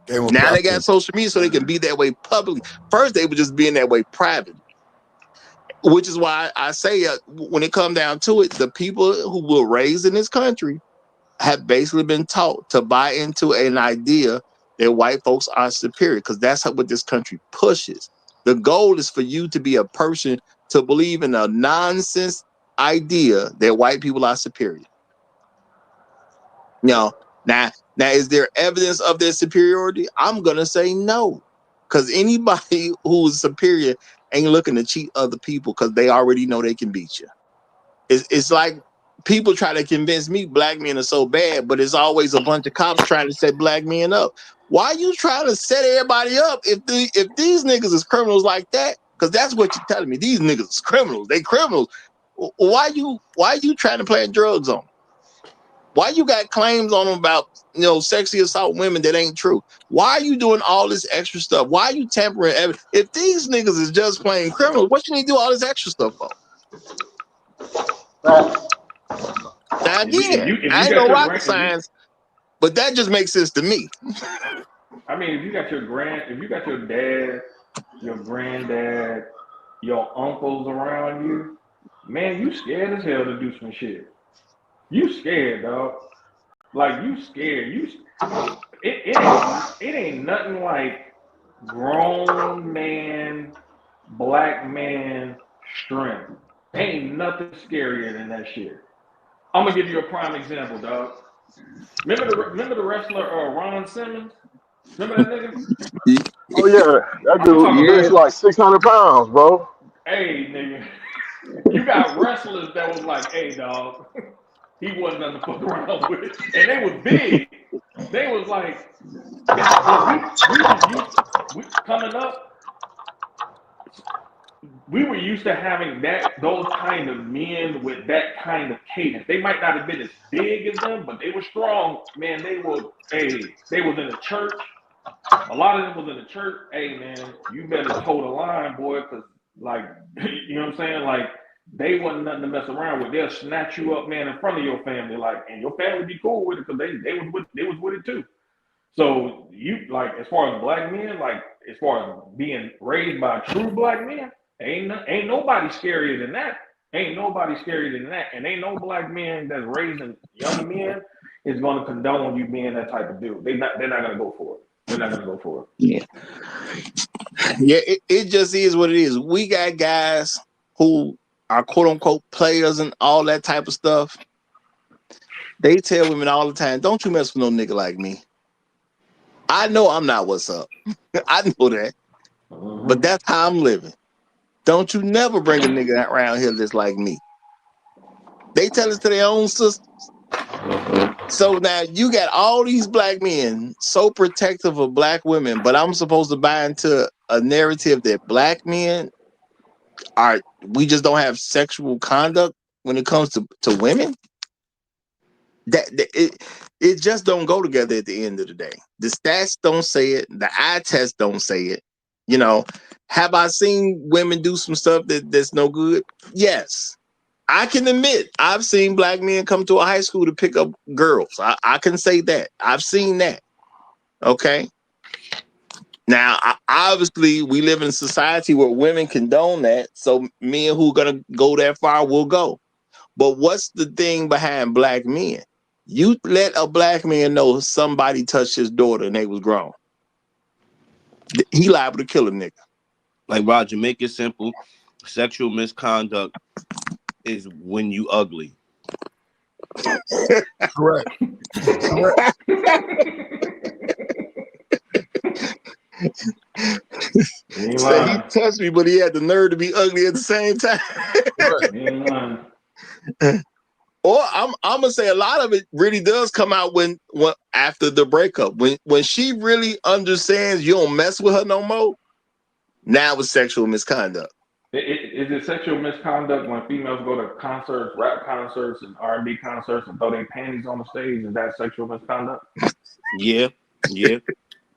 Now they got social media so they can be that way publicly. First, they were just being that way privately. Which is why I say when it comes down to it, the people who were raised in this country have basically been taught to buy into an idea that white folks are superior because that's what this country pushes. The goal is for you to be a person to believe in a nonsense idea that white people are superior. Now, is there evidence of their superiority? I'm going to say no, Because anybody who's superior ain't looking to cheat other people because they already know they can beat you. It's like people try to convince me black men are so bad, but it's always a bunch of cops trying to set black men up. Why are you trying to set everybody up if these niggas is criminals like that? Because that's what you're telling me. These niggas is criminals. They criminals. Why you trying to plant drugs on them? Why you got claims on them about sexually assault women that ain't true? Why are you doing all this extra stuff? Why are you tampering evidence? If these niggas is just plain criminals, what you need to do all this extra stuff for? Now again, If I you ain't got no your rocket science, but that just makes sense to me. I mean, if you got your dad, your granddad, your uncles around you, man, you scared as hell to do some shit. You scared, dog. Like you scared. It ain't nothing like grown man, black man strength. Ain't nothing scarier than that shit. I'm gonna give you a prime example, dog. Remember the wrestler Ron Simmons? Remember that nigga? Oh yeah, that I'm talking dude about. bench like 600 pounds, bro. Hey, nigga, you got wrestlers that was like, hey, dog, he wasn't nothing to fuck around with, and they was big. They was like, but we was used coming up. We were used to having those kind of men with that kind of cadence. They might not have been as big as them, but they were strong. Man, they was in the church. A lot of them was in the church. Hey, man, you better toe the line, boy, because, like, you know what I'm saying? Like, they wasn't nothing to mess around with. They'll snatch you up, man, in front of your family, like, and your family be cool with it because they was with it too. So you like, as far as black men, like as far as being raised by true black men, ain't nobody scarier than that. Ain't nobody scarier than that, and ain't no black man that's raising young men is going to condone you being that type of dude. They're not going to go for it. They're not going to go for it. Yeah, it just is what it is. We got guys who are quote unquote players and all that type of stuff. They tell women all the time, "Don't you mess with no nigga like me." I know I'm not what's up. I know that. But that's how I'm living. Don't you never bring a nigga around here that's like me. They tell us to their own sisters. So now you got all these black men so protective of black women, but I'm supposed to buy into a narrative that black men we just don't have sexual conduct when it comes to women? It just don't go together at the end of the day. The stats don't say it. The eye test don't say it. Have I seen women do some stuff that's no good? Yes. I can admit I've seen black men come to a high school to pick up girls. I can say that. I've seen that. Okay. Now, obviously, we live in a society where women condone that. So men who are going to go that far will go. But what's the thing behind black men? You let a black man know somebody touched his daughter and they was grown. He liable to kill a nigga. Like Roger, make it simple. Sexual misconduct is when you ugly. Correct. So he touched me, but he had the nerve to be ugly at the same time. Or I'm gonna say a lot of it really does come out when after the breakup. When she really understands you don't mess with her no more, now it's sexual misconduct. Is it sexual misconduct when females go to concerts, rap concerts, and R&B concerts and throw their panties on the stage? Is that sexual misconduct? Yeah.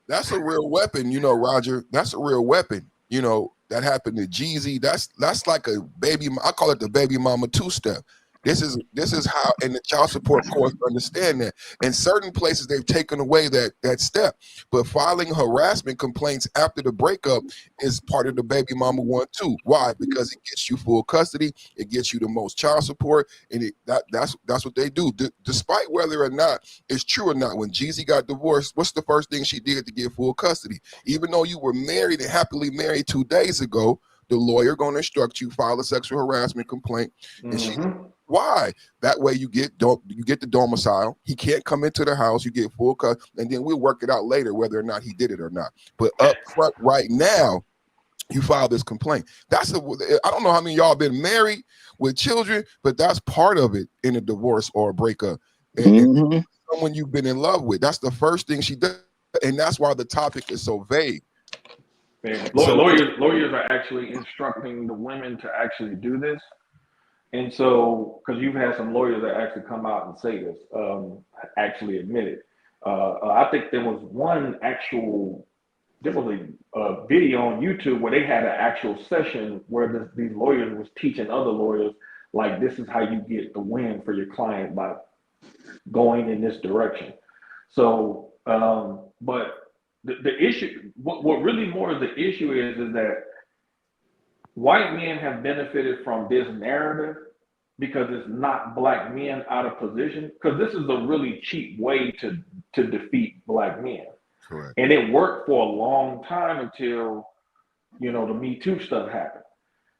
That's a real weapon, Roger. That's a real weapon. That happened to Jeezy. That's like a baby. I call it the baby mama two-step. This is how, and the child support courts understand that. In certain places, they've taken away that step. But filing harassment complaints after the breakup is part of the baby mama 1 too. Why? Because it gets you full custody, it gets you the most child support, and that's what they do. Despite whether or not it's true or not, when Jeezy got divorced, what's the first thing she did to get full custody? Even though you were married and happily married 2 days ago, the lawyer going to instruct you, file a sexual harassment complaint, and Why? That way you get the domicile. He can't come into the house. You get full cut, and then we'll work it out later whether or not he did it or not. But up front, right now, you file this complaint. I don't know how many of y'all been married with children, but that's part of it in a divorce or a breakup. And someone you've been in love with, that's the first thing she does, and that's why the topic is so vague. So, lawyers are actually instructing the women to actually do this. And so, because you've had some lawyers that actually come out and say this, actually admit it. I think there was a video on YouTube where they had an actual session where these lawyers was teaching other lawyers, like, this is how you get the win for your client by going in this direction. So, but the issue, what really more of the issue is that white men have benefited from this narrative because it's knocked black men out of position, because this is a really cheap way to defeat black men. Correct. And it worked for a long time until, the Me Too stuff happened.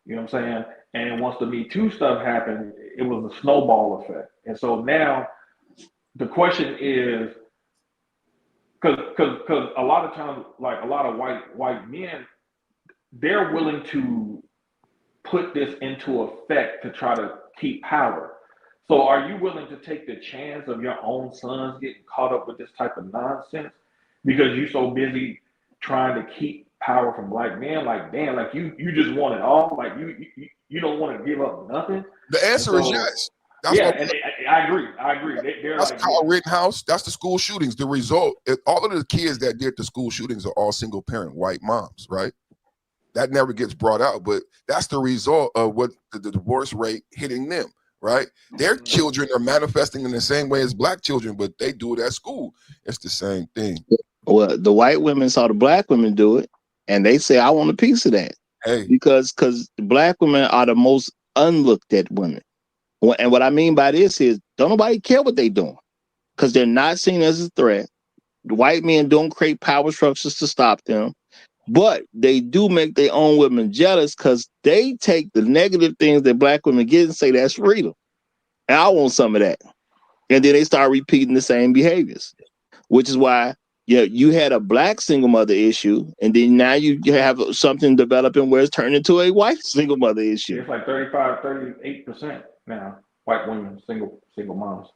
You know what I'm saying? And once the Me Too stuff happened, it was a snowball effect. And so now the question is, because a lot of times, like a lot of white men, they're willing to put this into effect to try to keep power. So are you willing to take the chance of your own sons getting caught up with this type of nonsense because you're so busy trying to keep power from black men? Like, damn, like you just want it all. Like you don't want to give up nothing. The answer is yes. That's I agree. That's like, Kyle Rittenhouse. That's the school shootings. The result, all of the kids that did the school shootings are all single parent white moms, right? That never gets brought out, but that's the result of what the divorce rate hitting them, right? Their children are manifesting in the same way as black children, but they do it at school. It's the same thing. Well, the white women saw the black women do it, and they say, I want a piece of that. Hey. Because the black women are the most unlooked at women. And what I mean by this is, don't nobody care what they're doing because they're not seen as a threat. The white men don't create power structures to stop them. But they do make their own women jealous because they take the negative things that black women get and say that's freedom. And I want some of that. And then they start repeating the same behaviors, which is why you had a black single mother issue, and then now you have something developing where it's turned into a white single mother issue. It's like 38% now, white women, single moms.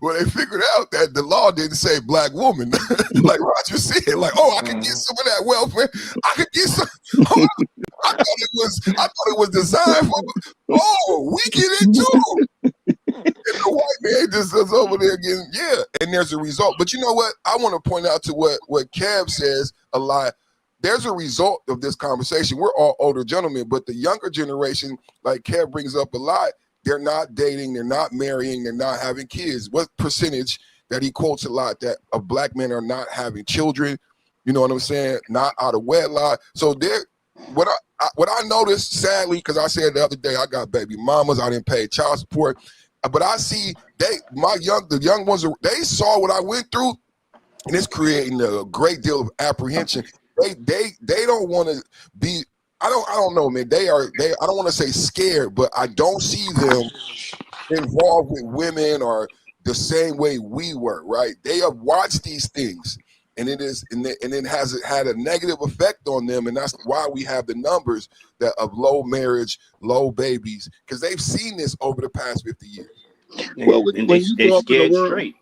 Well, they figured out that the law didn't say black woman, like Roger said. Like, I could get some of that welfare. I could get some. I thought it was designed for. We get it too. And the white man just is over there getting and there's a result. But you know what? I want to point out to what Kev says a lot. There's a result of this conversation. We're all older gentlemen, but the younger generation, like Kev brings up a lot, they're not dating, they're not marrying, they're not having kids. What percentage that he quotes a lot that of black men are not having children? You know what I'm saying? Not out of wedlock. So what I noticed, sadly, because I said the other day I got baby mamas, I didn't pay child support, but I see the young ones, they saw what I went through, and it's creating a great deal of apprehension. They don't want to be. I don't know, man. I don't want to say scared, but I don't see them involved with women or the same way we were, right? They have watched these things, and it has had a negative effect on them, and that's why we have the numbers of low marriage, low babies, because they've seen this over the past 50 years. Well, when you grow up in the world,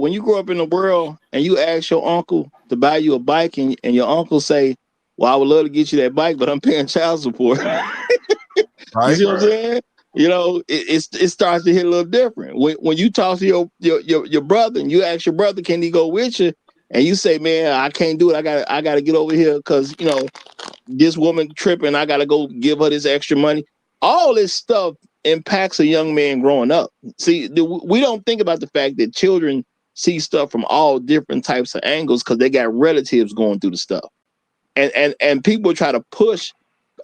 when you grow up in the world and you ask your uncle to buy you a bike, and your uncle say, well, I would love to get you that bike, but I'm paying child support. You see what I'm saying? It starts to hit a little different. When you talk to your brother and you ask your brother, can he go with you? And you say, man, I can't do it. I gotta get over here because this woman tripping. I gotta go give her this extra money. All this stuff impacts a young man growing up. See, we don't think about the fact that children see stuff from all different types of angles because they got relatives going through the stuff. And people try to push,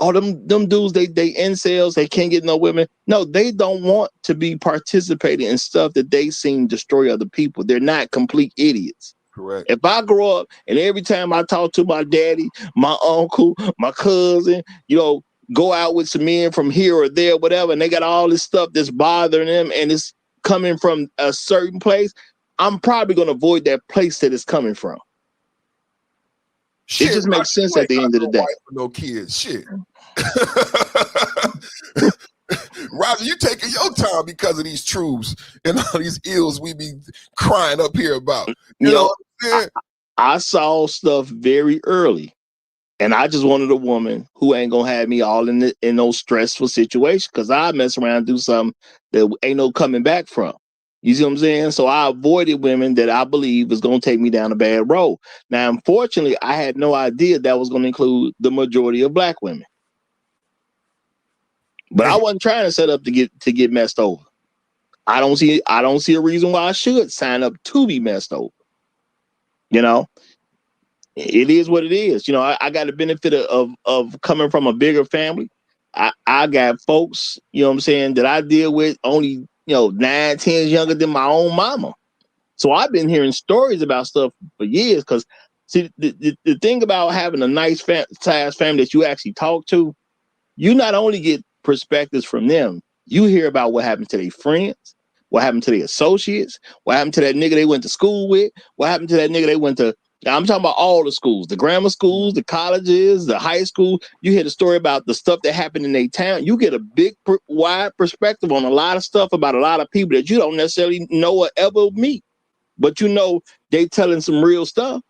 them dudes, they incels, they can't get no women. No, they don't want to be participating in stuff that they seen destroy other people. They're not complete idiots. Correct. If I grow up and every time I talk to my daddy, my uncle, my cousin, go out with some men from here or there, whatever, and they got all this stuff that's bothering them and it's coming from a certain place, I'm probably going to avoid that place that it's coming from. Shit, it just makes sense you at the end of the no day. wife or no kids. Shit. Roger, you taking your time because of these truths and all these ills we be crying up here about. You know what I'm saying? I saw stuff very early, and I just wanted a woman who ain't gonna have me all in those stressful situations, because I mess around and do something that ain't no coming back from. You see what I'm saying? So I avoided women that I believe was gonna take me down a bad road. Now, unfortunately, I had no idea that was gonna include the majority of black women. But I wasn't trying to set up to get messed over. I don't see a reason why I should sign up to be messed over. You know, it is what it is. You know, I got the benefit of coming from a bigger family. I got folks, you know what I'm saying, that I deal with only, 9, 10 years younger than my own mama. So I've been hearing stories about stuff for years. Because see, the thing about having a nice size family that you actually talk to, you not only get perspectives from them, you hear about what happened to their friends, what happened to their associates, what happened to that nigga they went to school with, what happened to that nigga they went to. I'm talking about all the schools, the grammar schools, the colleges, the high school. You hear the story about the stuff that happened in their town. You get a big, wide perspective on a lot of stuff about a lot of people that you don't necessarily know or ever meet. But they telling some real stuff.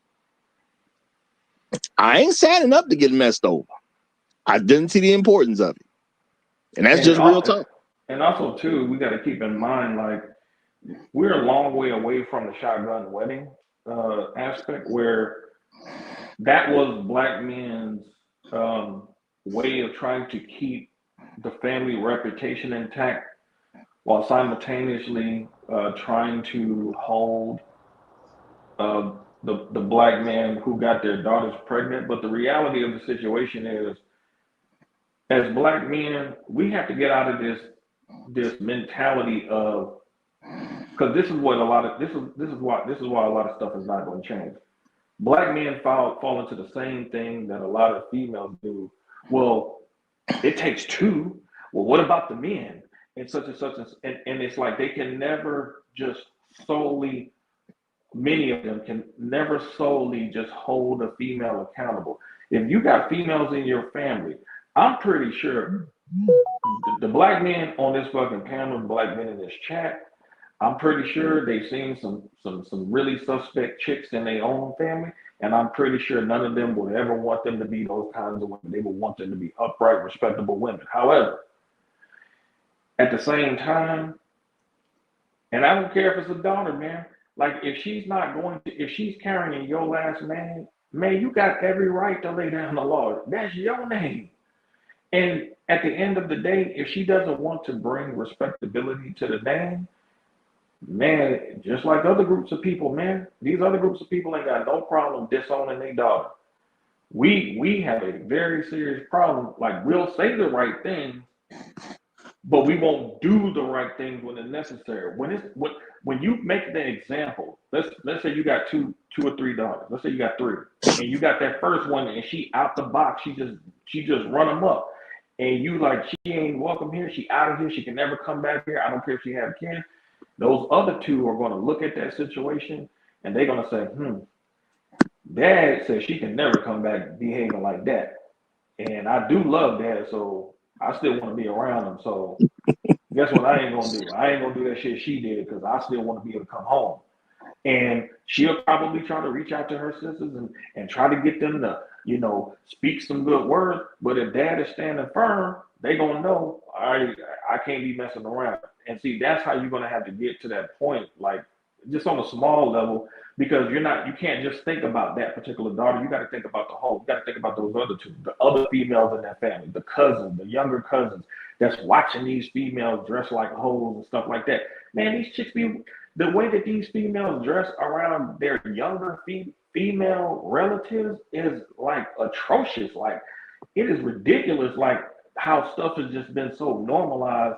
I ain't signing up to get messed over. I didn't see the importance of it. And that's just real talk. And also, too, we got to keep in mind, like, we're a long way away from the shotgun wedding aspect, where that was black men's way of trying to keep the family reputation intact while simultaneously trying to hold the black man who got their daughters pregnant. But the reality of the situation is, as black men, we have to get out of this mentality of, because this is why a lot of stuff is not going to change. Black men fall into the same thing that a lot of females do. Well, it takes two. Well, what about the men? And such and such, and it's like they can never just solely. Many of them can never solely just hold a female accountable. If you got females in your family, I'm pretty sure the black men on this fucking panel, the black men in this chat, I'm pretty sure they've seen some really suspect chicks in their own family, and I'm pretty sure none of them would ever want them to be those kinds of women. They would want them to be upright, respectable women. However, at the same time, and I don't care if it's a daughter, man. Like, if she's carrying your last name, man, you got every right to lay down the law. That's your name. And at the end of the day, if she doesn't want to bring respectability to the name, man, just like other groups of people, man, these other groups of people ain't got no problem disowning their daughter. We have a very serious problem. Like, we'll say the right thing, but we won't do the right things when it's necessary. When you make the example, let's say you got two or three daughters. Let's say you got three, and you got that first one, and she out the box, she just run them up, and you like, she ain't welcome here. She out of here. She can never come back here. I don't care if she have kids. Those other two are going to look at that situation, and they're going to say, Dad says she can never come back behaving like that, and I do love Dad, so I still want to be around him. So guess what I ain't going to do? I ain't going to do that shit she did, because I still want to be able to come home. And she'll probably try to reach out to her sisters and try to get them to, speak some good words. But if Dad is standing firm, they going to know, I can't be messing around. And see, that's how you're going to have to get to that point, like, just on a small level, because you can't just think about that particular daughter. You got to think about the whole. You got to think about those other two, the other females in that family, the cousins, the younger cousins that's watching these females dress like hoes and stuff like that. Man, these chicks the way that these females dress around their younger female relatives is like atrocious. Like, it is ridiculous. Like, how stuff has just been so normalized.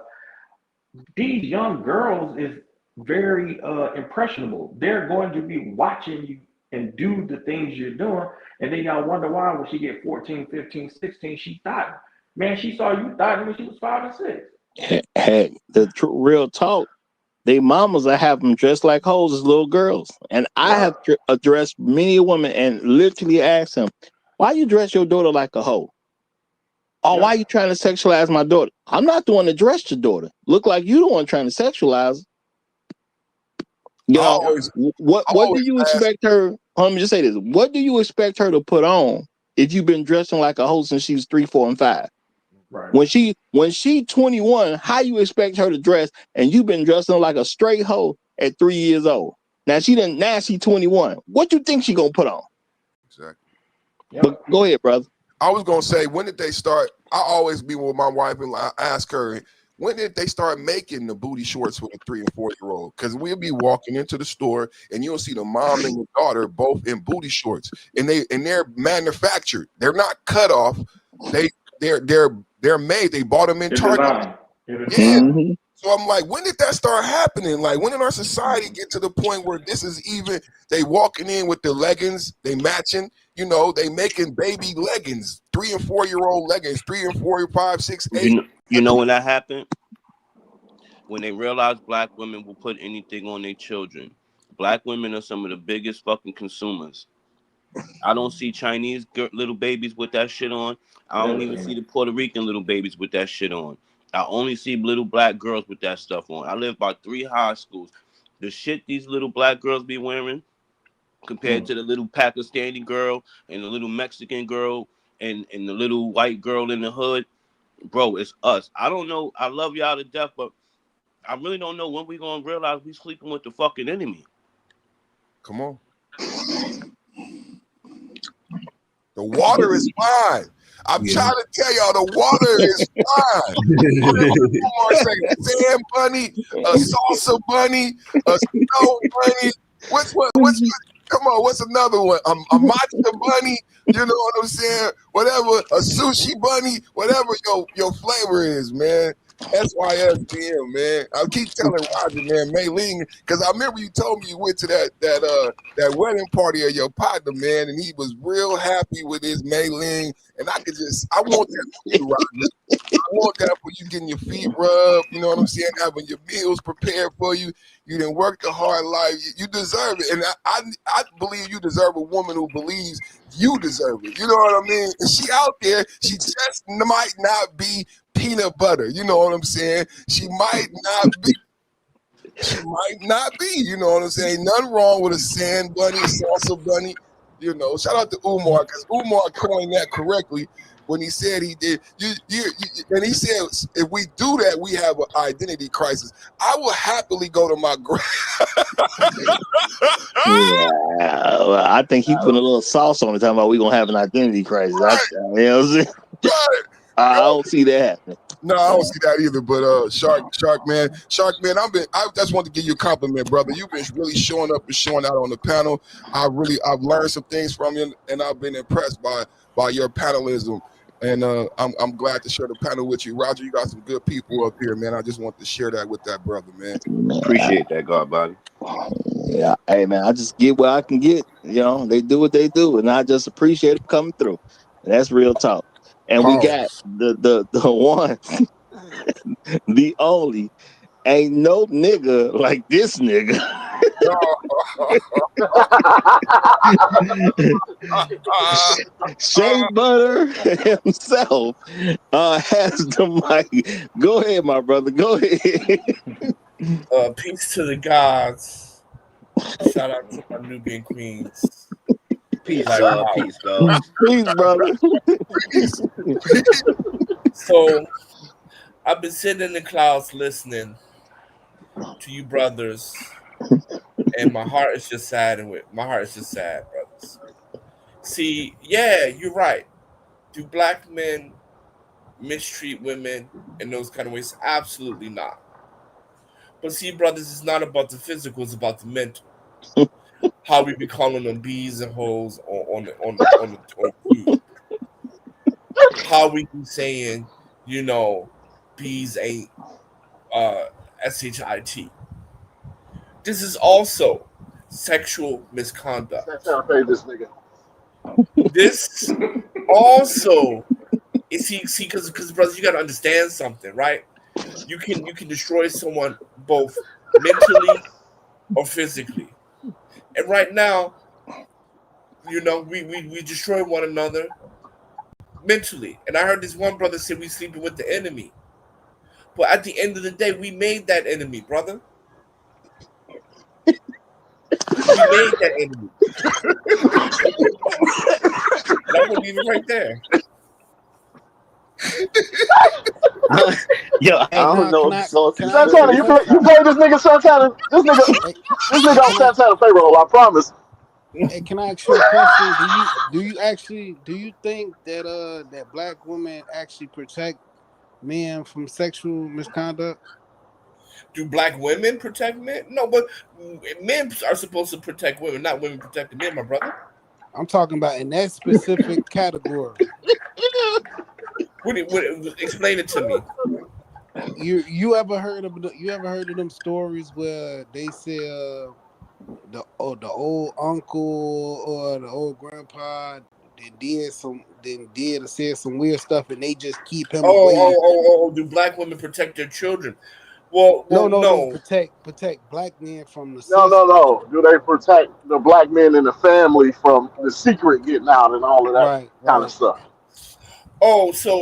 These young girls is very impressionable. They're going to be watching you and do the things you're doing, and then y'all wonder why when she get 14, 15, 16, she thought, Man, she saw you thotting when she was 5 and 6. Hey, real talk. They mamas I have them dressed like hoes as little girls, and I have addressed many women and literally asked them, "Why you dress your daughter like a hoe? Or why you trying to sexualize my daughter?" I'm not the one that dressed your daughter. Look like you the one trying to sexualize. You know, what do you expect her? Let me just say this: what do you expect her to put on if you've been dressing like a hoe since she was 3, 4, and 5? Right. When she 21, how you expect her to dress, and you've been dressing like a straight hoe at 3 years old? Now she 21. What you think she gonna put on? Exactly. But go ahead, brother. I was gonna say, when did they start? I always be with my wife and I ask her, when did they start making the booty shorts for the 3 and 4-year-old? Because we'll be walking into the store and you'll see the mom and the daughter both in booty shorts, and they're manufactured. They're not cut off. They're made. They bought them in Target. Yeah. Mm-hmm. So I'm like, when did that start happening? Like, when did our society get to the point where this is even, they walking in with the leggings, they matching, they making baby leggings, 3 and 4-year-old leggings, 3 and 4, 5, 6, 8. You know when that happened? When they realized black women will put anything on their children. Black women are some of the biggest fucking consumers. I don't see Chinese little babies with that shit on. I don't even see the Puerto Rican little babies with that shit on. I only see little black girls with that stuff on. I live by 3 high schools. The shit these little black girls be wearing compared to the little Pakistani girl and the little Mexican girl and the little white girl in the hood, bro, it's us. I don't know. I love y'all to death, but I really don't know when we gonna realize we sleeping with the fucking enemy. Come on. The water is fine. I'm trying to tell y'all, the water is fine. Sand bunny, a salsa bunny, a snow bunny. What's come on, what's another one? A matcha bunny, you know what I'm saying? Whatever, a sushi bunny, whatever your flavor is, man. SYSBM, man. I keep telling Roger, man, Mei Ling, because I remember you told me you went to that wedding party of your partner, man, and he was real happy with his Mei Ling, and I want that for you, Roger. I want that for you getting your feet rubbed, you know what I'm saying, having your meals prepared for you. You didn't work a hard life. You deserve it, and I believe you deserve a woman who believes you deserve it. You know what I mean? And she out there, she just might not be peanut butter. You know what I'm saying? She might not be. You know what I'm saying? Nothing wrong with a sand bunny, salsa bunny. Shout out to Umar, because Umar coined that correctly when he said he did. And he said, if we do that, we have an identity crisis. I will happily go to my grave. Yeah, I think he put a little sauce on it, talking about we gonna have an identity crisis. Right. You know what I'm saying? Right. I don't see that happening. No, I don't see that either. But Shark man, I just want to give you a compliment, brother. You've been really showing up and showing out on the panel. I've learned some things from you, and I've been impressed by your panelism. And I'm glad to share the panel with you, Roger. You got some good people up here, man. I just want to share that with that brother, man. Appreciate that, God body. Yeah, hey man, I just get what I can get. They do what they do, and I just appreciate it coming through. And that's real talk. And we got the one, the only, ain't no nigga like this nigga. Shea Butter himself has the mic. Go ahead, my brother. Go ahead. Peace to the gods. Shout out to my Nubian queens. Peace, God. Peace, God. Peace, brother. So, I've been sitting in the clouds listening to you brothers, and my heart is just sad. My heart is just sad, brothers. See, yeah, you're right. Do black men mistreat women in those kind of ways? Absolutely not. But see, brothers, it's not about the physical; it's about the mental. How we be calling them bees and hoes on the tube. How we be saying, bees ain't shit. This is also sexual misconduct. That's how I pay this nigga. This also See, because brothers, you got to understand something, right? You can destroy someone both mentally or physically, and right now, we destroy one another mentally. And I heard this one brother say we sleeping with the enemy, but at the end of the day, we made that enemy, brother. We made that enemy. And I'm gonna leave it right there. Yo, I Hey, don't now know can if I sauce can is I ask you Santana, a you cooking. play question? this nigga Santana. Hey, This nigga on can I Santana payroll. I promise. can I ask you a question? Do you think that that black women actually protect men from sexual misconduct? Do black women protect men? No, but men are supposed to protect women, not women protecting men, my brother. I'm talking about in that specific category. Explain it to me. You ever heard of them stories where they say the old uncle or the old grandpa did or said some weird stuff and they just keep him away. Do black women protect their children? Well, No, no. protect black men from the No, no, system. no. Do they protect the black men in the family from the secret getting out and all of that Right, kind of right. stuff?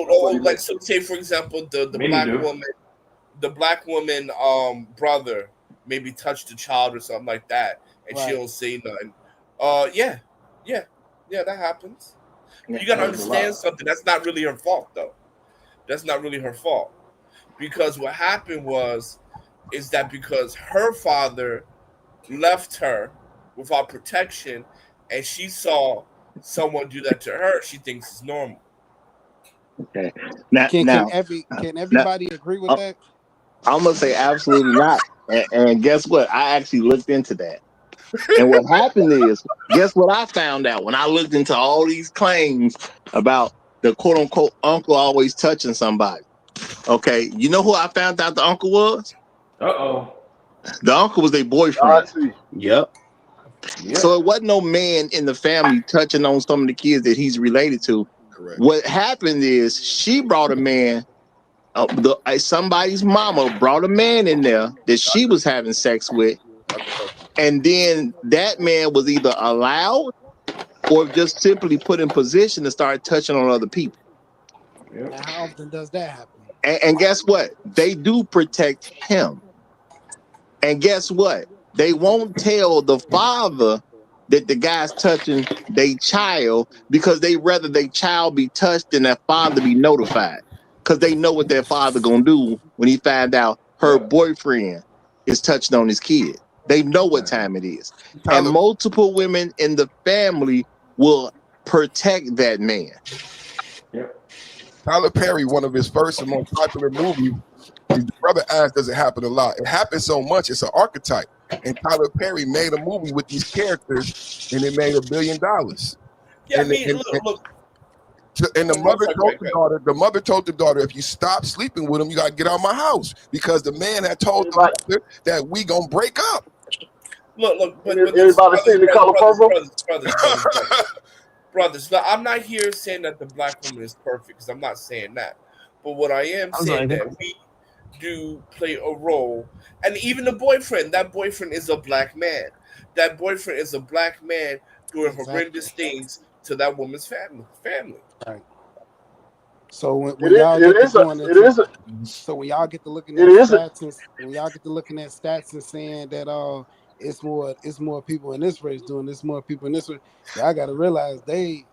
That's what he Like meant. so. Say for example, Many do. the black woman, brother maybe touched a child or something like that, and she Right. don't say nothing. Yeah, yeah, yeah, that happens. Yeah. You got to Happens a understand lot. something. That's not really her fault, though. That's not really her fault because what happened is that because her father left her without protection, and she saw someone do that to her, she thinks it's normal. Okay. Now, Can now, now everybody agree with uh, that? I'm gonna say absolutely not. And guess what? I actually looked into that. And what happened is, guess what I found out when I looked into all these claims about the quote unquote uncle always touching somebody. Okay, you know who I found out the uncle was? Uh-oh. The uncle was their boyfriend. God, see. Yep. So Yep. it wasn't no man in the family touching on some of the kids that he's related to. Correct. What happened is she brought a man. Somebody's mama brought a man in there that she was having sex with, and then that man was either allowed or just simply put in position to start touching on other people. Yep. Now, how often does that happen? And guess what? They do protect him. And guess what? They won't tell the father that the guy's touching their child because they rather their child be touched than their father be notified. Because they know what their father gonna do when he find out her Yep. boyfriend is touching on his kid. They know what Exactly. time it is. And Tyler, multiple women in the family will protect that man. Yep. Tyler Perry, one of his first and most popular movies, the brother asked, does it happen a lot? It happens so much, it's an archetype. And Tyler Perry made a movie with these characters, and it made $1 billion. Yeah, I And, mean, and, and, look. and the I'm mother sorry, go told ahead, the go ahead. daughter, if you stop sleeping with him, you gotta get out of my house. Because the man had told the Anybody, mother that we gonna break up. Look, but listen, anybody seen the color purple? brothers. Now, I'm not here saying that the black woman is perfect because I'm not saying that. But what I am I'm saying sorry. that we do play a role, and even the boyfriend. That boyfriend is a black man. That boyfriend is a black man doing Exactly. horrendous things to that woman's family. Right. So when It is. y'all It get to is. A, going it into is. A, so when y'all get to looking it at is. A, stats and when y'all get to looking at stats and saying that it's more people in this race doing this, more people in this race, y'all got to realize they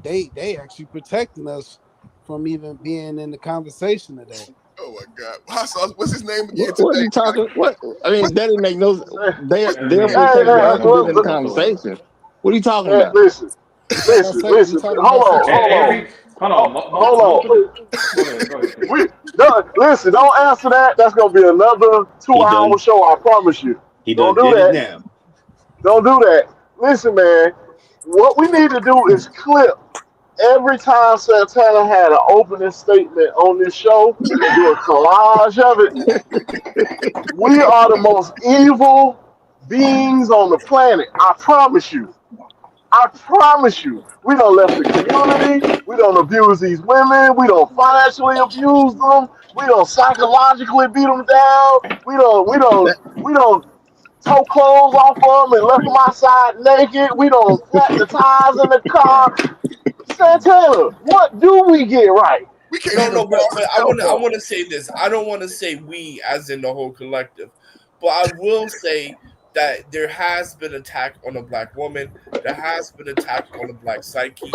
actually protecting us from even being in the conversation today. Oh my God. What's his name again What are today? you talking? What I mean, that didn't make no. That They're means hey, protecting that hey, us black from being women in the look, is also conversation. What are you talking hey, about? listen, We talking about listen. talking Hold about on, hold sexual on, every. misconduct. Hold on. hold Multiple. on. Go ahead. Go ahead, King. We don't listen. Don't answer that. That's gonna be another He 2 hour done. show. I promise you. He Don't done do did it that. now. Don't do that. Listen, man. What we need to do is clip every time Santana had an opening statement on this show and do a collage of it. We are the most evil beings on the planet. I promise you. I promise you, we don't left the community. We don't abuse these women. We don't financially abuse them. We don't psychologically beat them down. We don't tow clothes off of them and left them outside naked. We don't flat the tires in the car. Santana, what do we get right? We can't No, even no, but balance I out, want to. I though. want to say this. I don't want to say we, as in the whole collective, but I will say that there has been attack on a black woman. There has been attack on the black psyche,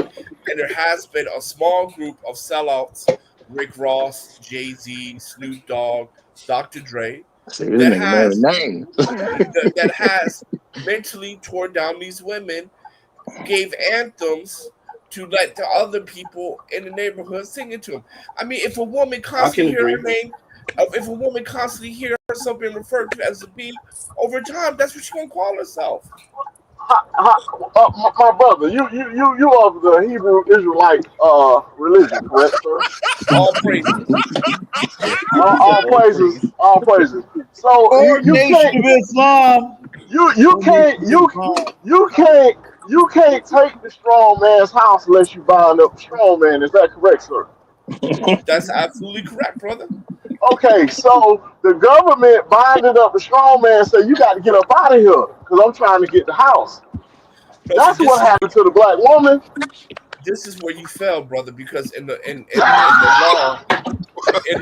and there has been a small group of sellouts: Rick Ross, Jay Z, Snoop Dogg, Dr. Dre, See, this that nigga know the has name. that has mentally torn down these women, gave anthems to let the other people in the neighborhood sing it to them. I mean, if a woman I can constantly hear agree. her name, if a woman constantly hear herself being referred to as a B, over time, that's what she's gonna call herself. My brother, you of the Hebrew Israelite religion, correct, sir? All praises. All praises, all praises. So Or Nation of Islam. you Or Nation can't of Islam. you can't take the strong man's house unless you bind up the strong man. Is that correct, sir? That's absolutely correct, brother. Okay, so the government binding up the strong man say you got to get up out of here because I'm trying to get the house. No, see, That's this what is happened to the black woman. where you fell, brother, because in the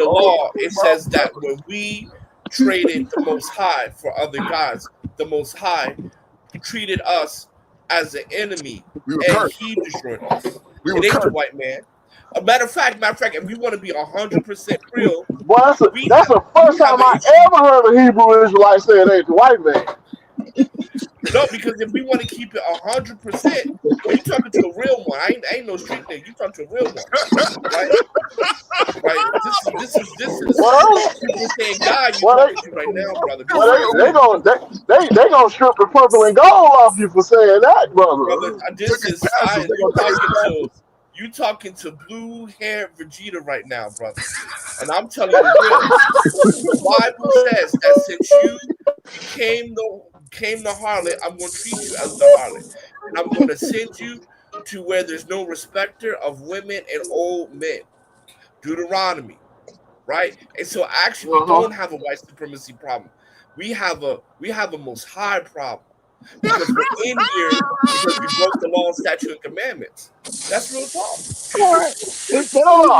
law it says that when we traded the Most High for other gods, the Most High treated us as an enemy, We were and cursed. he destroyed us. We were It ain't the cursed. white man. A matter of fact, if we want to be 100% real, Boy, we that's have the we first have time an I issue. ever heard a Hebrew Israelite say it ain't the white man. No, because if we want to keep it 100%, well, you talking to a real one. I ain't no street nigga. You talking to a real one, right? Right. This is Well, people saying God. You well, talking to right now, brother. The Because real they one gonna they gonna strip the purple and gold off you for saying that, brother, brother. took this his is passes. science. They're gonna take his passes. You talking to blue haired Vegeta right now, brother. And I'm telling you the real. The Bible says that since you became the harlot, I'm going to treat you as the harlot, and I'm going to send you to where there's no respecter of women and old men. Deuteronomy, right? And so actually, we Uh-huh. don't have a white supremacy problem. We have a Most High problem because we're in here because we broke the law, statute, and commandments. That's real talk. All right. No, no,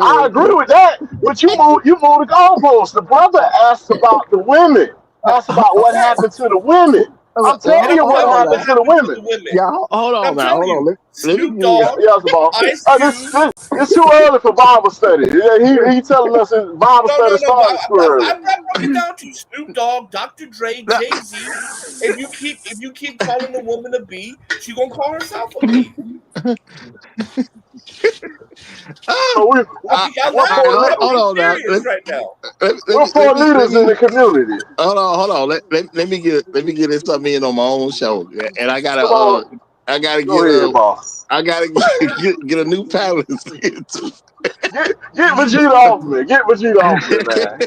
I agree with that. But you move the goalposts. The brother asked about the women. Asked about what happened to the women. I'm And telling I'm you what telling you what happened to the happened to women. the women. Yeah, hold And on I'm now. telling Hold on. you, Let me Snoop give you. Dogg, Yes, about Ice Cube. it's too early for Bible study. Yeah, he telling us his Bible No, study no, no. But started too early. I broke it down to you. Snoop Dogg, Dr. Dre, Jay Z. If you keep calling a woman a B, she gonna call herself a B. So I mean, y'all we're laughing, but I'm Hold being on now. serious right now. we're four leaders in the community. Hold on. Let me get this something in on my own show, and I gotta Come on, I gotta go get ahead, boss. I gotta get a new panelist. Get Vegeta off me. Get Vegeta off me, man.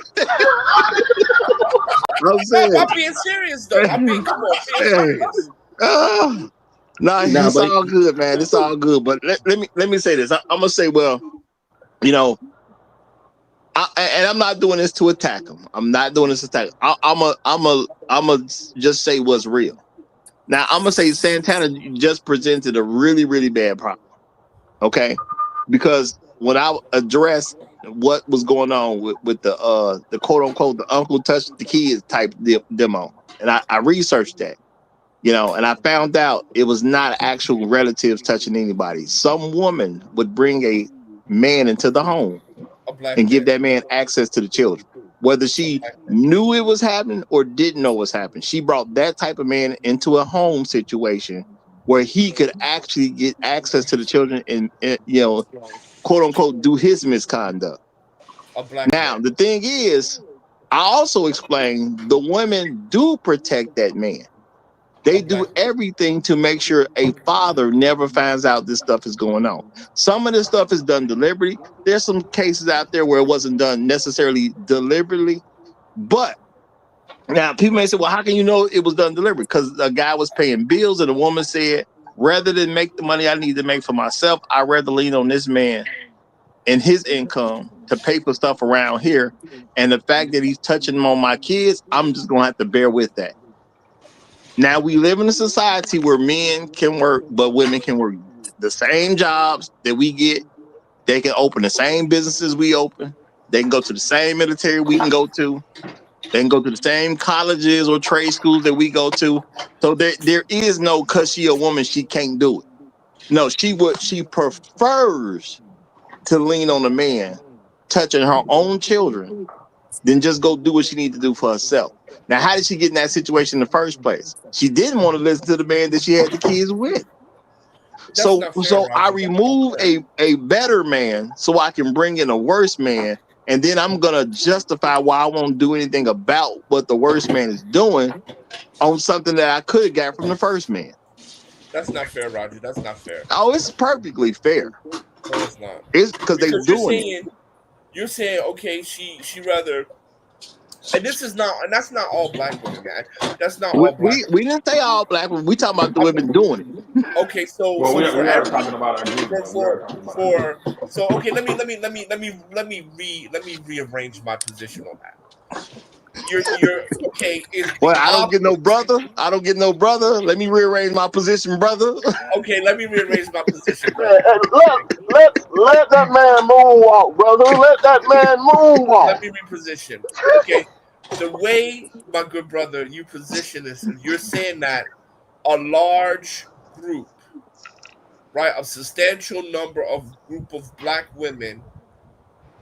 I'm No, but saying, I'm being serious though. Come on, be hey, serious. nah, Nah, it's but all good, man. It's all good. But let me say this. I'm gonna say, well, you know, and I'm not doing this to attack him. I'm not doing this to attack. I'm a just say what's real. Now I'm gonna say Santana just presented a really really bad problem. Okay, because when I addressed what was going on with the quote unquote the uncle touched the kids type demo, and I researched that, and I found out it was not actual relatives touching anybody. Some woman would bring a man into the home A black and give man. that man access to the children. Whether she knew it was happening or didn't know what's happening, she brought that type of man into a home situation where he could actually get access to the children and quote unquote, do his misconduct. A black Now, man. the thing is, I also explained the women do protect that man. A They do black man. everything to make sure a father never finds out this stuff is going on. Some of this stuff is done deliberately. There's some cases out there where it wasn't done necessarily deliberately. But now people may say, well, how can you know it was done deliberately? Because a guy was paying bills and the woman said, rather than make the money I need to make for myself, I'd rather lean on this man and his income to pay for stuff around here. And the fact that he's touching on my kids, I'm just going to have to bear with that. Now, we live in a society where men can work, but women can work the same jobs that we get. They can open the same businesses we open. They can go to the same military we can go to. They can go to the same colleges or trade schools that we go to. So there is no, because she a woman, she can't do it. No, she prefers to lean on a man touching her own children than just go do what she needs to do for herself. Now, how did she get in that situation in the first place? She didn't want to listen to the man that she had the kids with. So I remove a better man so I can bring in a worse man, and then I'm gonna justify why I won't do anything about what the worst man is doing on something that I could have got from the first man. That's not fair, Roger. That's not fair. Oh, it's perfectly fair. No, it's not. It's because they're doing it. You're saying, okay, she rather, and this is not, and that's not all black women, man. That's not all black. We didn't say all black women. We talking about the women doing it. Okay, so well, so we for are every talking about our group. so okay, let me rearrange my position on that. You're okay. Well, I don't get no brother. I don't get no brother. Let me rearrange my position, brother. Okay, let me rearrange my position. Let that man moonwalk, brother. Let that man moonwalk. Let me reposition. Okay, the way, my good brother, you position this, you're saying that a large group, right, a substantial number of group of black women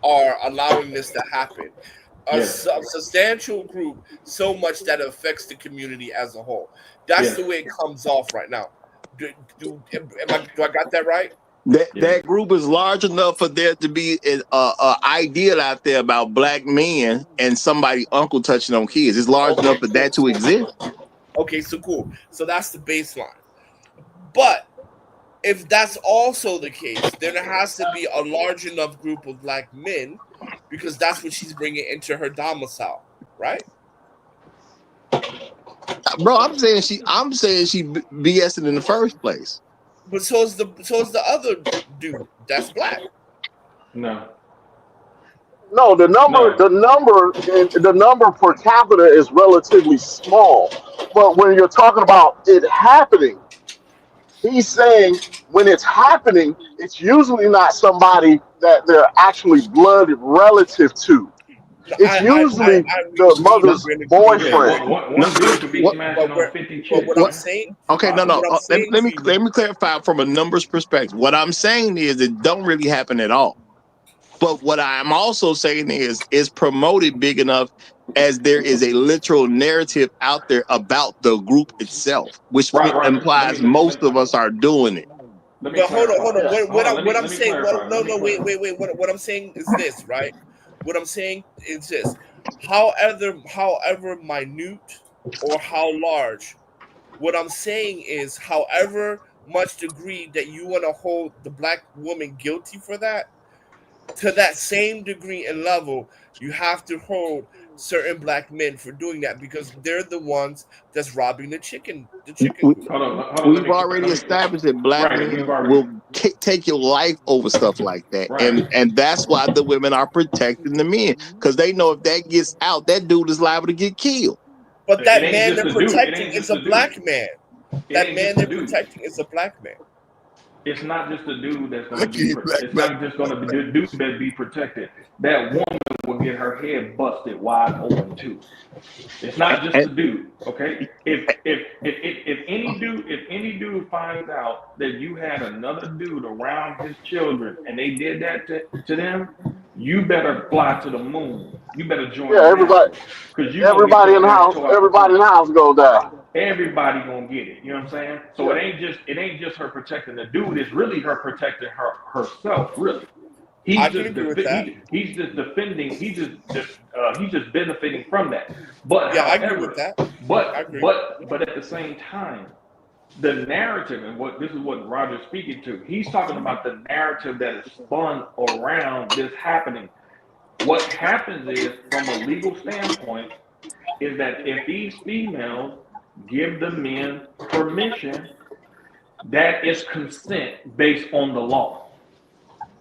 are allowing this to happen. A substantial group, so much that it affects the community as a whole. That's the way it comes off right now. Do I got that right? That group is large enough for there to be an ideal out there about black men and somebody uncle touching on kids. It's large enough for that to exist. Okay, so cool. So that's the baseline. But if that's also the case, then there has to be a large enough group of black men, because that's what she's bringing into her domicile, right? Bro, I'm saying she BSing in the first place. But so is the other dude that's black. No, the number per capita is relatively small. But when you're talking about it happening, he's saying when it's happening, it's usually not somebody that they're actually blood relative to. It's usually the mother's boyfriend. One dude could be smashing on 50 chicks. What I'm saying? Okay, no. Let me clarify from a numbers perspective. What I'm saying is it don't really happen at all. But what I'm also saying is it's promoted big enough as there is a literal narrative out there about the group itself, which implies most of us are doing it. But hold on. What I'm saying? Wait. What I'm saying is this, right? What I'm saying is this. However minute or how large, what I'm saying is however much degree that you want to hold the black woman guilty for that, to that same degree and level, you have to hold certain black men for doing that, because they're the ones that's robbing the chicken. We've already established that black men will take your life over stuff like that, and that's why the women are protecting the men, because they know if that gets out, that dude is liable to get killed. But that man they're protecting is a black man. That man they're protecting is a black man. It's not just the dude that's going to be. It's not just going to be the dude that be protected. That woman will get her head busted wide open too. It's not just the dude. Okay. If any dude finds out that you had another dude around his children and they did that to them, you better fly to the moon. You better join. Yeah, everybody in the house. Everybody in the house go down. Everybody gonna get it. You know what I'm saying? So it ain't just her protecting the dude. It's really her protecting herself. Really, he's just defending. He's just benefiting from that. But I agree with that. But at the same time, the narrative, and this is what Roger's speaking to. He's talking about the narrative that is spun around this happening. What happens is, from a legal standpoint, is that if these females give the men permission, that is consent based on the law.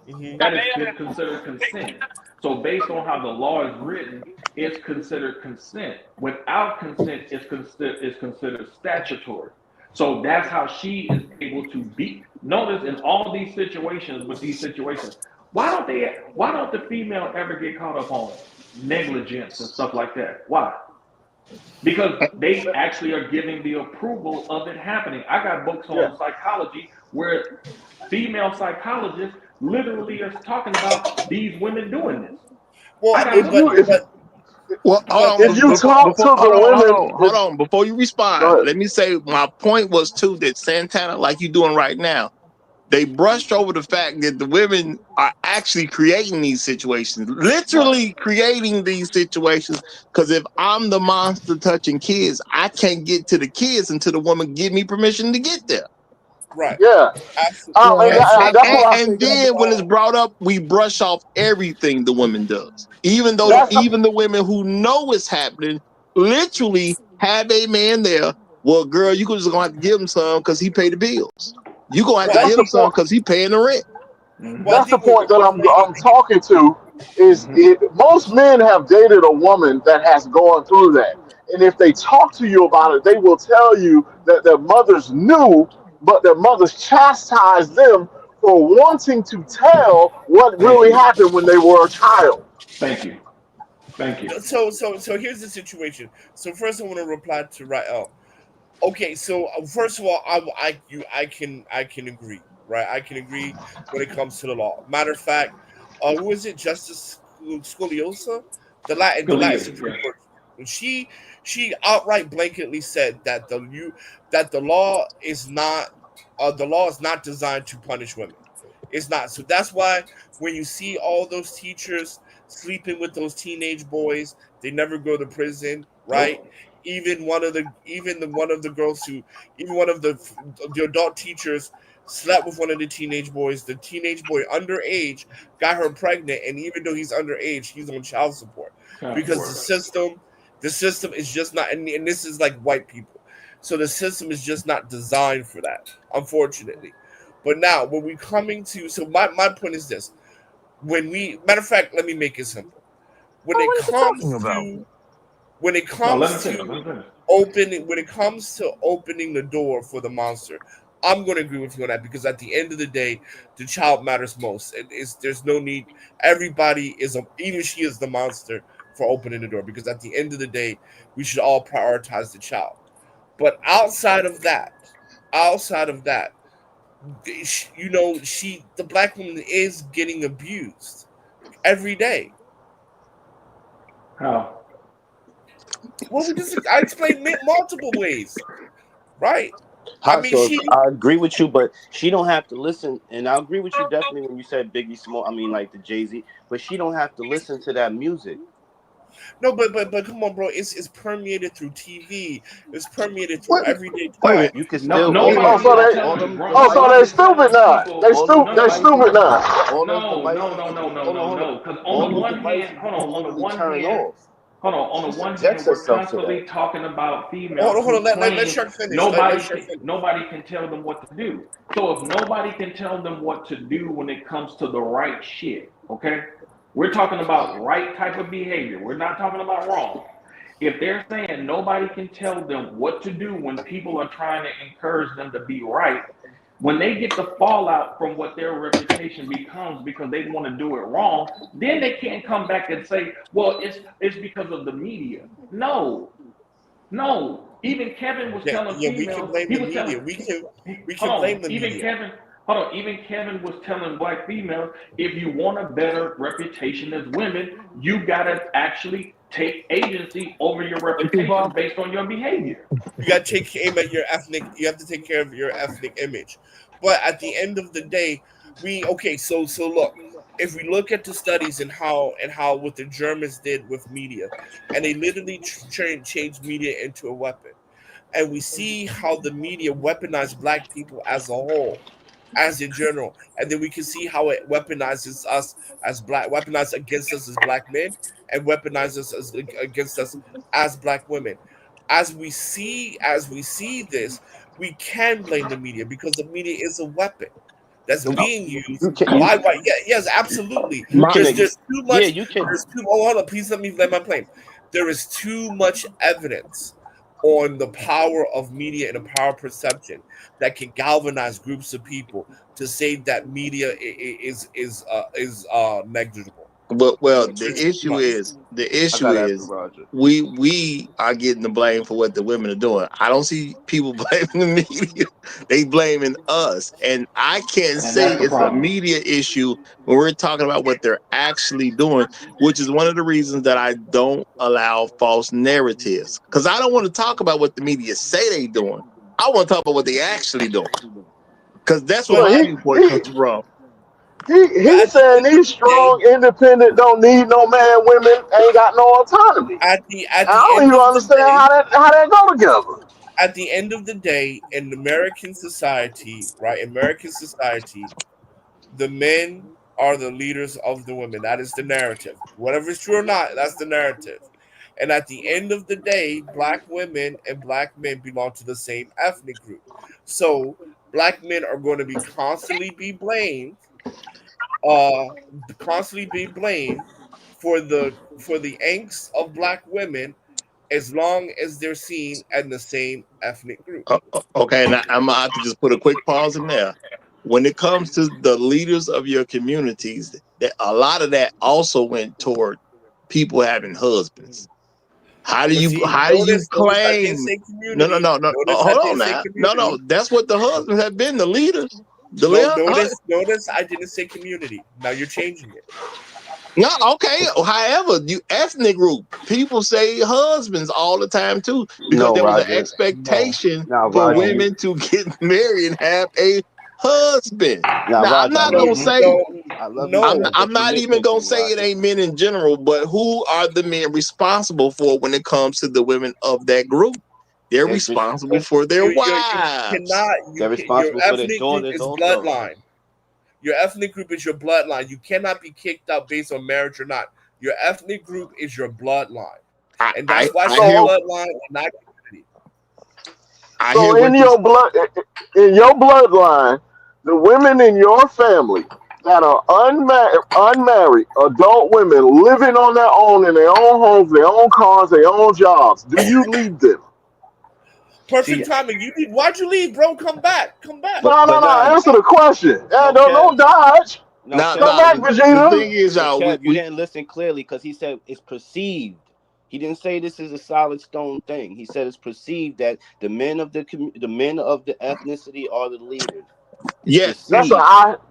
Mhm. That is considered consent. So based on how the law is written, it's considered consent. Without consent, it's considered statutory. So that's how she is able to be. Notice in all these situations, with these situations, why don't the female ever get caught up on negligence and stuff like that? Why? Because they actually are giving the approval of it happening. I got books Yeah. on psychology where female psychologists literally are talking about these women doing this. Well, I got If books you on if it. Well, hold but on. if you talk to the women, Hold on. Before you go respond, ahead. let me say my point was too that Santana, like you doing right now, they brushed over the fact that the women are actually creating these situations, Right. literally creating these situations. Because if I'm the monster touching kids, I can't get to the kids until the woman give me permission to get there. right, Yeah. And absolutely. So that's what I And think. then when it's brought up, we brush off everything the woman does, even though That's even the women who know it's happening literally have a man there. Well, girl, you just gonna have to give him some because he paid the bills. You gonna have well, to I that's give the him think some point. because he paying the rent. well, I That's the think what point that what's making I'm talking to. Is most men have dated a woman that has gone through that, and if they talk to you about it, they will tell you that their mothers knew, but their mothers chastised them for wanting to tell what Thank really you. happened when they were a child. Thank you. Thank you. so here's the situation. So first, I want to reply to Rael. Okay, so first of all, I can agree, right? I can agree when it comes to the law. Matter of fact, who is it? Justice Scoliosa, the Latin Scalia, Supreme yes. Court. She she outright blanketly said that the law is not designed to punish women. It's not. So that's why when you see all those teachers sleeping with those teenage boys, they never go to prison, right? Nope. Even one of the girls who even one of the adult teachers slept with one of the teenage boys. The teenage boy underage got her pregnant, and even though he's underage, he's on child support Child because support. the system is just not. And this is like white people, so the system is just not designed for that, unfortunately. But now, when we coming to, so my point is this: when we, matter of fact, let me make it simple. When Oh, it what is he talking comes about? to when it No, let me comes finish. to Let me finish. opening the door for the monster, I'm going to agree with you on that because at the end of the day, the child matters most. There's no need. Everybody even she is the monster for opening the door because at the end of the day, we should all prioritize the child. But outside of that, the black woman is getting abused every day. How? Well, I explained multiple ways, right? I How mean, so? I agree with you, but she don't have to listen. And I agree with you definitely when you said Biggie Small. I mean, like the Jay-Z, but she don't have to listen to that music. no, but come on, bro. It's permeated through TV. It's permeated through What? everyday Wait a minute. talk. You can No, still Oh, nobody all so is they all telling them bro. oh so Nobody they devices, is stupid telling now. people. They all them stupid. They No, stupid devices, now. all them no, no, devices no, you no, can no, hold on, no, hold on. no. Because on All the them one hand, devices you hold can on. On the literally one turn hand, off. hold on. On She the one subjects hand, we're herself to that. constantly talking about Hold females on, hold who on. Let claim Shark finish. Let Shark finish. nobody can tell them what to do. So if nobody can tell them what to do when it comes to the right shit, okay? We're talking about right type of behavior. We're not talking about wrong. If they're saying nobody can tell them what to do when people are trying to encourage them to be right, when they get the fallout from what their reputation becomes because they want to do it wrong, then they can't come back and say, "Well, it's because of the media." No, no. Even Kevin was Yeah, telling yeah. We can females. blame He the was telling. media. We Hold can on. blame the Even media. Kevin. Hold on. Even Kevin was telling black females, if you want a better reputation as women, you gotta actually take agency over your reputation based on your behavior. You got to take aim at your ethnic. You have to take care of your ethnic image. But at the end of the day, So look, if we look at the studies and how what the Germans did with media, and they literally changed media into a weapon, and we see how the media weaponized black people as a whole, as in general, and then we can see how it weaponizes us weaponized against us as black men, and weaponizes us against us as black women. As we see this, we can blame the media because the media is a weapon that's No, being used you by white. Yeah, yes, absolutely. you can There's too yeah, much. you can. There's too. Oh, hold on, please let me land my plane. There is too much evidence on the power of media and the power of perception that can galvanize groups of people to say that media is negligible. But well, There's too much. the I issue gotta ask is Roger. we are getting the blame for what the women are doing. I don't see people blaming the media. They blaming us. And I can't And say that's the it's a problem. media issue when we're talking about what they're actually doing, which is one of the reasons that I don't allow false narratives. Because I don't want to talk about what the media say they doing. I want to talk about what they actually doing. Because that's where But Well, my viewpoint comes from. he's at the saying end of these the day, strong, independent, don't need no man, women, ain't got no autonomy. at I the don't end even of the understand day, how that go together. at the end of the day, in American society, right? American society, the men are the leaders of the women. That is the narrative. Whatever is true or not, that's the narrative. And at the end of the day, black women and black men belong to the same ethnic group. So black men are going to be uh, constantly be blamed for the angst of black women as long as they're seen in the same ethnic group. Okay, now I'm gonna have to just put a quick pause in there. When it comes to the leaders of your communities, that a lot of that also went toward people having husbands. But see, How do you notice I didn't claim? say No, no, community. no, no. Notice I Hold on didn't say now. No, no. community. That's what the husbands have been, the leaders. No, notice I didn't say community. Now you're changing it. No, okay. However, you ethnic group people say husbands all the time too, because No, there was an Roger. No, expectation Now, for Roger, no, you women to get married and have a husband. now, Now, I'm Roger, I not love gonna you. say I love you, no. sir, I'm but you not even gonna nitpicking, say it Roger. ain't men in general, but who are the men responsible for when it comes to the women of that group? They're They're just responsible But for their you wives. cannot. they're Your responsible for their ethnic group daughters is also. bloodline. Your ethnic group is your bloodline. You cannot be kicked out based on marriage or not. Your ethnic group is your bloodline, and that's why I I say hear So bloodline and not community. I so hear what you in your bloodline, the women in your family that are unmarried adult women living on their own in their own homes, their own cars, their own jobs, do you leave them? Perfect See, timing. Why'd you leave, bro? Come back. Come back. but No, no, but no. now, Answer the question. Yeah, no, don't Kev, dodge. no, now. Kev, Come Now you back, didn't. the Vegeta. thing is, No, y'all, Kev, you we didn't listen clearly because he said it's perceived. He didn't say this is a solid stone thing. He said it's perceived that the men of the men of the ethnicity are the leaders. It's yes. perceived.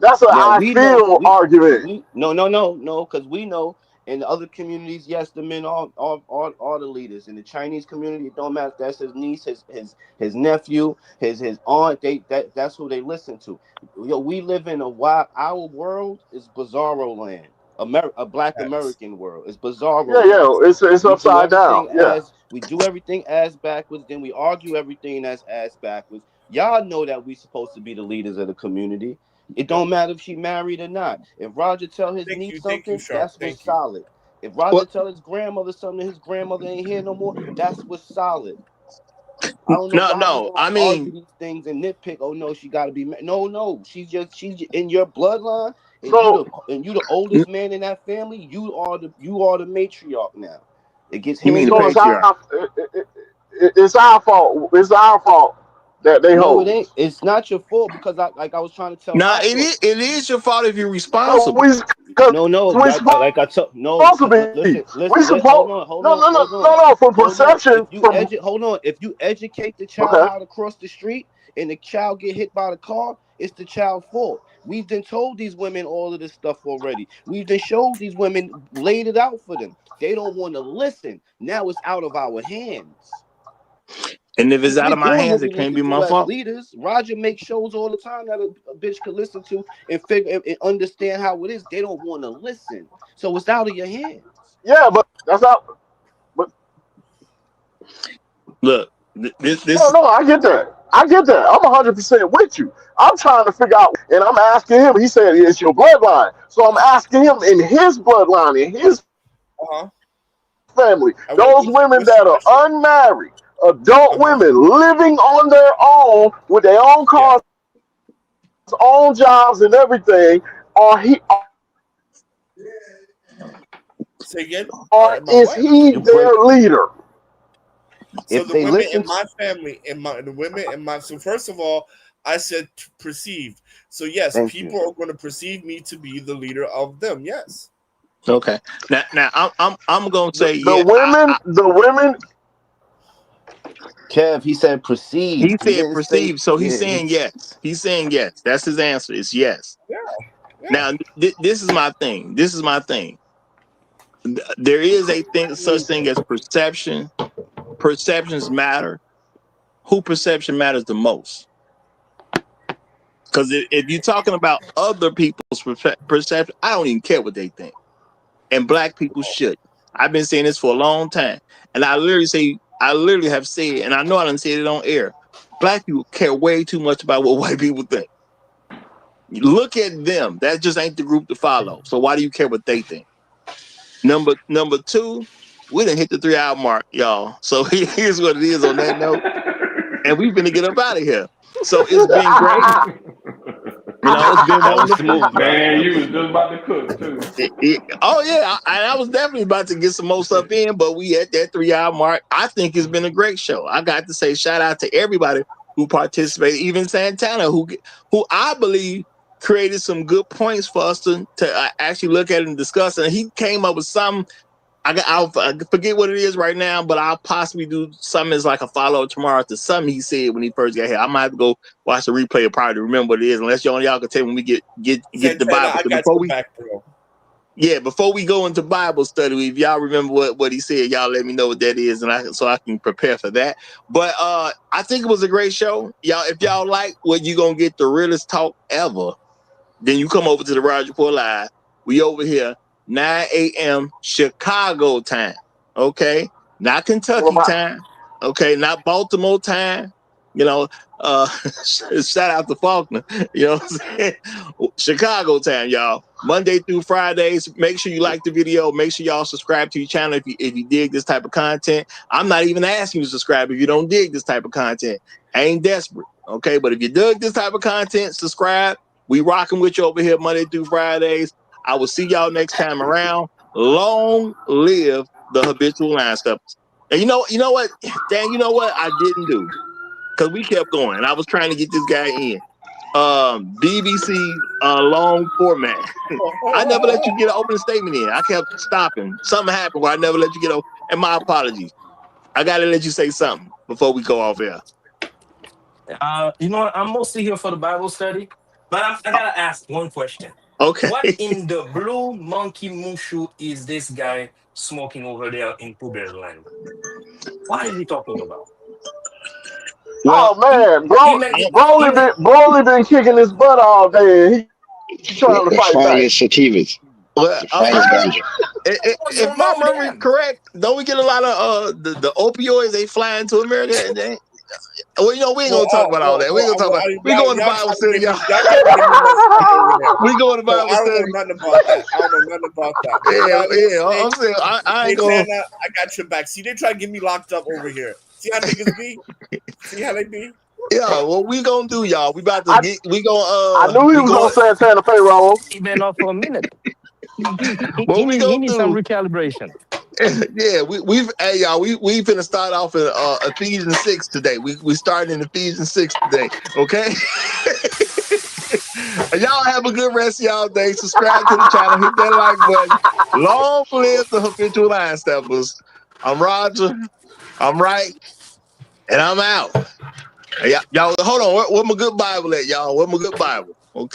That's a Now I we know feel argument. we no because we know in the other communities, yes, the men are the leaders. In the Chinese community, it don't matter if that's his niece, his nephew, his aunt. That's who they listen to. Yo, we live in a wild. Our world is bizarro land. A Black Yes. American world. It's bizarro Yeah, land. yeah. It's upside down. Yeah. We do everything as backwards, then we argue everything that's ass backwards. Y'all know that we supposed to be the leaders of the community. It Yep. don't matter if she married or not. If Roger tell his niece Thank you, something, Sharp. that's what's Thank you. solid. If Roger Well, tell his grandmother something, his grandmother ain't here no more, that's what's solid. I don't know no, why we no. gotta I argue mean, these things and nitpick. Oh no, she gotta be no. She's in your bloodline, and So you the oldest man in that family. You are the matriarch now. It gets you mean the handed so over to you. patriarch? it's our fault. It's our fault that they No, it ain't. hoes. It's not your fault because I was trying to tell Now Afro. it is your fault if you're Cause responsible. No. we Like I told no. supposed to Because be. We hold supposed on, hold no on, no no hold on, no no from hold on. perception from Hold on. If you educate the child okay. how to cross the street and the child get hit by the car, it's the child's fault. We've been told these women all of this stuff already. We've been showed these women, laid it out for them. They don't want to listen. Now it's out of our hands. And if it's out We're of my doing hands, what we it need can't to be do my as fault. leaders. Roger makes shows all the time that a bitch could listen to and figure and understand how it is. They don't want to listen, so it's out of your hands. Yeah, but that's not. But Look, no, this no, I get that. I get that. I'm 100% with you. I'm trying to figure out, and I'm asking him. He said it's your bloodline, so I'm asking him in his bloodline, in his Uh huh. family, And those women what's your that are question? unmarried, adult women living on their own with their own cars, own jobs, and everything, Say again. or Am I is what? he You their break leader? So if the they women listen in my family, the women in my. So first of all, I said perceived. So yes, thank you. people are going to perceive me to be the leader of them. Yes. Okay. Now I'm gonna say The yeah. women. Kev, he said He perceived. He said didn't say perceived, so he's yeah, saying yes. He's saying yes. That's his answer. It's yes. Yeah. Yeah. Now this is my thing. This is my thing. There is a thing, such thing as perception. Perceptions matter. Who perception matters the most? Because if you're talking about other people's perception, I don't even care what they think. And black people should. I've been saying this for a long time. And I literally have said, and I know I didn't say it on air, black people care way too much about what white people think. Look at them. That just ain't the group to follow. So why do you care what they think? Number two, we done hit the 3-hour mark, y'all. So here's what it is on that note. And we've been to get up out of here. So it's been great. It's been that was wonderful. smooth, brother. Man, That you was was just smooth. about to cook too. Oh yeah, I was definitely about to get some more stuff in, but we at that 3-hour mark. I think it's been a great show. I got to say shout out to everybody who participated, even Santana, who I believe created some good points for us to actually look at and discuss. And he came up with something. I forget what it is right now, but I'll possibly do something as like a follow-up tomorrow to something he said when he first got here. I might have to go watch the replay of probably to remember what it is, unless y'all can tell when we get the Santana, Bible. I got Before your we back, bro. before we go into Bible study, if y'all remember what he said, y'all let me know what that is, and so I can prepare for that. But I think it was a great show. Y'all, if y'all like what you gonna get the realest talk ever, then you come over to the Roger Report Live. We over here, 9 a.m. Chicago time. Okay? Not Kentucky time. Okay, not Baltimore time. Shout out to Faulkner. You know what I'm saying? Chicago time, y'all. Monday through Fridays. Make sure you like the video. Make sure y'all subscribe to your channel if you dig this type of content. I'm not even asking you to subscribe if you don't dig this type of content. I ain't desperate. Okay, but if you dig this type of content, subscribe. We rocking with you over here Monday through Fridays. I will see y'all next time around. Long live the habitual line steppers. And you know what? Dan, you know what I didn't do? Because we kept going. And I was trying to get this guy in. BBC long format. I never let you get an opening statement in. I kept stopping. Something happened where I never let you get over. And my apologies. I gotta let you say something before we go off air. I'm mostly here for the Bible study, but I gotta ask one question. Okay. What in the blue monkey mushu is this guy smoking over there in Puber's land? What is he talking about? Oh Well, man, He make it. He make. Broly been kicking his butt all day. He trying to The fight back. finest sativas. well, The finest ganja. What's if wrong my with memory them? correct, don't we get a lot of the opioids they fly into America? Well, we ain't gonna talk about all that. We ain't gonna talk about. We going to Y'all Bible trying to study, get me, y'all. y'all trying to get me messed up over there. We going to So Bible I don't study. know nothing about that. I don't know nothing about that. But Yeah. I'm saying I ain't gonna. Santana, I got your back. See, they try to get me locked up over here. See how niggas be? See how they be? Yeah, what we gonna do, y'all? We about to I get. I knew he We was going. on Santana payroll. He been off for a minute. What we He gonna needs some do? recalibration. Yeah, hey y'all, we finna start off in Ephesians 6 today. We starting in Ephesians 6 today, okay? And y'all have a good rest of y'all day. Subscribe to the channel, hit that like button. Long live the habitual line steppers. I'm Roger. I'm right, and I'm out. Y'all hold on. Where my good Bible at, y'all? Where my good Bible?